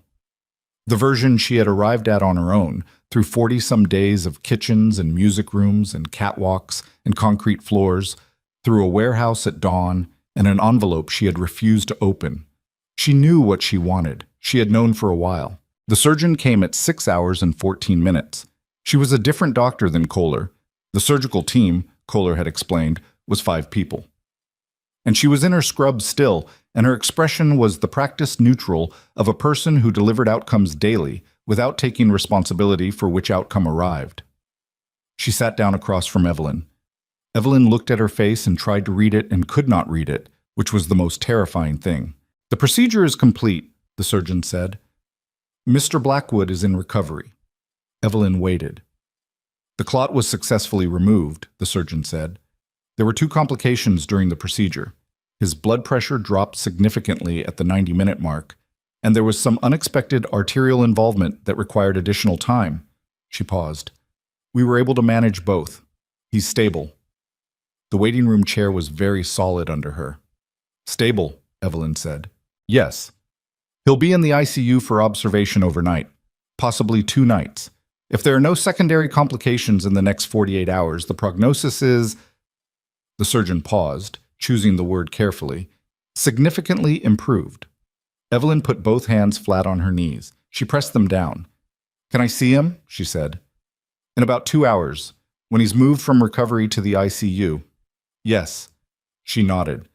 The version she had arrived at on her own, through 40-some days of kitchens and music rooms and catwalks and concrete floors, through a warehouse at dawn and an envelope she had refused to open. She knew what she wanted. She had known for a while. The surgeon came at 6 hours and 14 minutes. She was a different doctor than Kohler. The surgical team, Kohler had explained, was 5 people. And she was in her scrubs still, and her expression was the practiced neutral of a person who delivered outcomes daily without taking responsibility for which outcome arrived. She sat down across from Evelyn. Evelyn looked at her face and tried to read it and could not read it, which was the most terrifying thing. The procedure is complete, the surgeon said. Mr. Blackwood is in recovery. Evelyn waited. The clot was successfully removed, the surgeon said. There were 2 complications during the procedure. His blood pressure dropped significantly at the 90-minute mark, and there was some unexpected arterial involvement that required additional time. She paused. We were able to manage both. He's stable. The waiting room chair was very solid under her. Stable, Evelyn said. Yes. He'll be in the ICU for observation overnight, possibly 2 nights. If there are no secondary complications in the next 48 hours, the prognosis is... The surgeon paused, choosing the word carefully. Significantly improved. Evelyn put both hands flat on her knees. She pressed them down. Can I see him? She said. In about 2 hours, when he's moved from recovery to the ICU. Yes. She nodded.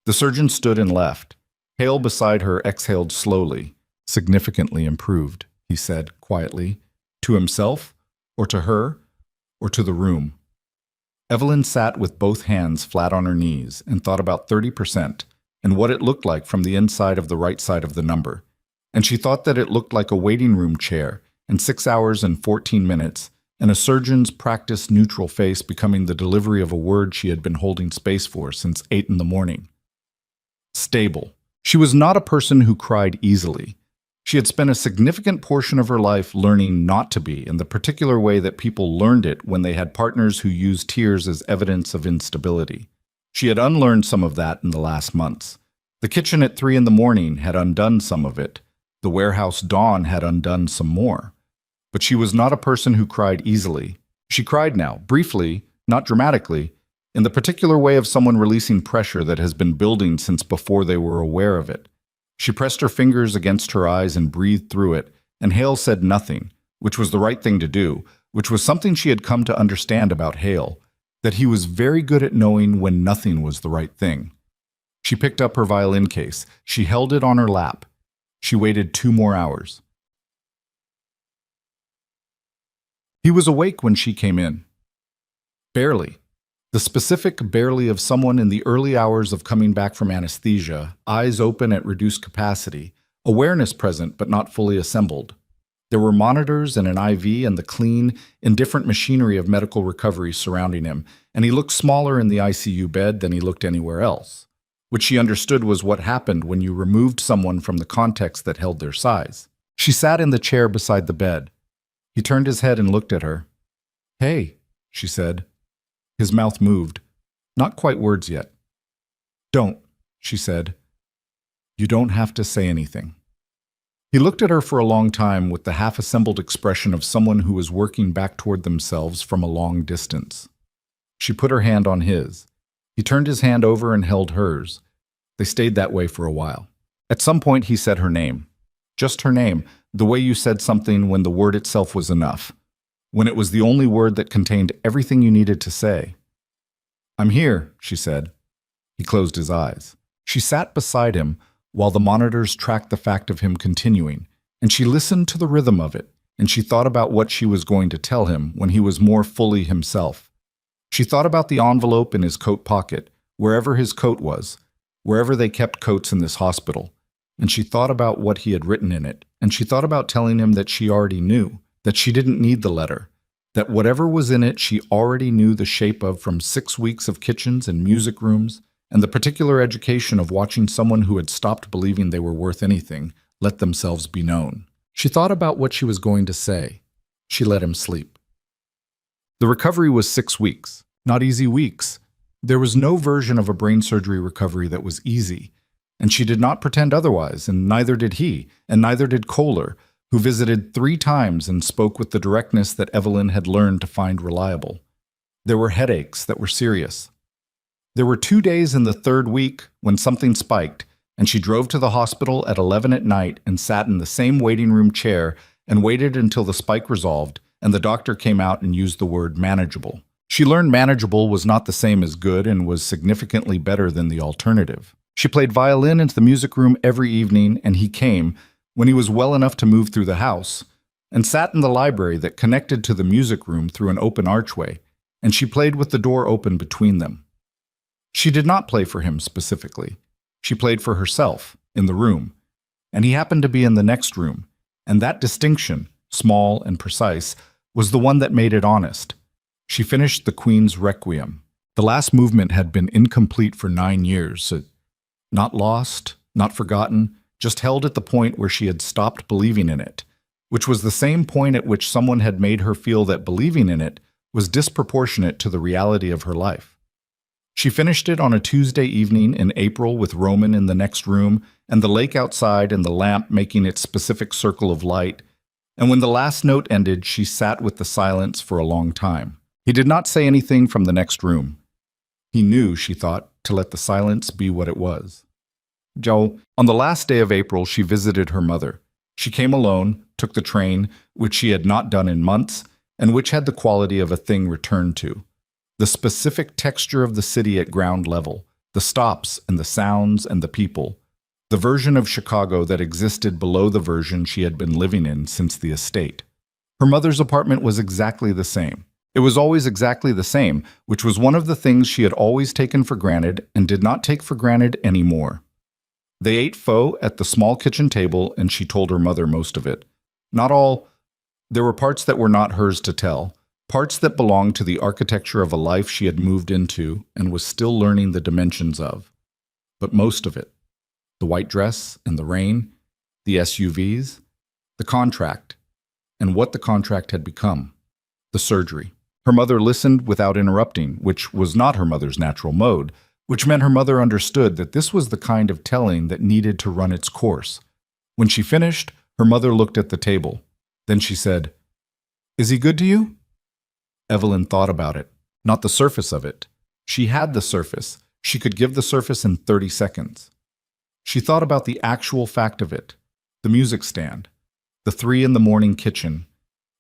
The surgeon stood and left. Hale beside her exhaled slowly. Significantly improved, he said quietly. To himself, or to her, or to the room. Evelyn sat with both hands flat on her knees and thought about 30% and what it looked like from the inside of the right side of the number. And she thought that it looked like a waiting room chair and 6 hours and 14 minutes and a surgeon's practiced neutral face becoming the delivery of a word she had been holding space for since 8 in the morning. Stable. She was not a person who cried easily. She had spent a significant portion of her life learning not to be in the particular way that people learned it when they had partners who used tears as evidence of instability. She had unlearned some of that in the last months. The kitchen at 3 in the morning had undone some of it. The warehouse dawn had undone some more. But she was not a person who cried easily. She cried now, briefly, not dramatically, in the particular way of someone releasing pressure that has been building since before they were aware of it. She pressed her fingers against her eyes and breathed through it, and Hale said nothing, which was the right thing to do, which was something she had come to understand about Hale, that he was very good at knowing when nothing was the right thing. She picked up her violin case. She held it on her lap. She waited 2 more hours. He was awake when she came in. Barely. The specific barely of someone in the early hours of coming back from anesthesia, eyes open at reduced capacity, awareness present but not fully assembled. There were monitors and an IV and the clean, indifferent machinery of medical recovery surrounding him, and he looked smaller in the ICU bed than he looked anywhere else, which she understood was what happened when you removed someone from the context that held their size. She sat in the chair beside the bed. He turned his head and looked at her. "Hey," she said. His mouth moved. Not quite words yet. "Don't," she said. "You don't have to say anything." He looked at her for a long time with the half-assembled expression of someone who was working back toward themselves from a long distance. She put her hand on his. He turned his hand over and held hers. They stayed that way for a while. At some point he said her name. Just her name, the way you said something when the word itself was enough. When it was the only word that contained everything you needed to say. "I'm here," she said. He closed his eyes. She sat beside him while the monitors tracked the fact of him continuing, and she listened to the rhythm of it, and she thought about what she was going to tell him when he was more fully himself. She thought about the envelope in his coat pocket, wherever his coat was, wherever they kept coats in this hospital, and she thought about what he had written in it, and she thought about telling him that she already knew, that she didn't need the letter, that whatever was in it she already knew the shape of from 6 weeks of kitchens and music rooms, and the particular education of watching someone who had stopped believing they were worth anything let themselves be known. She thought about what she was going to say. She let him sleep. The recovery was 6 weeks, not easy weeks. There was no version of a brain surgery recovery that was easy, and she did not pretend otherwise, and neither did he, and neither did Kohler, who visited 3 times and spoke with the directness that Evelyn had learned to find reliable. There were headaches that were serious. There were 2 days in the 3rd week when something spiked, and she drove to the hospital at 11 at night and sat in the same waiting room chair and waited until the spike resolved and the doctor came out and used the word manageable. She learned manageable was not the same as good and was significantly better than the alternative. She played violin into the music room every evening, and he came, when he was well enough to move through the house, and sat in the library that connected to the music room through an open archway, and she played with the door open between them. She did not play for him specifically. She played for herself, in the room, and he happened to be in the next room, and that distinction, small and precise, was the one that made it honest. She finished the Queen's Requiem. The last movement had been incomplete for 9 years, not lost, not forgotten, just held at the point where she had stopped believing in it, which was the same point at which someone had made her feel that believing in it was disproportionate to the reality of her life. She finished it on a Tuesday evening in April with Roman in the next room and the lake outside and the lamp making its specific circle of light, and when the last note ended, she sat with the silence for a long time. He did not say anything from the next room. He knew, she thought, to let the silence be what it was. Joe, on the last day of April, she visited her mother. She came alone, took the train, which she had not done in months, and which had the quality of a thing returned to. The specific texture of the city at ground level, the stops and the sounds and the people, the version of Chicago that existed below the version she had been living in since the estate. Her mother's apartment was exactly the same. It was always exactly the same, which was one of the things she had always taken for granted and did not take for granted anymore. They ate pho at the small kitchen table, and she told her mother most of it. Not all. There were parts that were not hers to tell, parts that belonged to the architecture of a life she had moved into and was still learning the dimensions of. But most of it. The white dress and the rain, the SUVs, the contract, and what the contract had become. The surgery. Her mother listened without interrupting, which was not her mother's natural mode, which meant her mother understood that this was the kind of telling that needed to run its course. When she finished, her mother looked at the table. Then she said, Is he good to you? Evelyn thought about it, not the surface of it. She had the surface. She could give the surface in 30 seconds. She thought about the actual fact of it, the music stand, the 3 in the morning kitchen,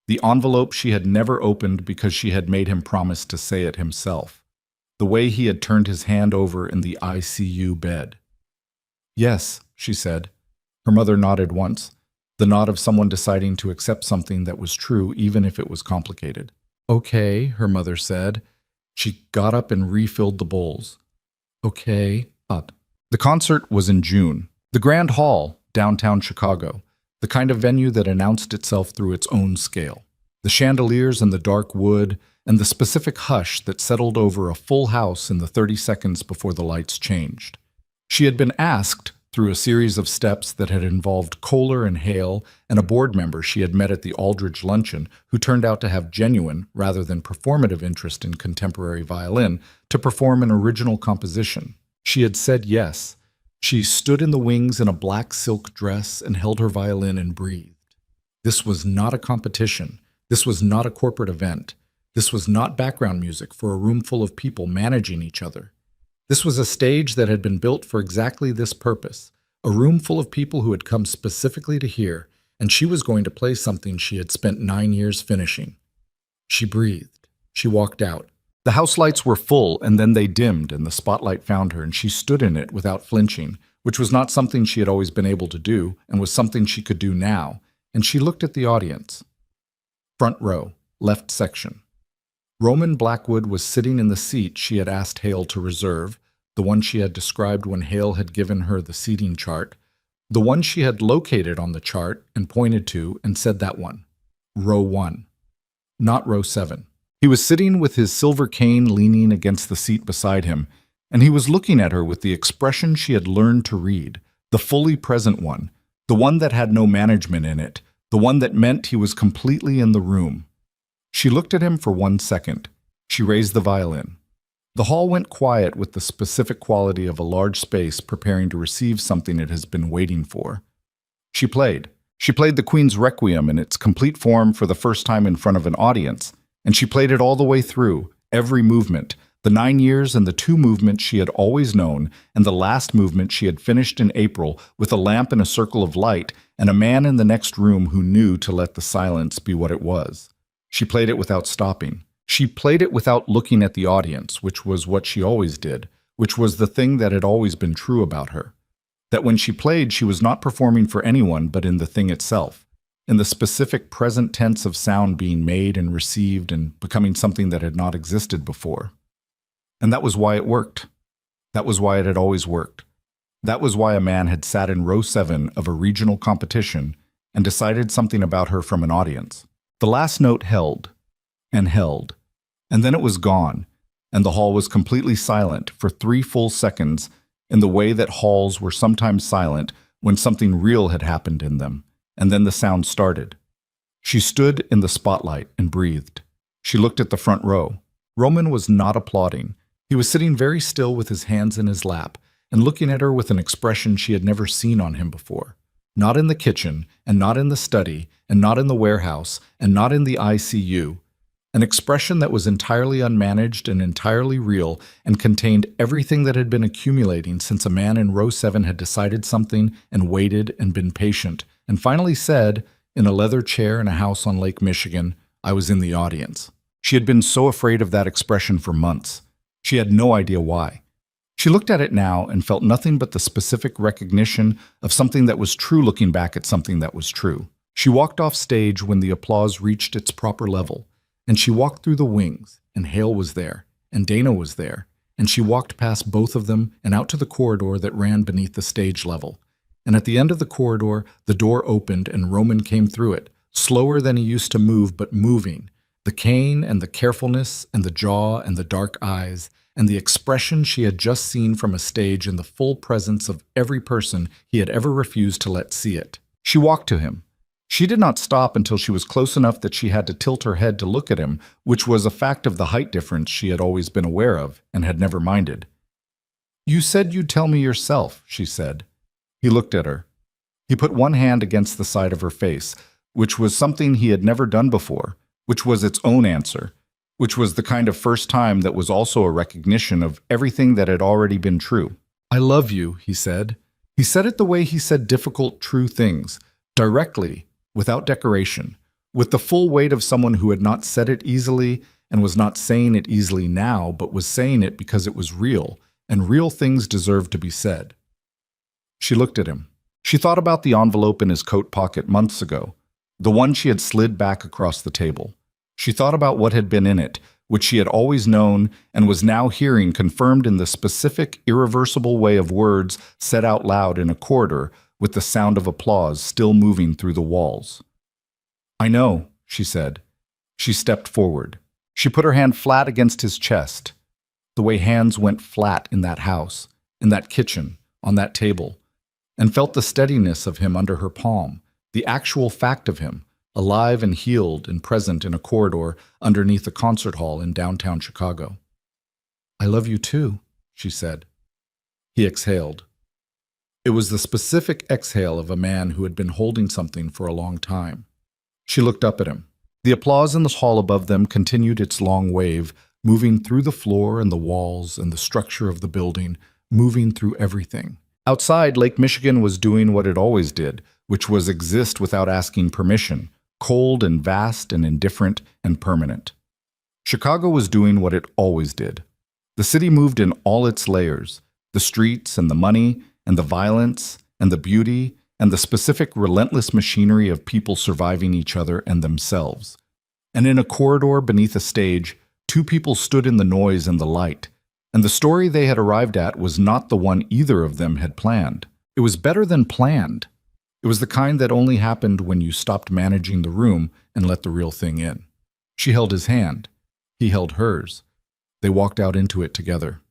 the envelope she had never opened because she had made him promise to say it himself, the way he had turned his hand over in the ICU bed. Yes, she said. Her mother nodded once, the nod of someone deciding to accept something that was true even if it was complicated. Okay, her mother said. She got up and refilled the bowls. Okay, up. The concert was in June. The Grand Hall, downtown Chicago, the kind of venue that announced itself through its own scale. The chandeliers and the dark wood, and the specific hush that settled over a full house in the 30 seconds before the lights changed. She had been asked, through a series of steps that had involved Kohler and Hale and a board member she had met at the Aldridge luncheon who turned out to have genuine, rather than performative interest in contemporary violin, to perform an original composition. She had said yes. She stood in the wings in a black silk dress and held her violin and breathed. This was not a competition. This was not a corporate event. This was not background music for a room full of people managing each other. This was a stage that had been built for exactly this purpose, a room full of people who had come specifically to hear, and she was going to play something she had spent 9 years finishing. She breathed. She walked out. The house lights were full, and then they dimmed, and the spotlight found her, and she stood in it without flinching, which was not something she had always been able to do, and was something she could do now, and she looked at the audience. Front row, left section. Roman Blackwood was sitting in the seat she had asked Hale to reserve, the one she had described when Hale had given her the seating chart, the one she had located on the chart and pointed to and said that one. Row 1. Not row 7. He was sitting with his silver cane leaning against the seat beside him, and he was looking at her with the expression she had learned to read, the fully present one, the one that had no management in it, the one that meant he was completely in the room. She looked at him for 1 second. She raised the violin. The hall went quiet with the specific quality of a large space preparing to receive something it has been waiting for. She played. She played the Queen's Requiem in its complete form for the first time in front of an audience, and she played it all the way through, every movement, the 9 years and the 2 movements she had always known, and the last movement she had finished in April with a lamp in a circle of light and a man in the next room who knew to let the silence be what it was. She played it without stopping. She played it without looking at the audience, which was what she always did, which was the thing that had always been true about her. That when she played, she was not performing for anyone but in the thing itself, in the specific present tense of sound being made and received and becoming something that had not existed before. And that was why it worked. That was why it had always worked. That was why a man had sat in row 7 of a regional competition and decided something about her from an audience. The last note held, and held, and then it was gone, and the hall was completely silent for 3 full seconds in the way that halls were sometimes silent when something real had happened in them, and then the sound started. She stood in the spotlight and breathed. She looked at the front row. Roman was not applauding. He was sitting very still with his hands in his lap and looking at her with an expression she had never seen on him before. Not in the kitchen, and not in the study, and not in the warehouse, and not in the ICU. An expression that was entirely unmanaged and entirely real and contained everything that had been accumulating since a man in row 7 had decided something and waited and been patient, and finally said, in a leather chair in a house on Lake Michigan, "I was in the audience." She had been so afraid of that expression for months. She had no idea why. She looked at it now and felt nothing but the specific recognition of something that was true looking back at something that was true. She walked off stage when the applause reached its proper level, and she walked through the wings, and Hale was there, and Dana was there, and she walked past both of them and out to the corridor that ran beneath the stage level. And at the end of the corridor, the door opened and Roman came through it, slower than he used to move, but moving. The cane and the carefulness and the jaw and the dark eyes and the expression she had just seen from a stage in the full presence of every person he had ever refused to let see it. She walked to him. She did not stop until she was close enough that she had to tilt her head to look at him, which was a fact of the height difference she had always been aware of and had never minded. "You said you'd tell me yourself," she said. He looked at her. He put one hand against the side of her face, which was something he had never done before, which was its own answer, which was the kind of first time that was also a recognition of everything that had already been true. "I love you," he said. He said it the way he said difficult, true things, directly, without decoration, with the full weight of someone who had not said it easily and was not saying it easily now, but was saying it because it was real, and real things deserved to be said. She looked at him. She thought about the envelope in his coat pocket months ago, the one she had slid back across the table. She thought about what had been in it, which she had always known and was now hearing confirmed in the specific, irreversible way of words said out loud in a corridor with the sound of applause still moving through the walls. "I know," she said. She stepped forward. She put her hand flat against his chest, the way hands went flat in that house, in that kitchen, on that table, and felt the steadiness of him under her palm, the actual fact of him, alive and healed and present in a corridor underneath a concert hall in downtown Chicago. "I love you too," she said. He exhaled. It was the specific exhale of a man who had been holding something for a long time. She looked up at him. The applause in the hall above them continued its long wave, moving through the floor and the walls and the structure of the building, moving through everything. Outside, Lake Michigan was doing what it always did, which was exist without asking permission, cold and vast and indifferent and permanent. Chicago was doing what it always did. The city moved in all its layers, the streets and the money and the violence and the beauty and the specific relentless machinery of people surviving each other and themselves. And in a corridor beneath a stage, two people stood in the noise and the light, and the story they had arrived at was not the one either of them had planned. It was better than planned. It was the kind that only happened when you stopped managing the room and let the real thing in. She held his hand. He held hers. They walked out into it together.